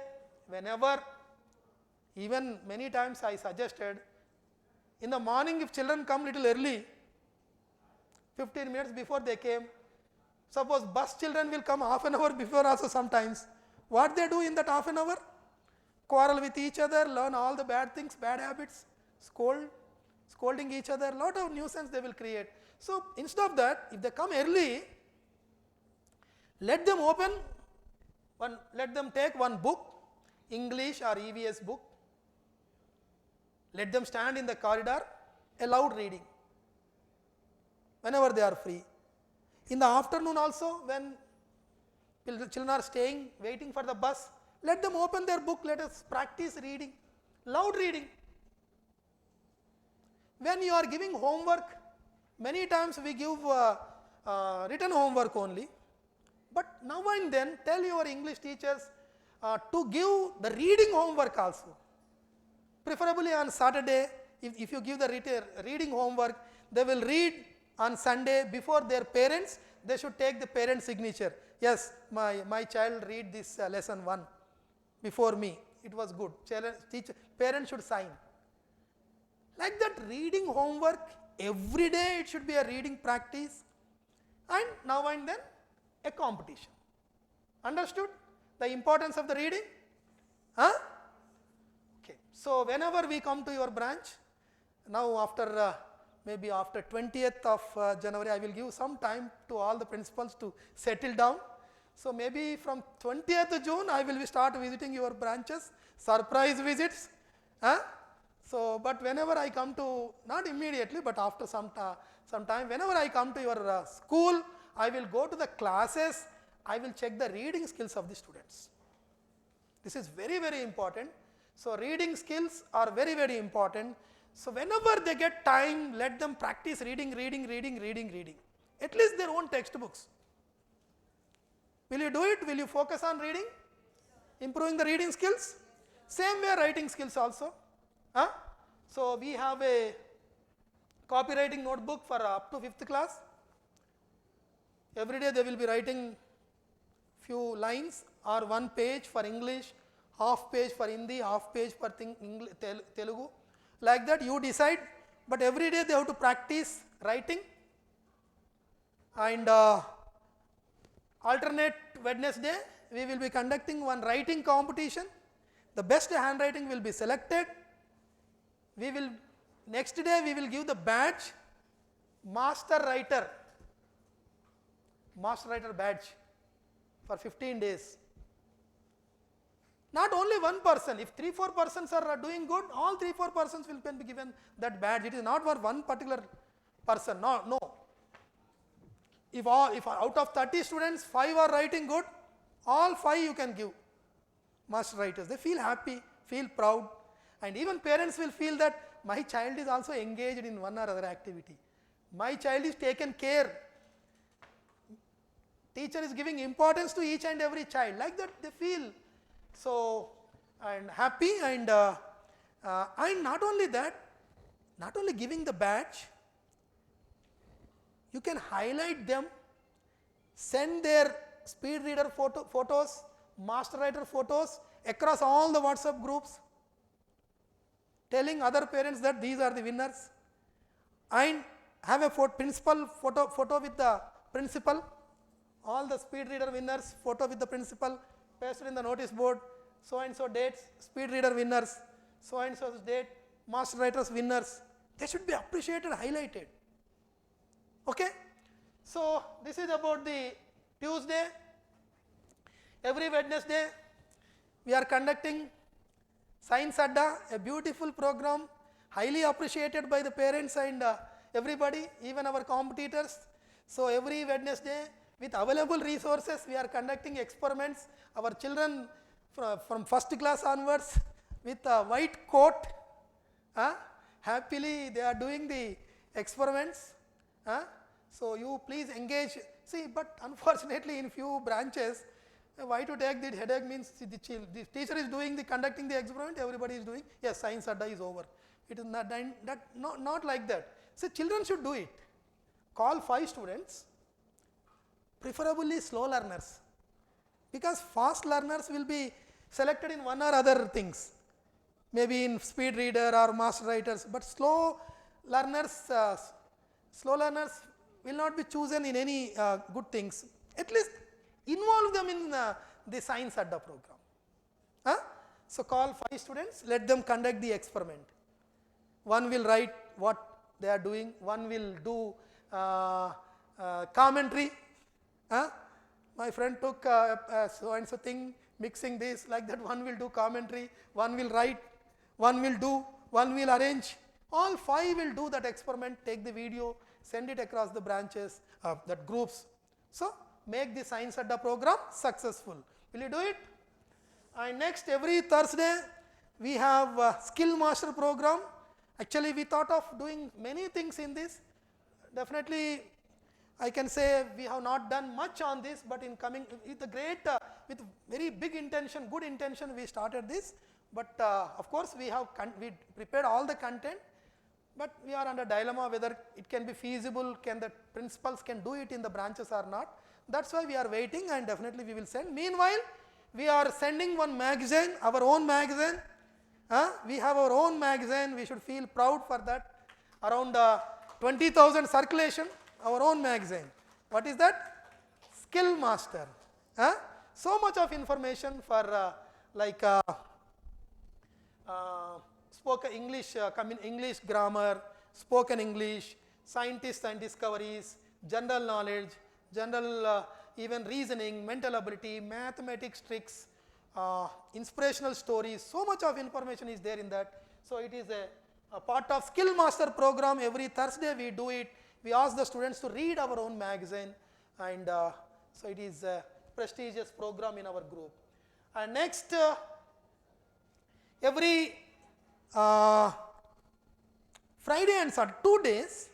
[SPEAKER 1] whenever, even many times I suggested, in the morning if children come little early, 15 minutes before they came, suppose bus children will come half an hour before also sometimes. What they do in that half an hour? Quarrel with each other, learn all the bad things, bad habits, scolding each other, lot of nuisance they will create. So instead of that, if they come early, let them take one book, English or EVS book, let them stand in the corridor, a loud reading, whenever they are free. In the afternoon also, when children are staying, waiting for the bus, let them open their book, let us practice reading, loud reading. When you are giving homework, many times we give written homework only, but now and then tell your English teachers to give the reading homework also. Preferably on Saturday, if you give the reading homework, they will read on Sunday before their parents, they should take the parent signature. Yes, my child read this lesson 1 before me, it was good. Parents should sign. Like that reading homework, every day it should be a reading practice, and now and then a competition. Understood the importance of the reading? Okay. So whenever we come to your branch, now after maybe after 20th of January, I will give some time to all the principals to settle down. So maybe from 20th June, I will start visiting your branches, surprise visits. So, but whenever I come to, not immediately, but after some time, whenever I come to your school, I will go to the classes, I will check the reading skills of the students. This is very, very important. So reading skills are very, very important. So whenever they get time, let them practice reading. At least their own textbooks. Will you do it? Will you focus on reading? Improving the reading skills? Same way writing skills also. So we have a copywriting notebook for up to 5th class. Every day they will be writing few lines or 1 page for English, half page for Hindi, half page for Telugu. Like that you decide, but every day they have to practice writing. And alternate Wednesday we will be conducting one writing competition. The best handwriting will be selected. Next day we will give the badge, master writer badge for 15 days. Not only one person, if 3-4 persons are doing good, all 3-4 persons will be given that badge. It is not for one particular person, no. If out of 30 students, 5 are writing good, all 5 you can give master writers. They feel happy, feel proud, and even parents will feel that my child is also engaged in one or other activity. My child is taken care. Teacher is giving importance to each and every child. Like that they feel so and happy, and not only that, not only giving the badge, you can highlight them, send their speed reader photos, master writer photos across all the WhatsApp groups, telling other parents that these are the winners, and have a principal photo with the principal, all the speed reader winners photo with the principal pasted in the notice board, so and so dates, speed reader winners, so and so date, master writers winners. They should be appreciated, highlighted. Okay? So this is about the Tuesday. Every Wednesday we are conducting Science Adda, a beautiful program, highly appreciated by the parents and everybody, even our competitors. So every Wednesday, with available resources, we are conducting experiments. Our children from 1st class onwards, with a white coat, happily they are doing the experiments. So you please engage. See, but unfortunately in few branches, why to take the headache means the teacher is conducting the experiment, everybody is doing, yes, Science Adda is over. It is not like that. So children should do it. Call 5 students, preferably slow learners, because fast learners will be selected in one or other things, maybe in speed reader or master writers, but slow learners will not be chosen in any good things. At least involve them in the Science Adda program. So call 5 students, let them conduct the experiment. One will write what they are doing, one will do commentary. My friend took so and so thing, mixing this, like that. One will do commentary, one will write, one will do, one will arrange. All 5 will do that experiment, take the video, send it across the branches, that groups. So make the Science Adda program successful. Will you do it? And next, every Thursday we have a Skill Master program. Actually, we thought of doing many things in this. Definitely, I can say we have not done much on this, but in coming with a great, with very big intention, good intention, we started this. But of course, we prepared all the content, but we are under dilemma whether it can be feasible, the principals can do it in the branches or not. That's why we are waiting, and definitely we will send. Meanwhile, we are sending one magazine, our own magazine. We have our own magazine, we should feel proud for that. Around 20,000 circulation, our own magazine. What is that? Skill Master. So much of information for spoken English, English grammar, spoken English, scientists and discoveries, general knowledge, general even reasoning, mental ability, mathematics tricks, inspirational stories. So much of information is there in that. So it is a part of Skill Master program. Every Thursday we do it. We ask the students to read our own magazine, and so it is a prestigious program in our group. And next every Friday and Saturday, 2 days,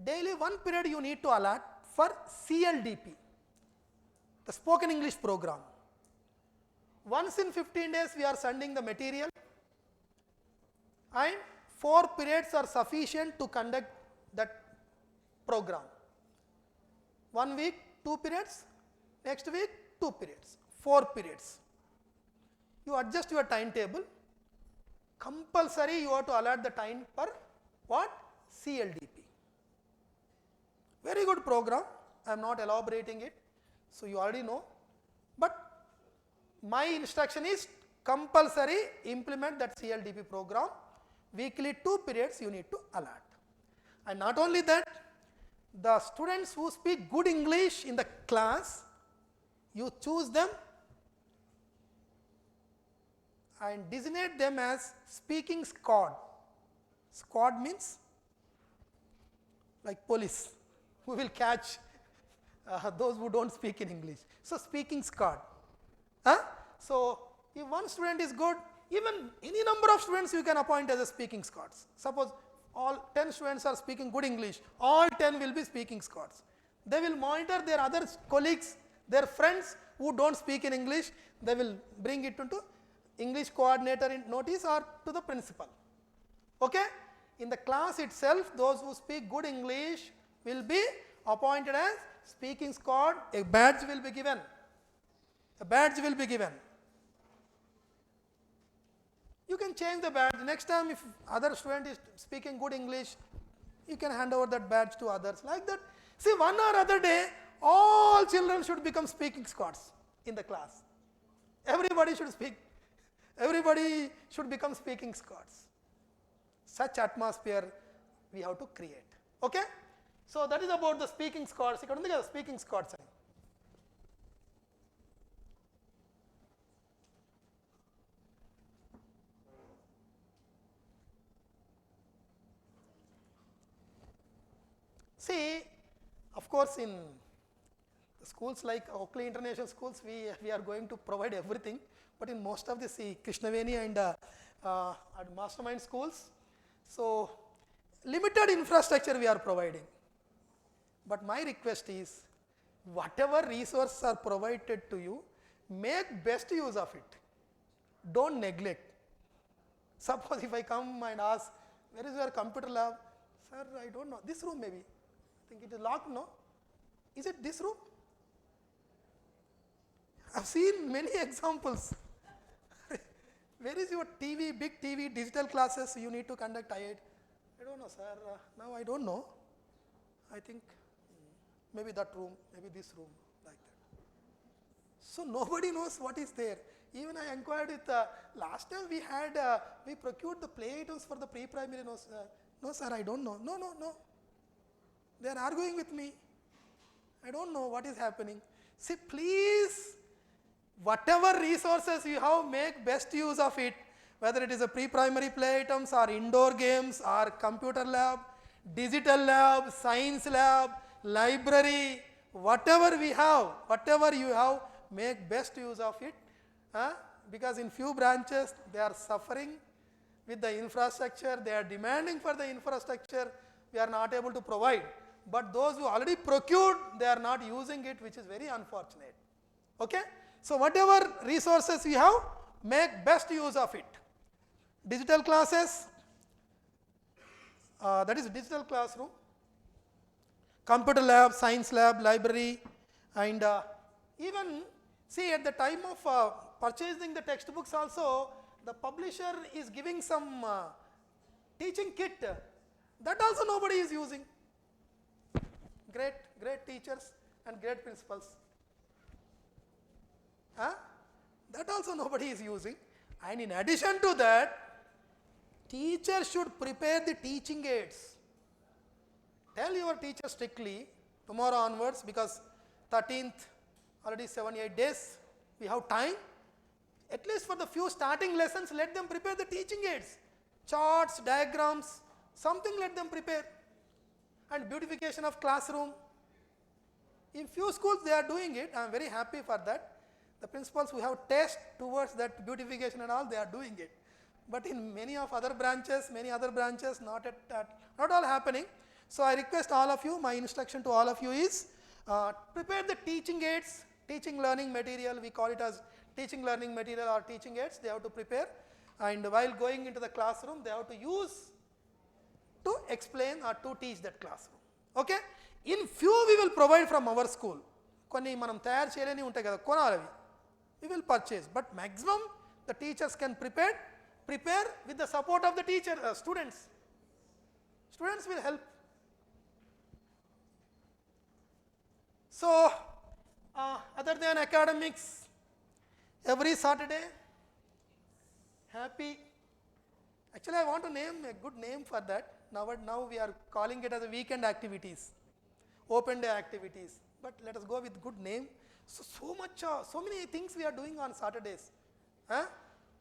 [SPEAKER 1] daily 1 period you need to allot for CLDP, the spoken English program. Once in 15 days we are sending the material, and 4 periods are sufficient to conduct that program. 1 week 2 periods, next week 2 periods, 4 periods. You adjust your timetable. Compulsory you have to allot the time for what? CLDP. Very good program. I am not elaborating it, so you already know. But my instruction is compulsory implement that CLDP program. Weekly 2 periods you need to allot. And not only that, the students who speak good English in the class, you choose them and designate them as speaking squad. Squad means like police who will catch those who don't speak in English. So speaking squad. So if one student is good, even any number of students you can appoint as a speaking squads. Suppose all 10 students are speaking good English, all 10 will be speaking squads. They will monitor their other colleagues, their friends who don't speak in English, they will bring it into English coordinator in notice or to the principal. Okay? In the class itself, those who speak good English will be appointed as speaking squad. A badge will be given. A badge will be given. You can change the badge. Next time if other student is speaking good English, you can hand over that badge to others. Like that. See, one or other day, all children should become speaking squads in the class. Everybody should speak. Everybody should become speaking squads. Such atmosphere we have to create. Okay? So that is about the speaking squads. Ikkada undi kada speaking squads ani. See, of course, in schools like Oakley International Schools, we are going to provide everything. But in most of the Krishnaveni and Mastermind schools, so limited infrastructure we are providing. But my request is, whatever resources are provided to you, make best use of it. Don't neglect. Suppose if I come and ask, where is your computer lab? Sir, I don't know. This room maybe. I think it is locked, no? Is it this room? I've seen many examples. Where is your TV, big TV, digital classes you need to conduct? I don't know, sir. Now I don't know. I think maybe that room, maybe this room, like that. So nobody knows what is there. Even I inquired with, last time we procured the play items for the pre-primary. No, sir, I don't know. No. They are arguing with me. I don't know what is happening. See, please, whatever resources you have, make best use of it. Whether it is a pre-primary play items or indoor games or computer lab, digital lab, science lab, library, whatever we have, whatever you have, make best use of it. Because in few branches, they are suffering with the infrastructure, they are demanding for the infrastructure, we are not able to provide. But those who already procured, they are not using it, which is very unfortunate. Okay? So whatever resources you have, make best use of it. Digital classes, that is digital classroom, computer lab, science lab, library, and even see at the time of purchasing the textbooks also, the publisher is giving some teaching kit. That also nobody is using. Great teachers and great principals. That also nobody is using. And in addition to that, teachers should prepare the teaching aids. Tell your teacher strictly tomorrow onwards, because 13th, already 7-8 days, we have time. At least for the few starting lessons, let them prepare the teaching aids. Charts, diagrams, something let them prepare. And beautification of classroom. In few schools they are doing it, I am very happy for that. The principals who have taste towards that beautification and all, they are doing it. But in many other branches, not all happening. So I request all of you, my instruction to all of you is, prepare the teaching aids, teaching learning material, we call it as teaching learning material or teaching aids, they have to prepare, and while going into the classroom, they have to use to explain or to teach that classroom. Okay? In few we will provide from our school. Konni manam tayar cheyaleni untayi kada, konalavi. We will purchase, but maximum the teachers can prepare with the support of the teacher, students. Students will help. So, other than academics, every Saturday, happy. Actually, I want to name a good name for that. Now we are calling it as a weekend activities, open day activities. But let us go with good name. So many things we are doing on Saturdays.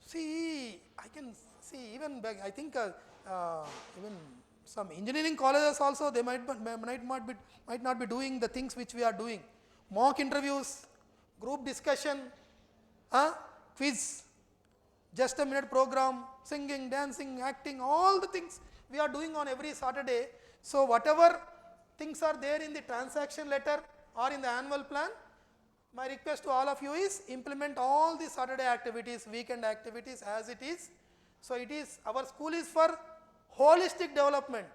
[SPEAKER 1] See, I can see even back, I think even some engineering colleges also, they might not be doing the things which we are doing. Mock interviews, group discussion, quiz, just a minute program, singing, dancing, acting, all the things we are doing on every Saturday. So whatever things are there in the transaction letter or in the annual plan, my request to all of you is implement all the Saturday activities, weekend activities as it is. So it is, our school is for holistic development.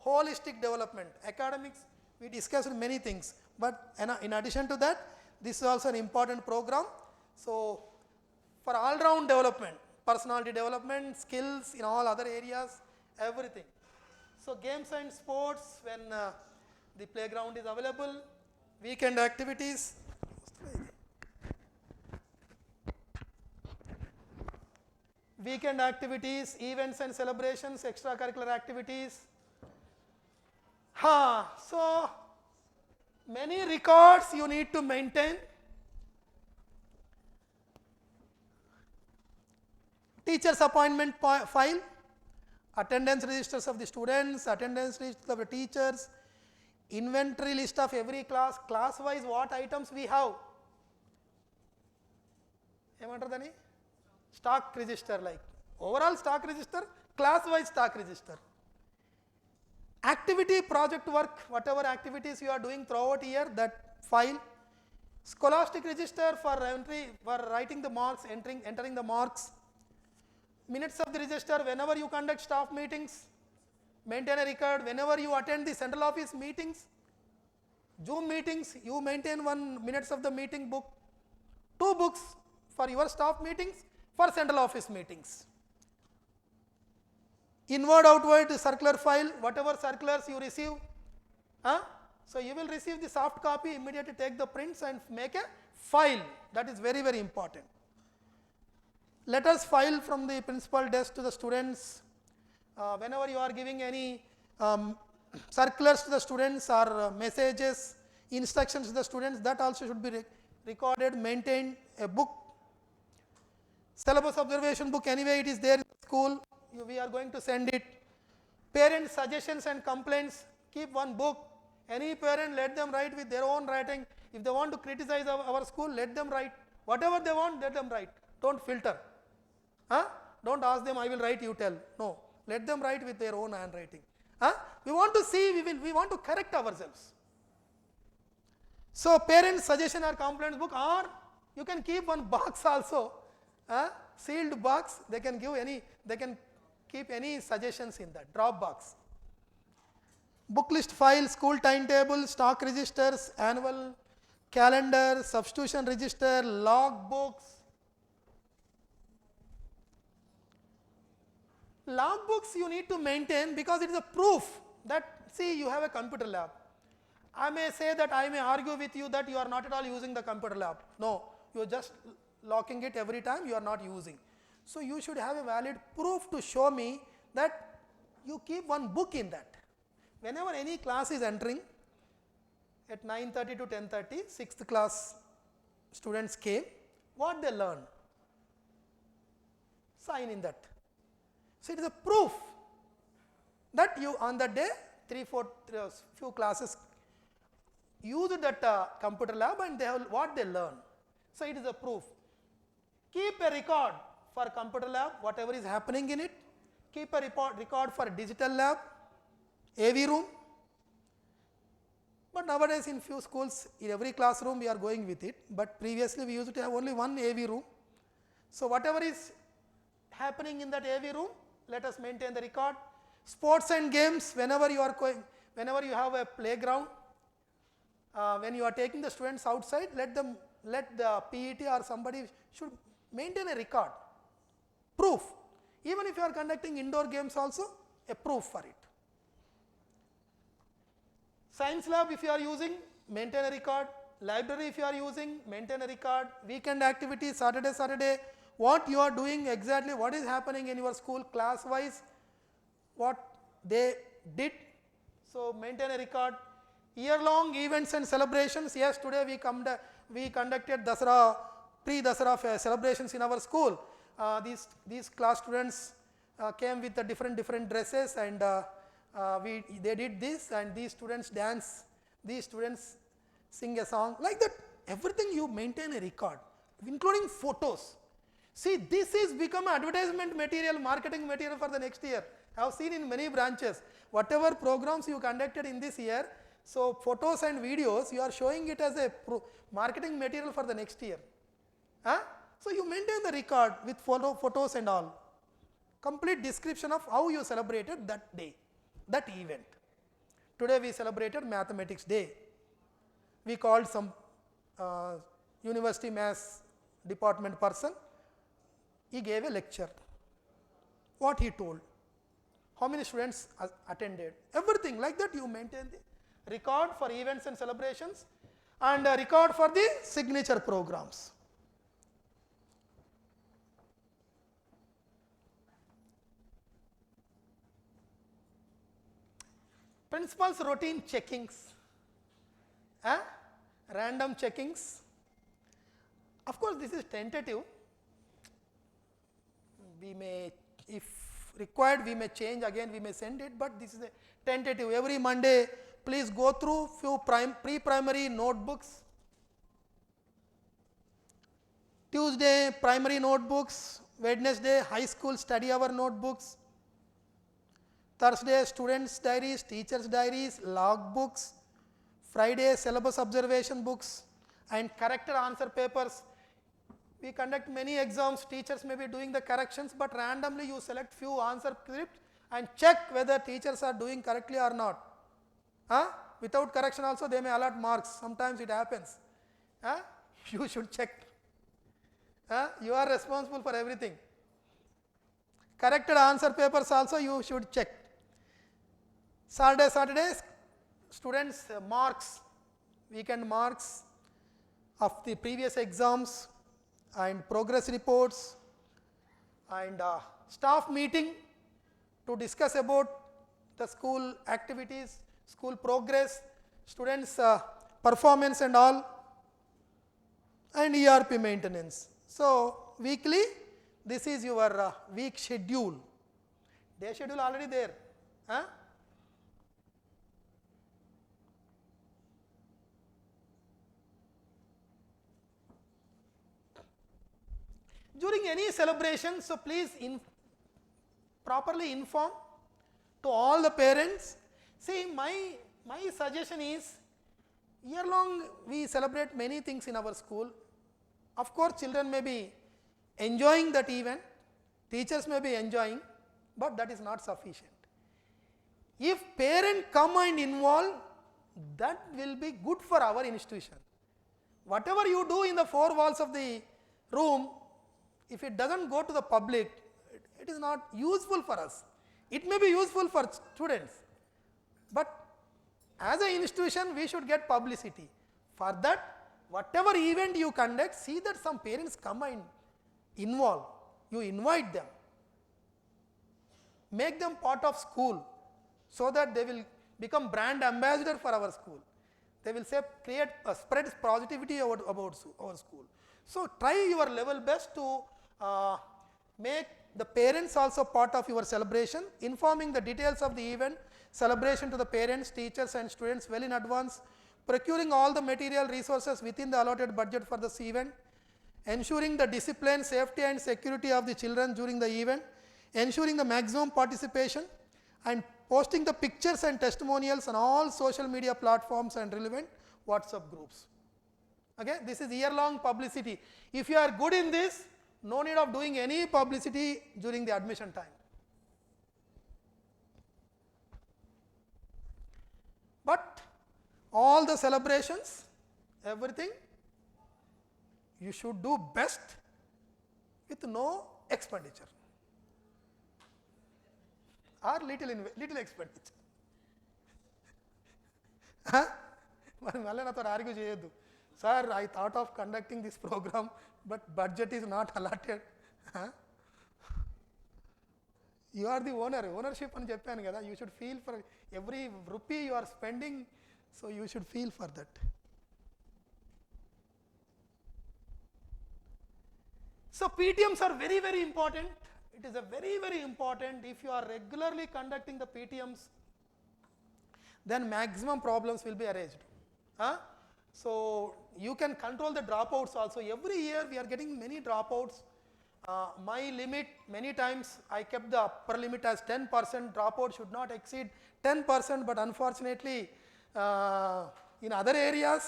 [SPEAKER 1] Holistic development. Academics, we discussed many things, but in addition to that, this is also an important program. So for all round development, personality development, skills in all other areas, everything. So games and sports, when the playground is available, weekend activities, events and celebrations, extracurricular activities. So many records you need to maintain. Teachers appointment file, attendance registers of the students, attendance registers of the teachers, inventory list of every class, class wise what items we have. Stock register, like overall stock register, class wise stock register. Activity, project work, whatever activities you are doing throughout year, that file. Scholastic register for entry, for writing the marks, entering the marks. Minutes of the register, whenever you conduct staff meetings, maintain a record. Whenever you attend the central office meetings, Zoom meetings, you maintain 1 minutes of the meeting book, 2 books for your staff meetings, for central office meetings. Inward, outward circular file, whatever circulars you receive, so you will receive the soft copy, immediately take the prints and make a file. That is very, very important. Letters file from the principal desk to the students. Whenever you are giving any circulars to the students or messages, instructions to the students, that also should be recorded, maintained. A book, syllabus observation book, anyway it is there in the school, we are going to send it. Parent suggestions and complaints, keep one book. Any parent, let them write with their own writing. If they want to criticize our school, let them write. Whatever they want, let them write. Don't filter. Don't ask them, I will write, you tell. No, let them write with their own handwriting. We want to see, we want to correct ourselves. So parent suggestion or complaints book, or you can keep one box also, sealed box. They can keep any suggestions in that drop box. Book list file, school timetable, stock registers, annual calendar, substitution register, log books. Log books you need to maintain because it is a proof that, see, you have a computer lab. I may say that, I may argue with you that you are not at all using the computer lab. No, you are just locking it every time you are not using. So you should have a valid proof to show me that you keep one book in that. Whenever any class is entering at 9:30 to 10:30, 6th class students came, what they learn? Sign in that. So it is a proof that you on that day, few classes used that computer lab and they have what they learn. So it is a proof. Keep a record for computer lab, whatever is happening in it. Keep a record for digital lab, AV room. But nowadays in few schools, in every classroom we are going with it, but previously we used to have only one AV room. So whatever is happening in that AV room, let us maintain the record. Sports and games, whenever you are going, whenever you have a playground, when you are taking the students outside, let the PET or somebody should maintain a record, proof. Even if you are conducting indoor games also, a proof for it. Science lab if you are using, maintain a record. Library if you are using, maintain a record. Weekend activities, Saturday, what you are doing exactly, what is happening in your school class wise, what they did. So maintain a record. Year-long events and celebrations. Yes, today we conducted Dasara, pre-Dasara celebrations in our school. These class students came with the different dresses, and they did this, and these students dance, these students sing a song, like that. Everything you maintain a record, including photos. See, this is become advertisement material, marketing material for the next year. I have seen in many branches, whatever programs you conducted in this year, so photos and videos, you are showing it as a marketing material for the next year. So you maintain the record with photos and all. Complete description of how you celebrated that day, that event. Today we celebrated Mathematics Day. We called some university maths department person. He gave a lecture. What he told, how many students attended, everything like that you maintain the record for events and celebrations, and a record for the signature programs. Principal's routine checkings, random checkings. Of course, this is tentative. We may, if required, we may change again, we may send it, but this is a tentative. Every Monday, please go through few pre-primary notebooks. Tuesday, primary notebooks. Wednesday, high school study hour notebooks. Thursday, students' diaries, teachers' diaries, log books. Friday, syllabus observation books and corrected answer papers. We conduct many exams, teachers may be doing the corrections, but randomly you select few answer scripts and check whether teachers are doing correctly or not. Without correction also they may allot marks, sometimes it happens. You should check. You are responsible for everything. Corrected answer papers also you should check. Saturdays, students marks, weekend marks of the previous exams and progress reports and staff meeting to discuss about the school activities, school progress, students performance and all, and ERP maintenance. So weekly, this is your week schedule. Day schedule already there. During any celebration, so please properly inform to all the parents. See, my suggestion is, year long we celebrate many things in our school. Of course, children may be enjoying that event, teachers may be enjoying, but that is not sufficient. If parents come and involve, that will be good for our institution. Whatever you do in the four walls of the room, if it does not go to the public, it is not useful for us. It may be useful for students, but as an institution we should get publicity. For that, whatever event you conduct, see that some parents come and involve, you invite them, make them part of school, so that they will become brand ambassador for our school. They will say, spread positivity about our school. So try your level best to make the parents also part of your celebration, informing the details of the event, celebration to the parents, teachers and students well in advance, procuring all the material resources within the allotted budget for this event, ensuring the discipline, safety and security of the children during the event, ensuring the maximum participation, and posting the pictures and testimonials on all social media platforms and relevant WhatsApp groups. Okay, this is year-long publicity. If you are good in this, no need of doing any publicity during the admission time. But all the celebrations, everything, you should do best with no expenditure or little expenditure. మరి మళ్ళీ నాతో argue చేయొద్దు, sir I thought of conducting this programme but budget is not allotted. You are the ownership అని చెప్పాను కదా, you should feel for every rupee you are spending, so you should feel for that. So PTMs are very, very important. It is a very, very important. If you are regularly conducting the PTMs, then maximum problems will be erased. So you can control the dropouts also. Every year we are getting many dropouts. My limit, many times I kept the upper limit as 10%. Dropout should not exceed 10%, but unfortunately in other areas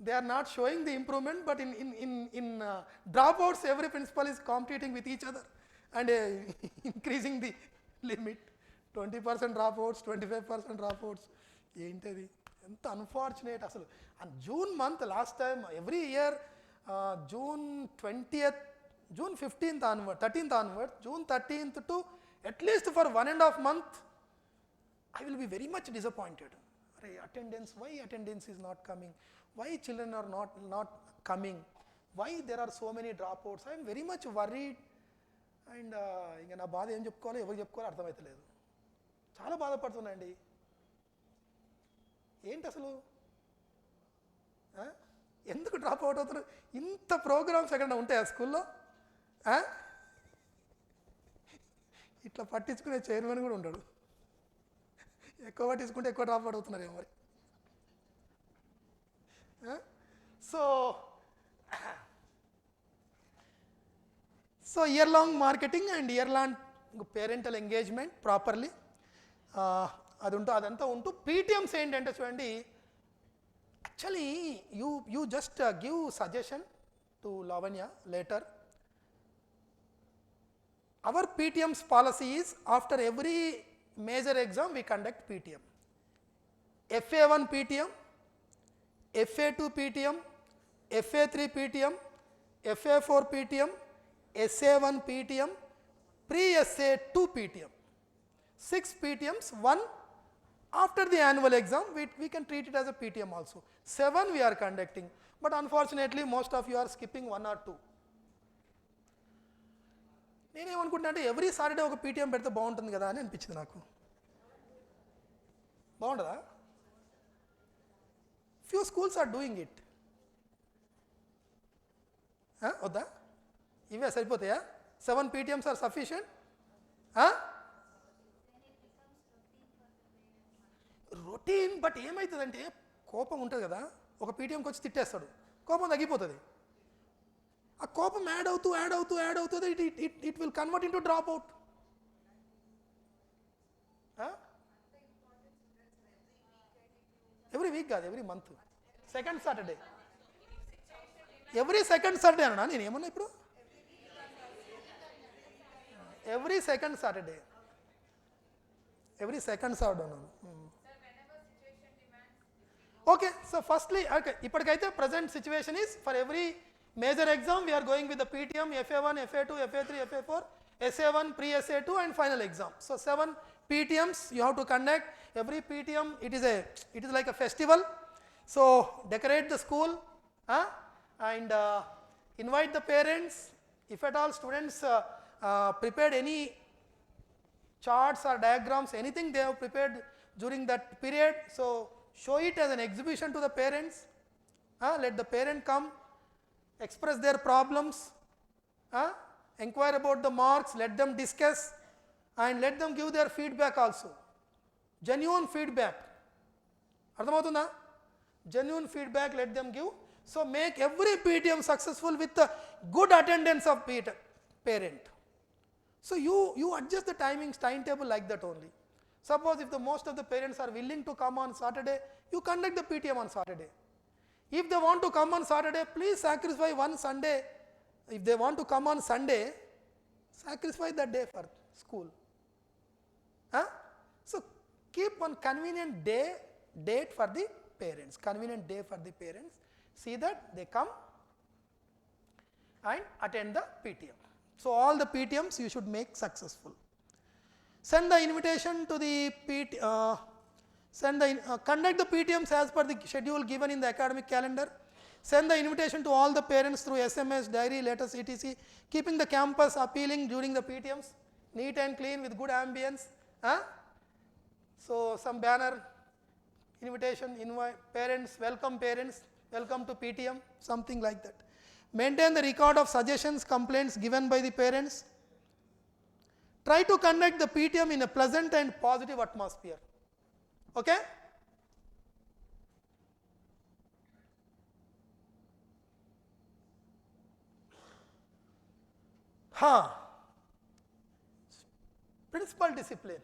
[SPEAKER 1] they are not showing the improvement, but in dropouts every principal is competing with each other and increasing the limit. 20% dropouts, 25% dropouts. ఏంటది ఎంత unfortunate అసలు. And June month last time every year June 20th, June 15th onward, 13th onward, June 13th to at least for 1.5 months I will be very much disappointed. Attendance, why attendance is not coming, why children are not coming, why there are so many dropouts. I am very much worried and ఇంకా నా బాధ ఏం చెప్పుకోవాలో ఎవరు చెప్పుకోవాలో అర్థమవుతలేదు. చాలా బాధపడుతున్నాండి. ఏంటి అసలు ఎందుకు డ్రాప్ అవుట్ అవుతున్నారు? ఇంత ప్రోగ్రామ్స్ ఎక్కడ ఉంటాయా స్కూల్లో? ఇట్లా పట్టించుకునే చైర్మన్ కూడా ఉండడు. ఎక్కువ పట్టించుకుంటే ఎక్కువ డ్రాప్ అవుట్ అవుతున్నారు ఏమో మరి. So year long marketing and year long parental engagement properly అదంతా ఉంటూ PTMs ఏంటంటే చూడండి, actually you just give suggestion to Lavanya later. Our PTMs policy is after every major exam we conduct PTM. FA1 PTM, FA2 PTM, FA3 PTM, FA4 PTM, SA1 PTM, pre-SA2 PTM. 6 PTMs, 1 after the annual exam we can treat it as a PTM also. 7 we are conducting, but unfortunately most of you are skipping 1 or 2. నేనేమనుకుంటున్నా అంటే every Saturday ఒక PTM పెడితే బాగుంటుంది కదా అని అనిపించింది నాకు. బాగుంటుందా? Few schools are doing it. వద్దా? ఇవే సరిపోతాయా? 7 PTMs are sufficient? Routine. But ఏమవుతుందంటే కోపం ఉంటుంది కదా, ఒక PTMకి వచ్చి తిట్టేస్తాడు, కోపం తగ్గిపోతుంది. ఆ కోపం యాడ్ అవుతుంది, it will convert into drop out. Every week కాదు, every month second Saturday. Every second Saturday అన్నా నేను ఏమన్నా ఇప్పుడు? ఎవ్రీ సెకండ్ సాటర్డే అన్నాను. ఓకే, సో ఫస్ట్లీ ఓకే, ఇప్పటికైతే present situation is for every major exam we are going with the PTM, FA1, FA2, FA3, FA4, SA1, pre-SA2 and final exam. So 7 PTMs you have to conduct. Every PTM it is like a festival. So decorate the school and invite the parents. If at all students prepared any charts or diagrams, anything they have prepared during that period, so show it as an exhibition to the parents. Let the parent come, express their problems, inquire about the marks, let them discuss and let them give their feedback also. Genuine feedback. అర్థమవుతుందా? Genuine feedback let them give. So make every PTM successful with the good attendance of parent. So you adjust the timings, timetable like that only. Suppose if the most of the parents are willing to come on Saturday, you conduct the PTM on Saturday. If they want to come on Saturday, please sacrifice one Sunday. If they want to come on Sunday, sacrifice that day for school. So keep one convenient date for the parents, convenient day for the parents. See that they come and attend the PTM. So all the PTMs you should make successful. Send the invitation to the conduct the PTMs as per the schedule given in the academic calendar. Send the invitation to all the parents through SMS, diary, letters, etc. Keeping the campus appealing during the PTMs, neat and clean with good ambience. So some banner, invitation, invite parents, welcome to PTM, something like that. Maintain the record of suggestions, complaints given by the parents. Try to conduct the PTM in a pleasant and positive atmosphere. Okay? Principal discipline.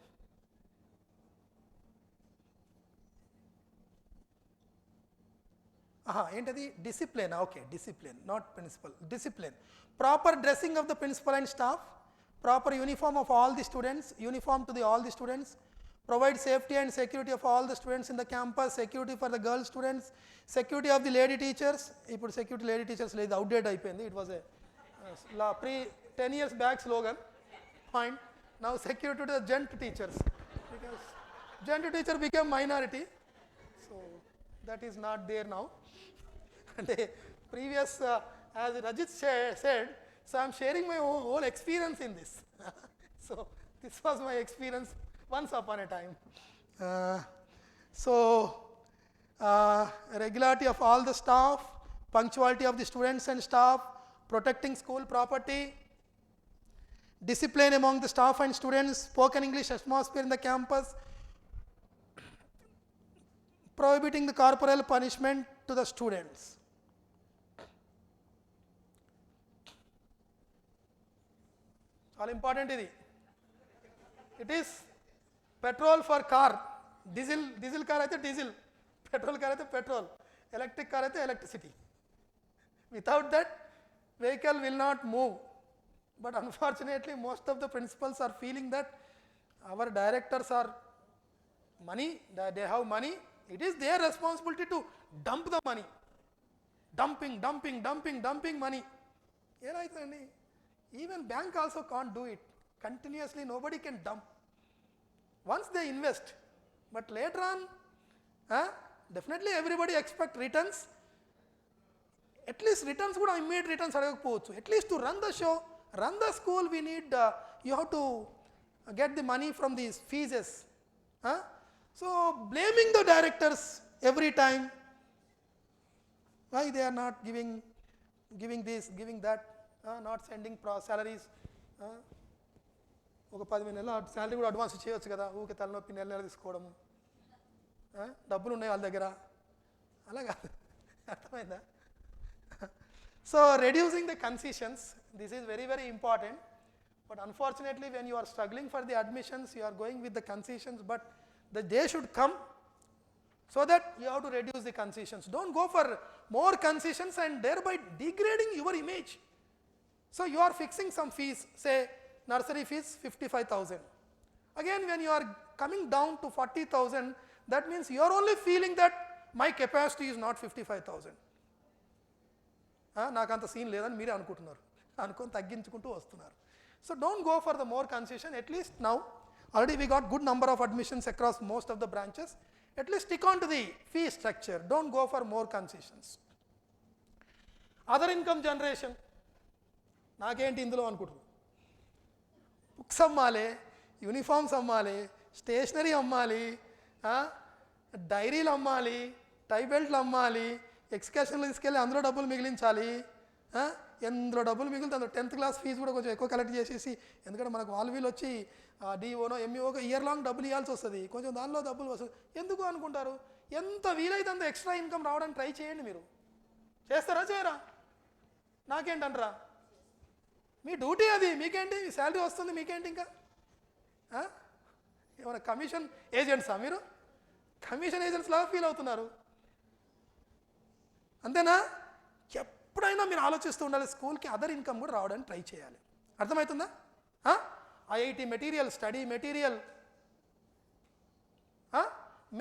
[SPEAKER 1] Entity discipline. Okay, discipline, not principal. Discipline. Proper dressing of the principal and staff. Proper uniform of all the students. Uniform to all the students. Provide safety and security of all the students in the campus. Security for the girl students. Security of the lady teachers. Ippudu security lady teachers is outdated ayipindi. It was a pre 10 years back slogan. Fine. Now security to the gent teachers, because gent teacher became minority. So that is not there now. And previous, as Rajit said, so I am sharing my whole experience in this. So this was my experience once upon a time. Regularity of all the staff, punctuality of the students and staff, protecting school property, discipline among the staff and students, spoken English atmosphere in the campus, prohibiting the corporal punishment to the students. All important is it is petrol for car, diesel car aithe diesel, petrol car aithe petrol, electric car aithe electricity. Without that, vehicle will not move. But unfortunately, most of the principals are feeling that our directors are money, they have money. It is their responsibility to dump the money. Dumping money. Even bank also can't do it. Continuously, nobody can dump. Once they invest, but later on, definitely everybody expect returns. At least returns would immediate returns adagapochu. At least to run the show, run the school, we need, you have to get the money from these fees. So blaming the directors every time, why they are not giving this, giving that, not sending salaries. ఒక 10 నెలల salary కూడా advance చేయొచ్చు కదా, ఊకే తలనొప్పి నెల తీసుకోవడము, డబ్బులు ఉన్నాయి వాళ్ళ దగ్గర, అలా కాదు. అర్థమైందా? So reducing the concessions, this is very, very important. But unfortunately, when you are struggling for the admissions, you are going with the concessions, but the day should come so that you have to reduce the concessions. Don't go for more concessions and thereby degrading your image. So you are fixing some fees, say nursery fees 55,000. Again, when you are coming down to 40,000, that means you are only feeling that my capacity is not 55,000. నాకు అంత scene లేదని మీరే అనుకుంటున్నారు, అనుకొని తగ్గించుకుంటూ వస్తున్నారు. So don't go for the more concession. At least now, already we got good number of admissions across most of the branches. At least stick on to the fee structure. Don't go for more concessions. Other income generation. నాకేంటి ఇందులో అనుకుంటున్నాను, books అమ్మాలి, uniforms అమ్మాలి, stationery అమ్మాలి, డైరీలు అమ్మాలి, టై బెల్ట్లు అమ్మాలి, ఎక్స్కర్షన్లు తీసుకెళ్ళి అందులో డబ్బులు మిగిలించాలి. ఎందులో డబ్బులు మిగిలితే అందులో 10th క్లాస్ ఫీజు కూడా కొంచెం ఎక్కువ కలెక్ట్ చేసేసి, ఎందుకంటే మనకు వాళ్ళు వచ్చి డిఓనో ఎంఈఓ ఇయర్ లాంగ్ డబ్బులు ఇవ్వాల్సి వస్తుంది, కొంచెం దానిలో డబ్బులు వస్తుంది. ఎందుకు అనుకుంటారు? ఎంత వీలైతే అంత ఎక్స్ట్రా ఇన్కమ్ రావడానికి ట్రై చేయండి. మీరు చేస్తారా చేయరా? నాకేంటనరా? మీ డ్యూటీ అది, మీకేంటి? మీ శాలరీ వస్తుంది, మీకేంటి ఇంకా? ఏమైనా కమిషన్ ఏజెంట్సా మీరు? కమిషన్ ఏజెంట్స్ లాగా ఫీల్ అవుతున్నారు, అంతేనా? ఎప్పుడైనా మీరు ఆలోచిస్తూ ఉండాలి, స్కూల్కి అదర్ ఇన్కమ్ కూడా రావడానికి ట్రై చేయాలి. అర్థమవుతుందా? IIT material, study material,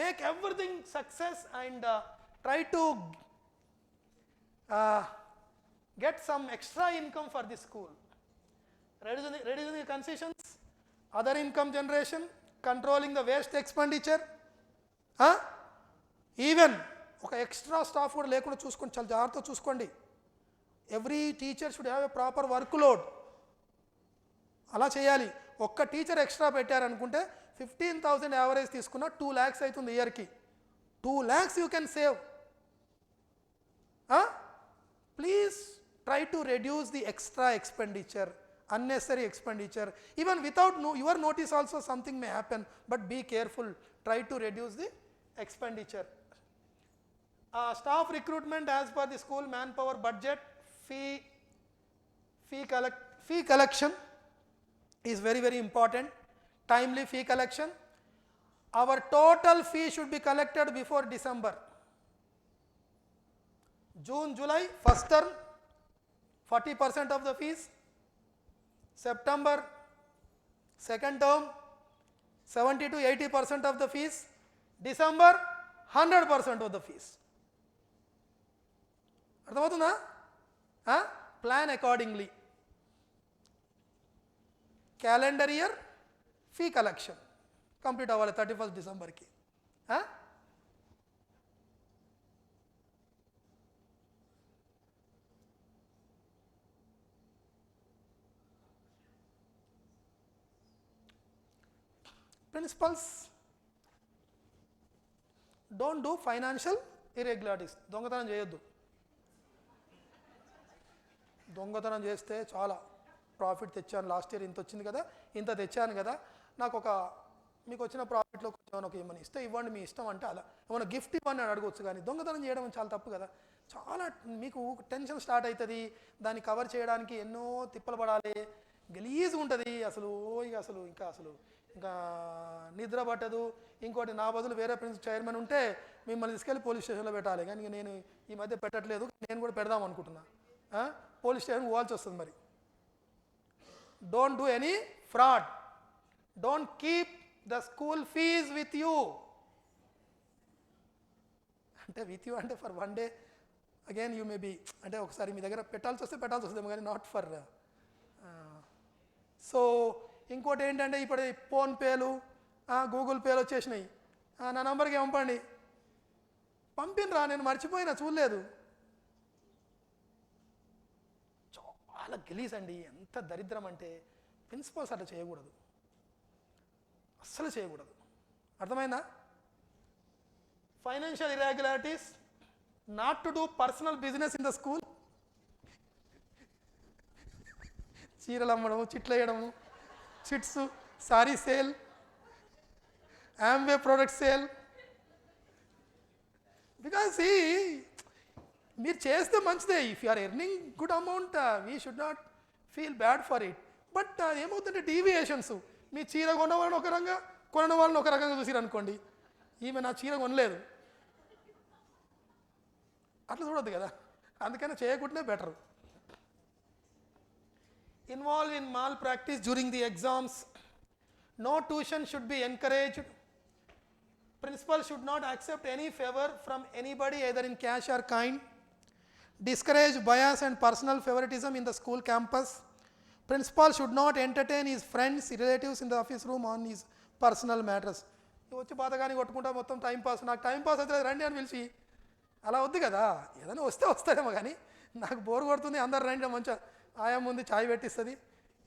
[SPEAKER 1] make everything success and try to get some extra income for the school. Reducing the concessions, other income generation, controlling the waste expenditure, even ఒక extra staff కూడా లేకుండా చూసుకోండి, చాలా జాగ్రత్తగా చూసుకోండి. Every teacher should have a proper work load. అలా చేయాలి. ఒక్క టీచర్ ఎక్స్ట్రా పెట్టారనుకుంటే 15,000 యావరేజ్ తీసుకున్న 2 lakhs అవుతుంది ఇయర్కి. 2 lakhs you can save. Please try to reduce the extra expenditure, unnecessary expenditure. Even without your notice also something may happen, but be careful. Try to reduce the expenditure. Staff recruitment as per the school manpower budget. Fee collection is very, very important. Timely fee collection. Our total fee should be collected before December. June, July, first term, 40% of the fees. September, second term, 70 to 80% of the fees. December, 100% of the fees. అర్థమవుతుందా? Plan accordingly. Calendar year fee collection complete అవ్వాలి 31st డిసెంబర్కి. Principals, don't do financial irregularities. దొంగతనం చేయొద్దు. దొంగతనం చేస్తే చాలా profit తెచ్చాను, last year ఇంత వచ్చింది కదా, ఇంత తెచ్చాను కదా, నాకు మీకు వచ్చిన ప్రాఫిట్లో కొంచెం ఒక ఏమని ఇస్తే ఇవ్వండి, మీ ఇష్టం అంటే అలా ఏమైనా గిఫ్ట్ ఇవ్వండి అని అడగవచ్చు. కానీ దొంగతనం చేయడం చాలా తప్పు కదా. చాలా మీకు టెన్షన్ స్టార్ట్ అవుతుంది, దాన్ని కవర్ చేయడానికి ఎన్నో తిప్పలు పడాలి, గలీజ్గా ఉంటుంది అసలు. ఇంకా నిద్ర పట్టదు. ఇంకోటి, నా బదులు వేరే చైర్మన్ ఉంటే మిమ్మల్ని తీసుకెళ్ళి పోలీస్ స్టేషన్లో పెట్టాలి. కానీ నేను ఈ మధ్య పెట్టట్లేదు, నేను కూడా పెడదాం అనుకుంటున్నా. పోలీస్ స్టేషన్కి పోవాల్సి వస్తుంది మరి. Don't do any fraud. Don't keep the school fees with you. అంటే విత్ యూ అంటే for one day, again you may be, అంటే ఒకసారి మీ దగ్గర పెట్టాల్సి వస్తుందేమో కానీ నాట్ ఫర్. సో ఇంకోటి ఏంటంటే, ఇప్పుడు ఫోన్పేలు, గూగుల్ పేలు వచ్చేసినాయి. నా నంబర్కి పంపండి. పంపినరా, నేను మర్చిపోయినా, చూడలేదు. చాలా గలీజ్ అండి. ఎంత దరిద్రం అంటే ప్రిన్సిపల్స్ అట్లా చేయకూడదు, అస్సలు చేయకూడదు. అర్థమైందా? Financial irregularities, not to do personal business in the school. చీరలు అమ్మడము, చిట్లు వేయడము, chits, sari sale, Amway product sale. Because మీరు చేస్తే మంచిదే. If you are earning good amount, we should not feel bad for it. But ఏమవుతుంటే డీవియేషన్స్, మీ చీర కొన్న వాళ్ళని ఒక రకంగా, కొనని వాళ్ళని ఒక రకంగా చూసిరు అనుకోండి, ఈమె నా చీర కొనలేదు, అట్లా చూడొద్దు కదా. అందుకని చేయకుండానే better. Involved in malpractice during the exams. No tuition should be encouraged. Principal should not accept any favor from anybody either in cash or kind. Discourage bias and personal favoritism in the school campus. Principal should not entertain his friends, relatives in the office room on his personal matters. వచ్చి పాతగాని కొట్టుకుంటా మొత్తం time pass, నాకు time pass అయితే రండి అని పిలిచి అలా వద్దు కదా. ఏదైనా వస్తారేమో కానీ నాకు బోర్ కొడుతుంది, అందరు రండి, మంచిగా ఆయా ముందు ఛాయ్ పెట్టిస్తుంది,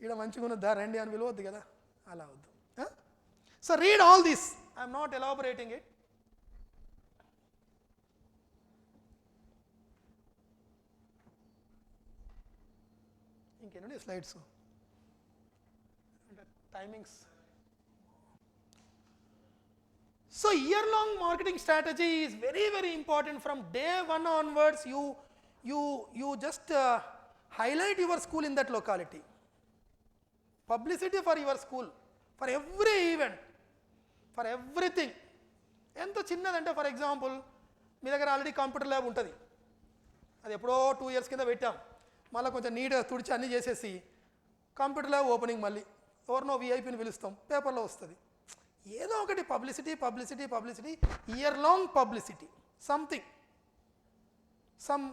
[SPEAKER 1] ఇక్కడ మంచిగా ఉన్నదా రండి అని పిలవద్దు కదా, అలా వద్దు. So read all this, I'm not elaborating it. ఇంకేనండి స్లైడ్స్ అంటే timings. So year long marketing strategy is very, very important. From day one onwards, you just highlight your school in that locality. Publicity for your school, for every event, for everything. ఎంత చిన్నదంటే for example మీ దగ్గర already computer lab ఉంటుంది, అది ఎప్పుడో 2 years కింద పెట్టాం, మళ్ళీ కొంచెం నీట్గా తుడిచి అన్నీ చేసేసి కంప్యూటర్ ల్యాబ్ ఓపెనింగ్ మళ్ళీ ఎవరినో విఐపిని పిలుస్తాం, పేపర్లో వస్తుంది. ఏదో ఒకటి publicity publicity publicity, year long publicity, something some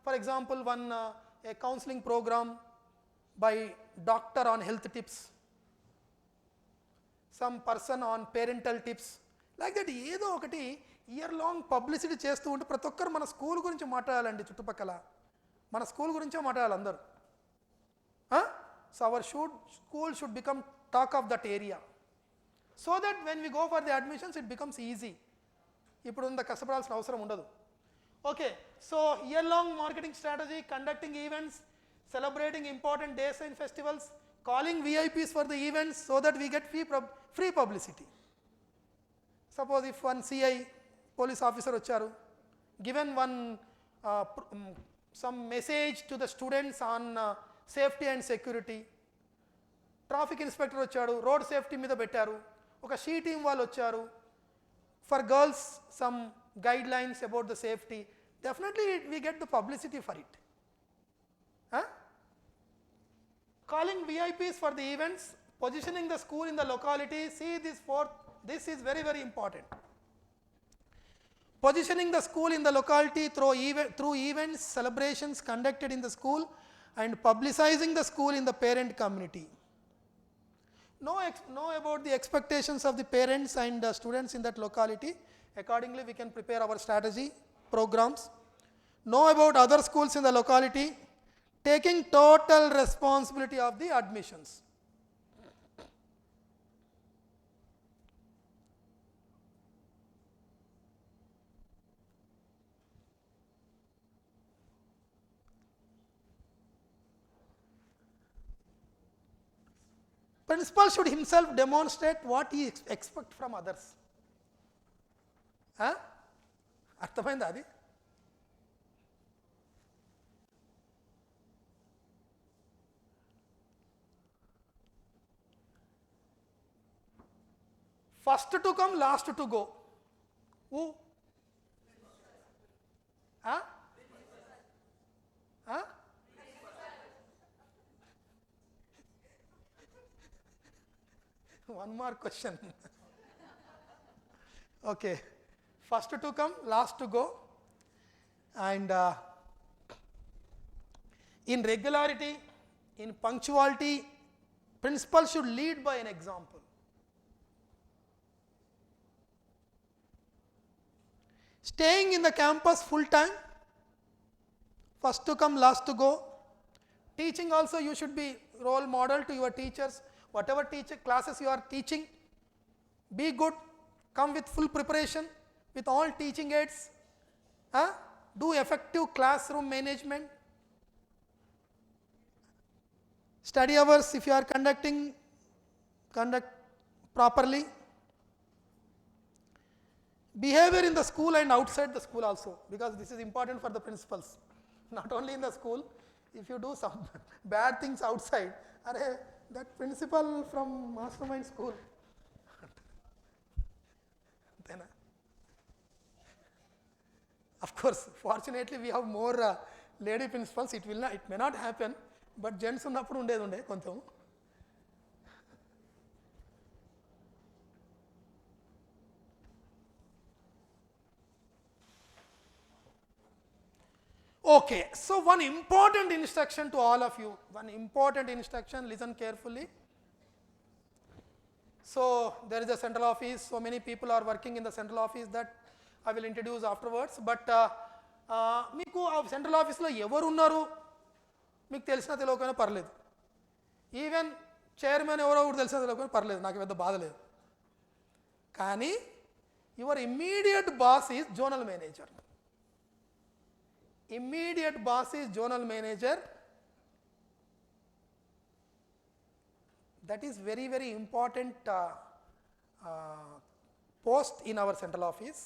[SPEAKER 1] for example a counseling program by doctor on health tips, some person on parental tips, like that. ఏదో ఒకటి ఇయర్ లాంగ్ పబ్లిసిటీ చేస్తూ ఉంటే ప్రతి ఒక్కరు మన స్కూల్ గురించి మాట్లాడాలండి, చుట్టుపక్కల మన స్కూల్ గురించే మాట్లాడాలి అందరూ. So our school should become talk of that area, so that when we go for the admissions it becomes easy. ఇప్పుడు ఇంత కష్టపడాల్సిన అవసరం ఉండదు. Okay, so year long marketing strategy, conducting events, celebrating important days and festivals, calling VIPs for the events so that we get free publicity. Suppose if one CI police officer vacharu, given one some message to the students on safety and security, traffic inspector vacharu, road safety మీద పెట్టారు, ఒక she team వాళ్ళు వచ్చారు, for girls some guidelines about the safety, definitely we get the publicity for it. Calling VIPs for the events, positioning the school in the locality, see this is very very important. Positioning the school in the locality through events, celebrations conducted in the school, and publicizing the school in the parent community. Know about the expectations of the parents and students in that locality. Accordingly we can prepare our strategy programs. Know about other schools in the locality, taking total responsibility of the admissions. Principal should himself demonstrate what he expects from others. అర్థమైందా అది? First to come, last to go. Who? One more question. Okay. First to come, last to go, and in regularity, in punctuality, principal should lead by an example. Staying in the campus full time, first to come, last to go. Teaching also, you should be role model to your teachers. Whatever classes you are teaching, be good, come with full preparation, with all teaching aids, do effective classroom management. Study hours, if you are conduct properly. Behavior in the school and outside the school also, because this is important for the principals. Not only in the school, if you do some bad things outside, that principal from Mastermind school. Of course, fortunately we have more lady principals. It may not happen, but gents ఉన్నప్పుడు ఉండేది ఉండే కొంచెం. Okay, so one important instruction to all of you, listen carefully. So there is a central office, so many people are working in the central office, that I will introduce afterwards. But మీకు ఆ central ఆఫీస్లో ఎవరు ఉన్నారు మీకు తెలిసినా తెలియకపోయినా పర్లేదు, even chairman ఎవరో కూడా తెలిసినా తెలియకపోయినా పర్లేదు, నాకు పెద్ద బాధ లేదు. కానీ your immediate boss is zonal manager. Immediate boss is zonal manager. That is very very important post in our central office.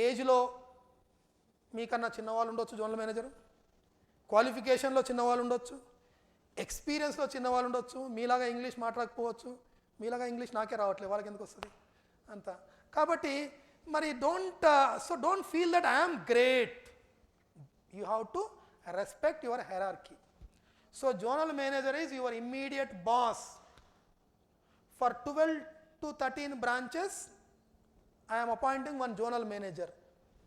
[SPEAKER 1] Age lo మీకన్నా చిన్నవాళ్ళు ఉండొచ్చు జోనల్ మేనేజర్, క్వాలిఫికేషన్లో చిన్నవాళ్ళు ఉండొచ్చు, ఎక్స్పీరియన్స్లో చిన్నవాళ్ళు ఉండొచ్చు, మీలాగా ఇంగ్లీష్ మాట్లాడకపోవచ్చు, మీలాగా ఇంగ్లీష్ నాకే రావట్లేదు, వాళ్ళకి ఎందుకు వస్తుంది అంతా. కాబట్టి మరి don't feel that I'm great, you have to respect your hierarchy. So zonal manager is your immediate boss. For 12 to 13 branches I am appointing one zonal manager.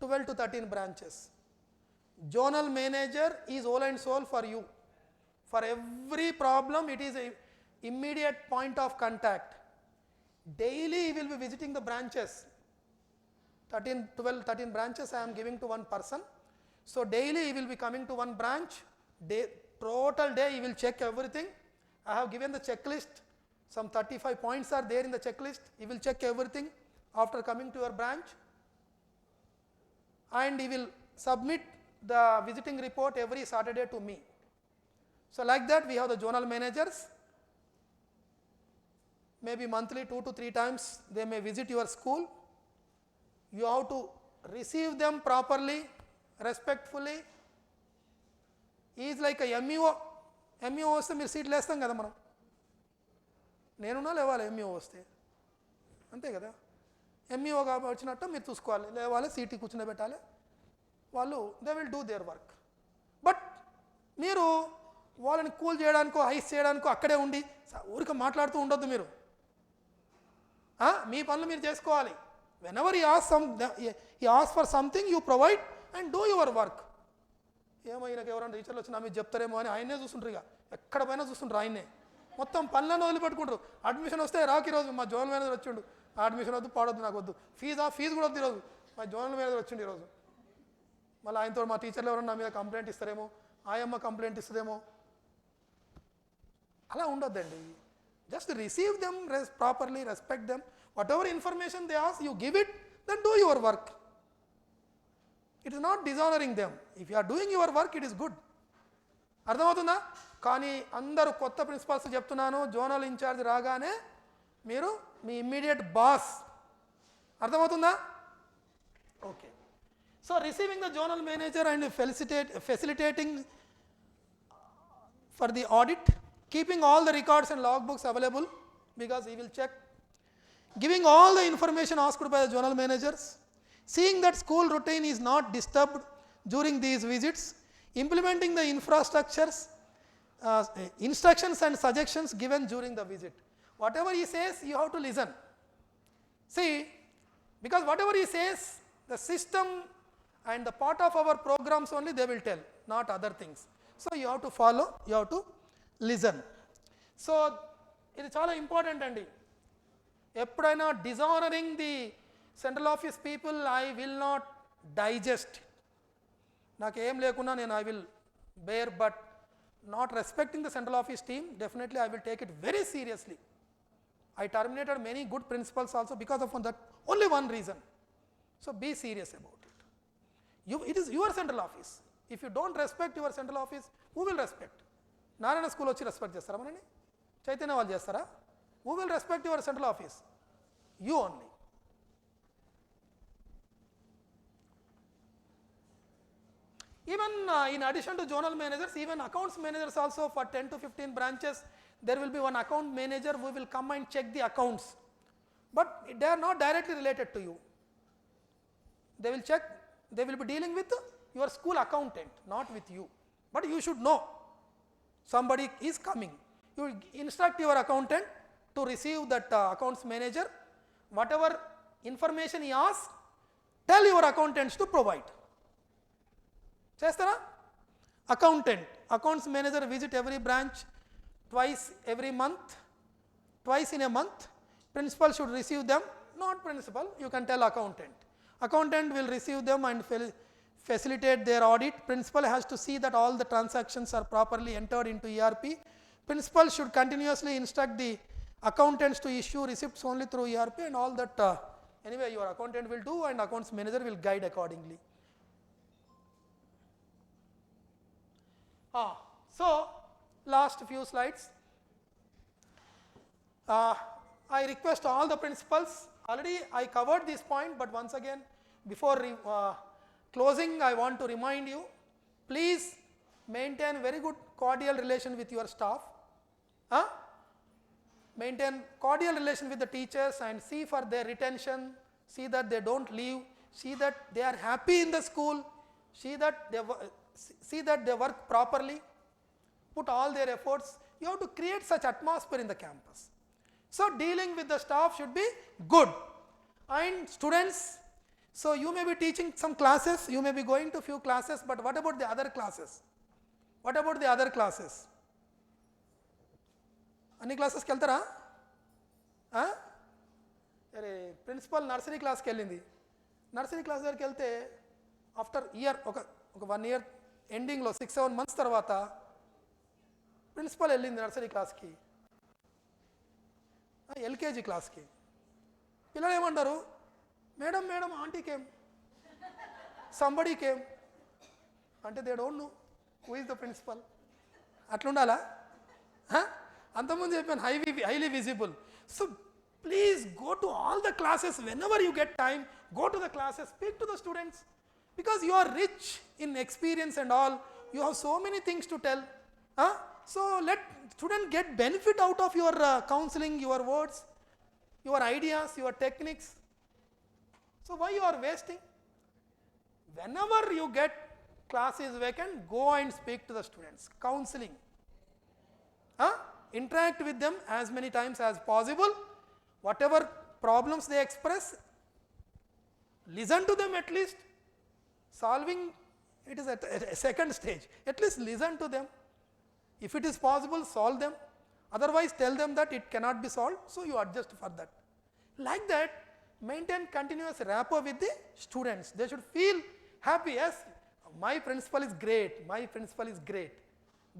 [SPEAKER 1] 12 to 13 branches. Zonal manager is whole and soul for you. For every problem it is a immediate point of contact. Daily he will be visiting the branches. 13 branches I am giving to one person. So daily he will be coming to one branch. Total day he will check everything. I have given the checklist. Some 35 points are there in the checklist. He will check everything after coming to your branch, and he will submit the visiting report every Saturday to me. So like that we have the zonal managers. Maybe monthly 2 to 3 times they may visit your school. You have to receive them properly, respectfully. He is like a MEO వస్తే మీరు సీట్లు వేస్తాం కదా మనం, నేనున్నా లేవాలి MEO వస్తే, అంతే కదా. ఎంఈఓ కాబట్టి వచ్చినట్టు మీరు చూసుకోవాలి, లేవాలి, సీటీ కూర్చుని వాళ్ళు they will do their work. But మీరు వాళ్ళని కూల్ చేయడానికో హైస్ చేయడానికో అక్కడే ఉండి ఊరికే మాట్లాడుతూ ఉండొద్దు. మీరు మీ పనులు మీరు చేసుకోవాలి. Whenever he asks for something you provide and do your work. ఏమో ఈయనకి ఎవరైనా టీచర్లు వచ్చి నా మీద చెప్తారేమో అని ఆయనే చూస్తుంటారు, ఇక ఎక్కడ పైన చూస్తుంటారు ఆయనే, మొత్తం పనులను వదిలిపెట్టుకుంటారు. అడ్మిషన్ వస్తే రాకి ఈరోజు మా జోనల్ మేనేజర్ వచ్చిండు, అడ్మిషన్ వద్దు, పాడొద్దు, నాకు వద్దు, ఫీజు కూడా వద్దు, ఈరోజు మా జోనల్ మేనేజర్ వచ్చిండు ఈరోజు. మళ్ళీ ఆయనతో మా టీచర్లు ఎవరైనా నా మీద కంప్లైంట్ ఇస్తారేమో, ఆయమ్మ కంప్లైంట్ ఇస్తుందేమో, అలా ఉండొద్దండి. Just receive them properly, respect them. Whatever information they ask you give it, then do your work. It is not dishonouring them. If you are doing your work it is good. అర్థమవుతుందా? కానీ అందరూ కొత్త principles చెప్తున్నాను, zonal incharge రాగానే మీరు మీ immediate boss. అర్థమవుతుందా? Okay. So receiving the zonal manager and facilitating for the audit, keeping all the records and log books available because he will check, giving all the information asked by the zonal managers, seeing that school routine is not disturbed during these visits, implementing the infrastructures, instructions and suggestions given during the visit. Whatever he says you have to listen. See, because whatever he says, the system and the part of our programs only they will tell, not other things. So you have to follow, you have to listen. So ఇది చాలా important అండి. ఎప్పుడైనా dishonouring the central office people I will not digest. నాకేం లేకున్నా నేను I will bear, but not respecting the central office team, definitely I will take it very seriously. I terminated many good principals also because of that only one reason. So be serious about it. It is your central office. If you don't respect your central office, who will respect? Narayana school వచ్చి respect చేస్తారా మనని? చైతన్య వాళ్ళు చేస్తారా? Who will respect your central office? You only. Even in addition to zonal managers, even accounts managers also, for 10 to 15 branches, there will be one account manager who will come and check the accounts. But they are not directly related to you. They will check, they will be dealing with your school accountant, not with you. But you should know somebody is coming. You instruct your accountant to receive that accounts manager. Whatever information he asks, tell your accountants to provide. Chestara? Accountant, accounts manager visit every branch twice every month, twice in a month. Principal should receive them, not principal, you can tell accountant. Accountant will receive them and facilitate their audit. Principal has to see that all the transactions are properly entered into ERP. Principal should continuously instruct the accountants to issue receipts only through ERP, and all that anyway your accountant will do, and accounts manager will guide accordingly. So last few slides. I request all the principals, already I covered this point, but once again before closing, I want to remind you, please maintain very good cordial relation with your staff. Maintain cordial relation with the teachers and see for their retention, see that they don't leave, see that they are happy in the school, see that they work properly, put all their efforts. You have to create such atmosphere in the campus. So dealing with the staff should be good. And students, so you may be teaching some classes, you may be going to few classes, but what about the other classes? What about the other classes? అన్ని క్లాసెస్కి వెళ్తారా? అరే principal nursery క్లాస్కి వెళ్ళింది. Nursery class దగ్గరికి వెళ్తే after year ఒక 1 year ఎండింగ్లో 6-7 months తర్వాత ప్రిన్సిపల్ వెళ్ళింది నర్సరీ క్లాస్కి, ఎల్కేజీ క్లాస్కి. పిల్లలు ఏమంటారు? Madam madam aunty came, somebody came అంటే they don't know who is the principal. అట్లుండాలా? అంతకుముందు చెప్పాను highly visible. So please go to all the classes whenever you get time. Go to the classes, speak to the students, because you are rich in experience and all. You have so many things to tell. So let students get benefit out of your counseling, your words, your ideas, your techniques. So why you are wasting? Whenever you get class is vacant, go and speak to the students. Counseling. Interact with them as many times as possible. Whatever problems they express, listen to them at least. Solving it is at a second stage. At least listen to them. If it is possible, solve them. Otherwise, tell them that it cannot be solved, so you adjust for that. Like that, maintain continuous rapport with the students. They should feel happy. Yes, my principal is great. My principal is great.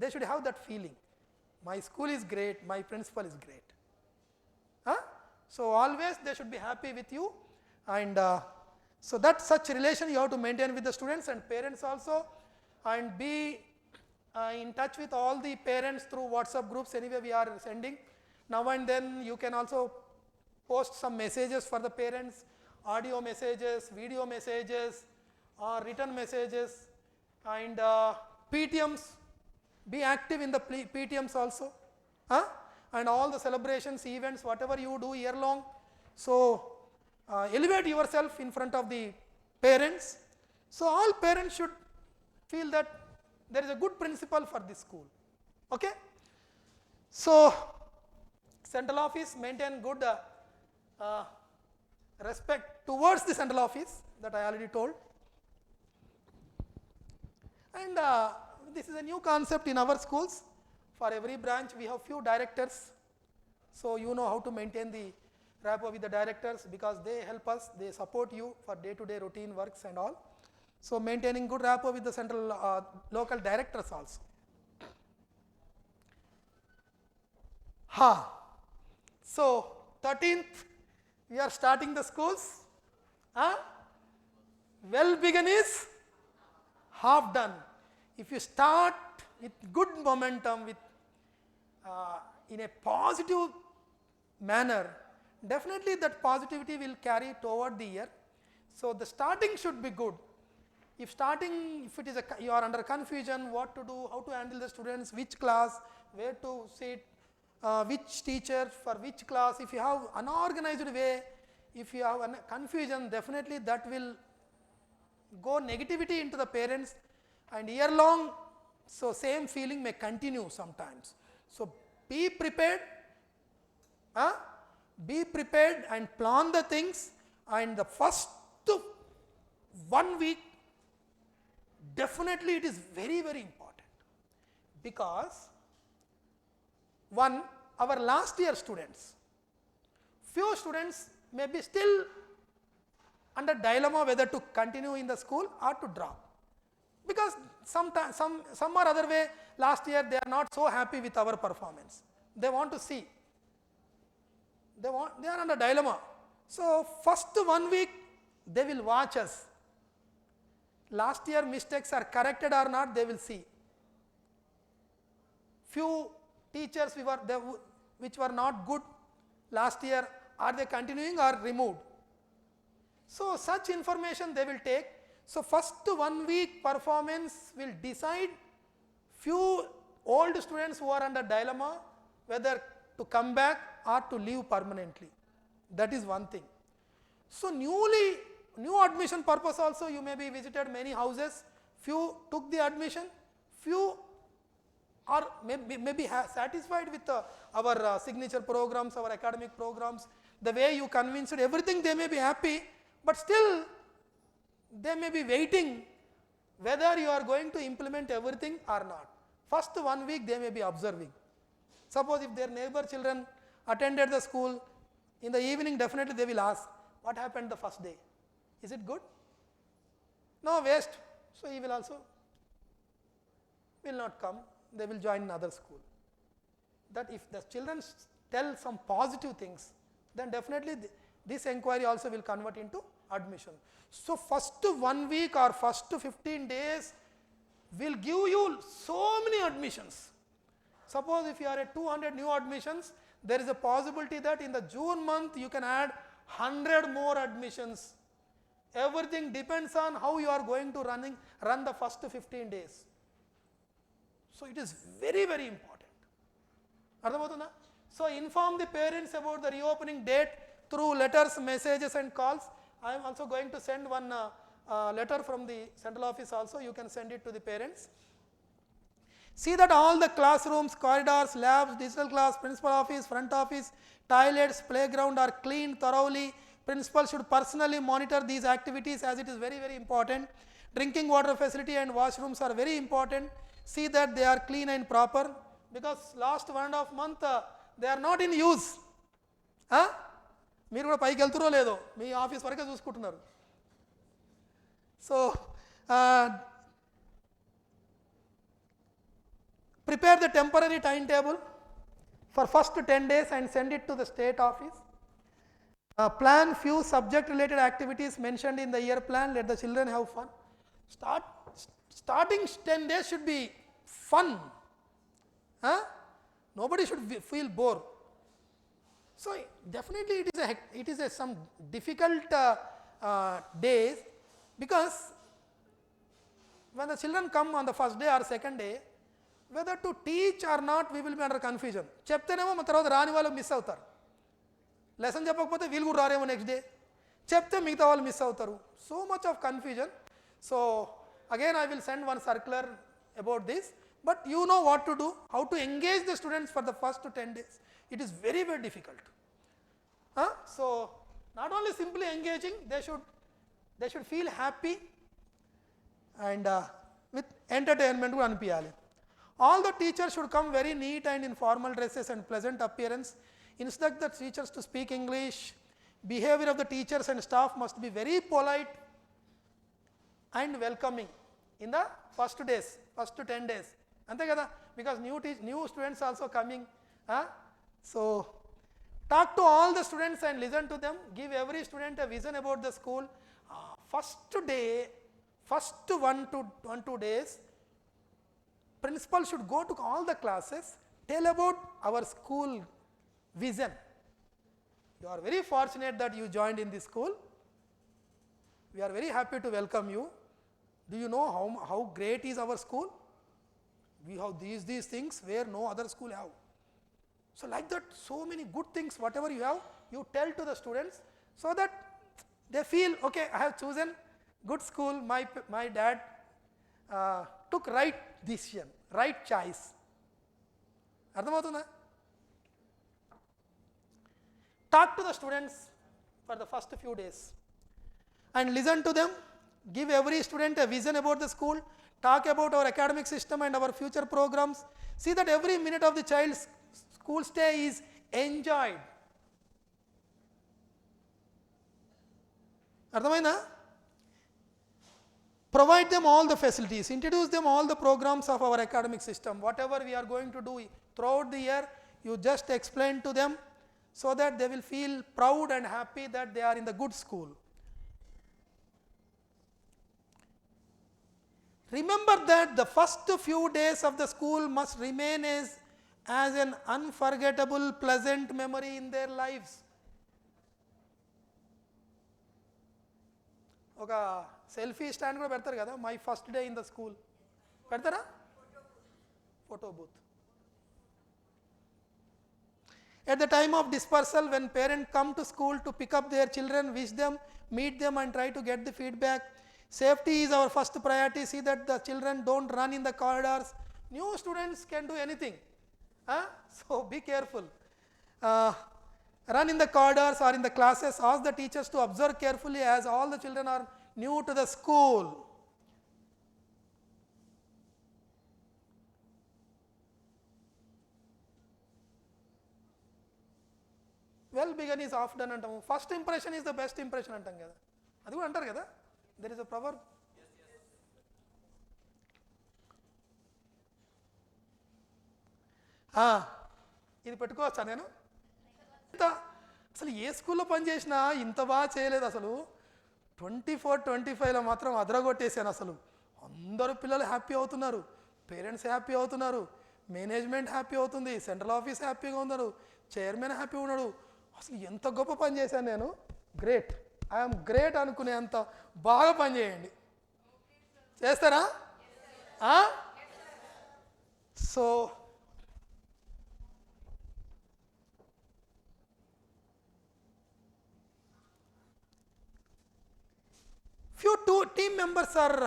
[SPEAKER 1] They should have that feeling. My school is great. My principal is great. So always they should be happy with you, and so that such relation you have to maintain with the students and parents also, and be in touch with all the parents through WhatsApp groups. Anyway, we are sending now and then. You can also post some messages for the parents, audio messages, video messages, or written messages, and PTMs. Be active in the PTMs also, and all the celebrations, events, whatever you do year long. So elevate yourself in front of the parents. So all parents should feel that there is a good principal for this school. Okay. So central office, maintain good respect towards the central office, that I already told. And this is a new concept in our schools. For every branch we have few directors, so you know how to maintain the rapport with the directors, because they help us, they support you for day-to-day routine works and all. So maintaining good rapport with the central local directors also. So 13th we are starting the schools. Well begun is half done. If you start with good momentum, with in a positive manner, definitely that positivity will carry toward the year. So the starting should be good. If it is you are under confusion, what to do, how to handle the students, which class, where to sit, which teacher for which class, if you have unorganized way, if you have confusion, definitely that will go negativity into the parents, and year long, so same feeling may continue sometimes. So be prepared, and plan the things, and the first 1 week definitely it is very, very important, because our last year students, few students may be still under dilemma whether to continue in the school or to drop, because some or other way last year they are not so happy with our performance. They want to see, they are under dilemma. So first 1 week they will watch us. Last year mistakes are corrected or not, they will see. Few teachers which were not good last year, are they continuing or removed? So such information they will take. So first 1 week performance will decide few old students who are under dilemma whether to come back or to leave permanently. That is one thing. So new admission purpose also, you may be visited many houses, few took the admission, few are maybe satisfied with our signature programs, our academic programs, the way you convinced everything, they may be happy, but still they may be waiting whether you are going to implement everything or not. First 1 week they may be observing. Suppose if their neighbor children attended the school, in the evening definitely they will ask, what happened the first day? Is it good? No, waste. So he will also will not come, they will join another school. That if the children tell some positive things, then definitely this inquiry also will convert into admission. So first 1 week or first 15 days will give you so many admissions. Suppose if you are at 200 new admissions, there is a possibility that in the June month you can add 100 more admissions. Everything depends on how you are going to run the first 15 days. So it is very, very important. Ardhamautunda? So inform the parents about the reopening date through letters, messages and calls. I am also going to send one letter from the central office also, you can send it to the parents. See that all the classrooms, corridors, labs, digital class, principal office, front office, toilets, playground are cleaned thoroughly. Principal should personally monitor these activities as it is very, very important. Drinking water facility and washrooms are very important. See that they are clean and proper, because last 1.5 months they are not in use. మీరు కూడా పైకి వెళ్తురో లేదో మీ office వరకే చూసుకుంటున్నారు. So prepare the temporary timetable for first 10 days and send it to the state office. Plan few subject related activities mentioned in the year plan, let the children have fun. Starting 10 days should be fun. Nobody should feel bored. So definitely it is some difficult days, because when the children come on the first day or second day, whether to teach or not, we will be under confusion. చెప్తేనేమో మన తర్వాత రాని వాళ్ళు miss అవుతారు. Lesson చెప్పకపోతే వీళ్ళు కూడా రారేమో next day, చెప్తే మిగతా వాళ్ళు మిస్ అవుతారు. So much of confusion. So again I will send one circular about this, but you know what to do, how to engage the students for the first 10 days. It is very, very difficult. So not only simply engaging, they should feel happy and with entertainment కూడా అనిపించాలి. All the teachers should come very neat and in formal dresses and pleasant appearance. Instruct the teachers to speak English. Behavior of the teachers and staff must be very polite and welcoming in the first days, first 10 days. Ante kada, because new students also coming. So talk to all the students and listen to them. Give every student a vision about the school. First day, first 1-2 days, principal should go to all the classes, tell about our school vision. You are very fortunate that you joined in this school. We are very happy to welcome you. Do you know how great is our school? We have these things where no other school have. So like that, so many good things, whatever you have, you tell to the students, so that they feel, okay, I have chosen good school, my dad took right decision, right choice. అర్థమవుతుందా? Talk to the students for the first few days and listen to them. Give every student a vision about the school. Talk about our academic system and our future programs. See that every minute of the child's school stay is enjoyed. అర్థమైందా? Provide them all the facilities, introduce them all the programs of our academic system. Whatever we are going to do throughout the year, you just explain to them, so that they will feel proud and happy that they are in the good school. Remember that the first few days of the school must remain as an unforgettable, pleasant memory in their lives. ఒక selfie stand కూడా పెడతారు కదా, my first day in the school పెడతారా? Photo booth. At the time of dispersal, when parents come to school to pick up their children, wish them, meet them and try to get the feedback. Safety is our first priority. See that the children don't run in the corridors. New students can do anything. So be careful. Run in the corridors or in the classes. Ask the teachers to observe carefully as all the children are new to the school. Well begun is half done అంటాము. First impression is the best impression అంటాం కదా, అది కూడా అంటారు కదా. There is a ప్రవర్బ్. ఇది పెట్టుకోవచ్చా నేను? అసలు ఏ స్కూల్లో పనిచేసినా ఇంత బాగా చేయలేదు అసలు. 24-25లో మాత్రం అదరగొట్టేసాను అసలు. అందరూ పిల్లలు హ్యాపీ అవుతున్నారు, పేరెంట్స్ హ్యాపీ అవుతున్నారు, మేనేజ్మెంట్ హ్యాపీ అవుతుంది, సెంట్రల్ ఆఫీస్ హ్యాపీగా ఉన్నారు, చైర్మన్ హ్యాపీ ఉన్నాడు. అసలు ఎంత గొప్ప పని చేశాను నేను. గ్రేట్, ఐఎమ్ గ్రేట్ అనుకునే అంత బాగా పని చేయండి. చేస్తారా? So few team members are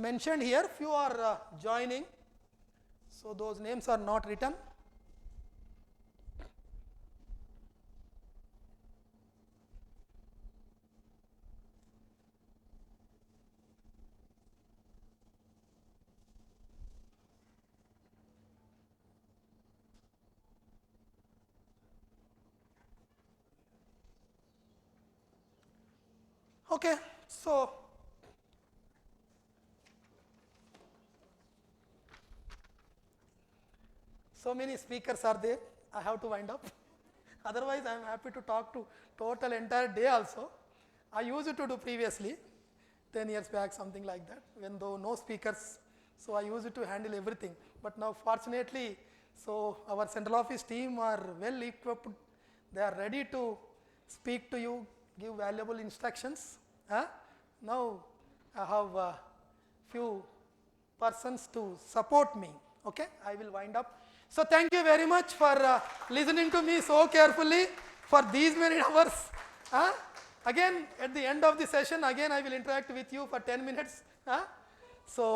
[SPEAKER 1] mentioned here, few are joining, so those names are not written. Okay, so many speakers are there, I have to wind up. Otherwise I am happy to talk to total entire day also. I used to do previously 10 years back, something like that, when though no speakers, so I used to handle everything. But now fortunately, so our central office team are well equipped, they are ready to speak to you, give valuable instructions. Now I have few persons to support me. Okay, I will wind up. So thank you very much for listening to me so carefully for these many hours. Again at the end of the session, again I will interact with you for 10 minutes. So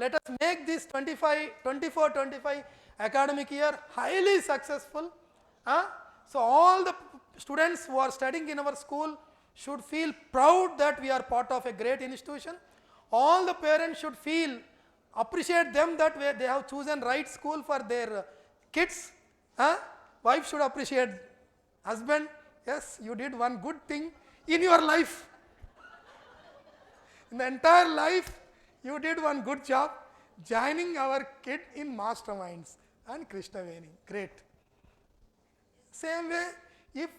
[SPEAKER 1] let us make this 24-25 academic year highly successful. So all the students who are studying in our school should feel proud that we are part of a great institution. All the parents should feel, appreciate them that they have chosen right school for their kids. Wife should appreciate husband, yes, you did one good thing in your life. In the entire life, you did one good job joining our kid in Masterminds and Krishnaveni. Great. Same way, if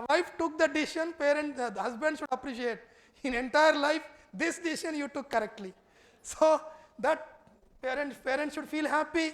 [SPEAKER 1] wife took the decision, the husband should appreciate. In entire life, this decision you took correctly. So that parents should feel happy.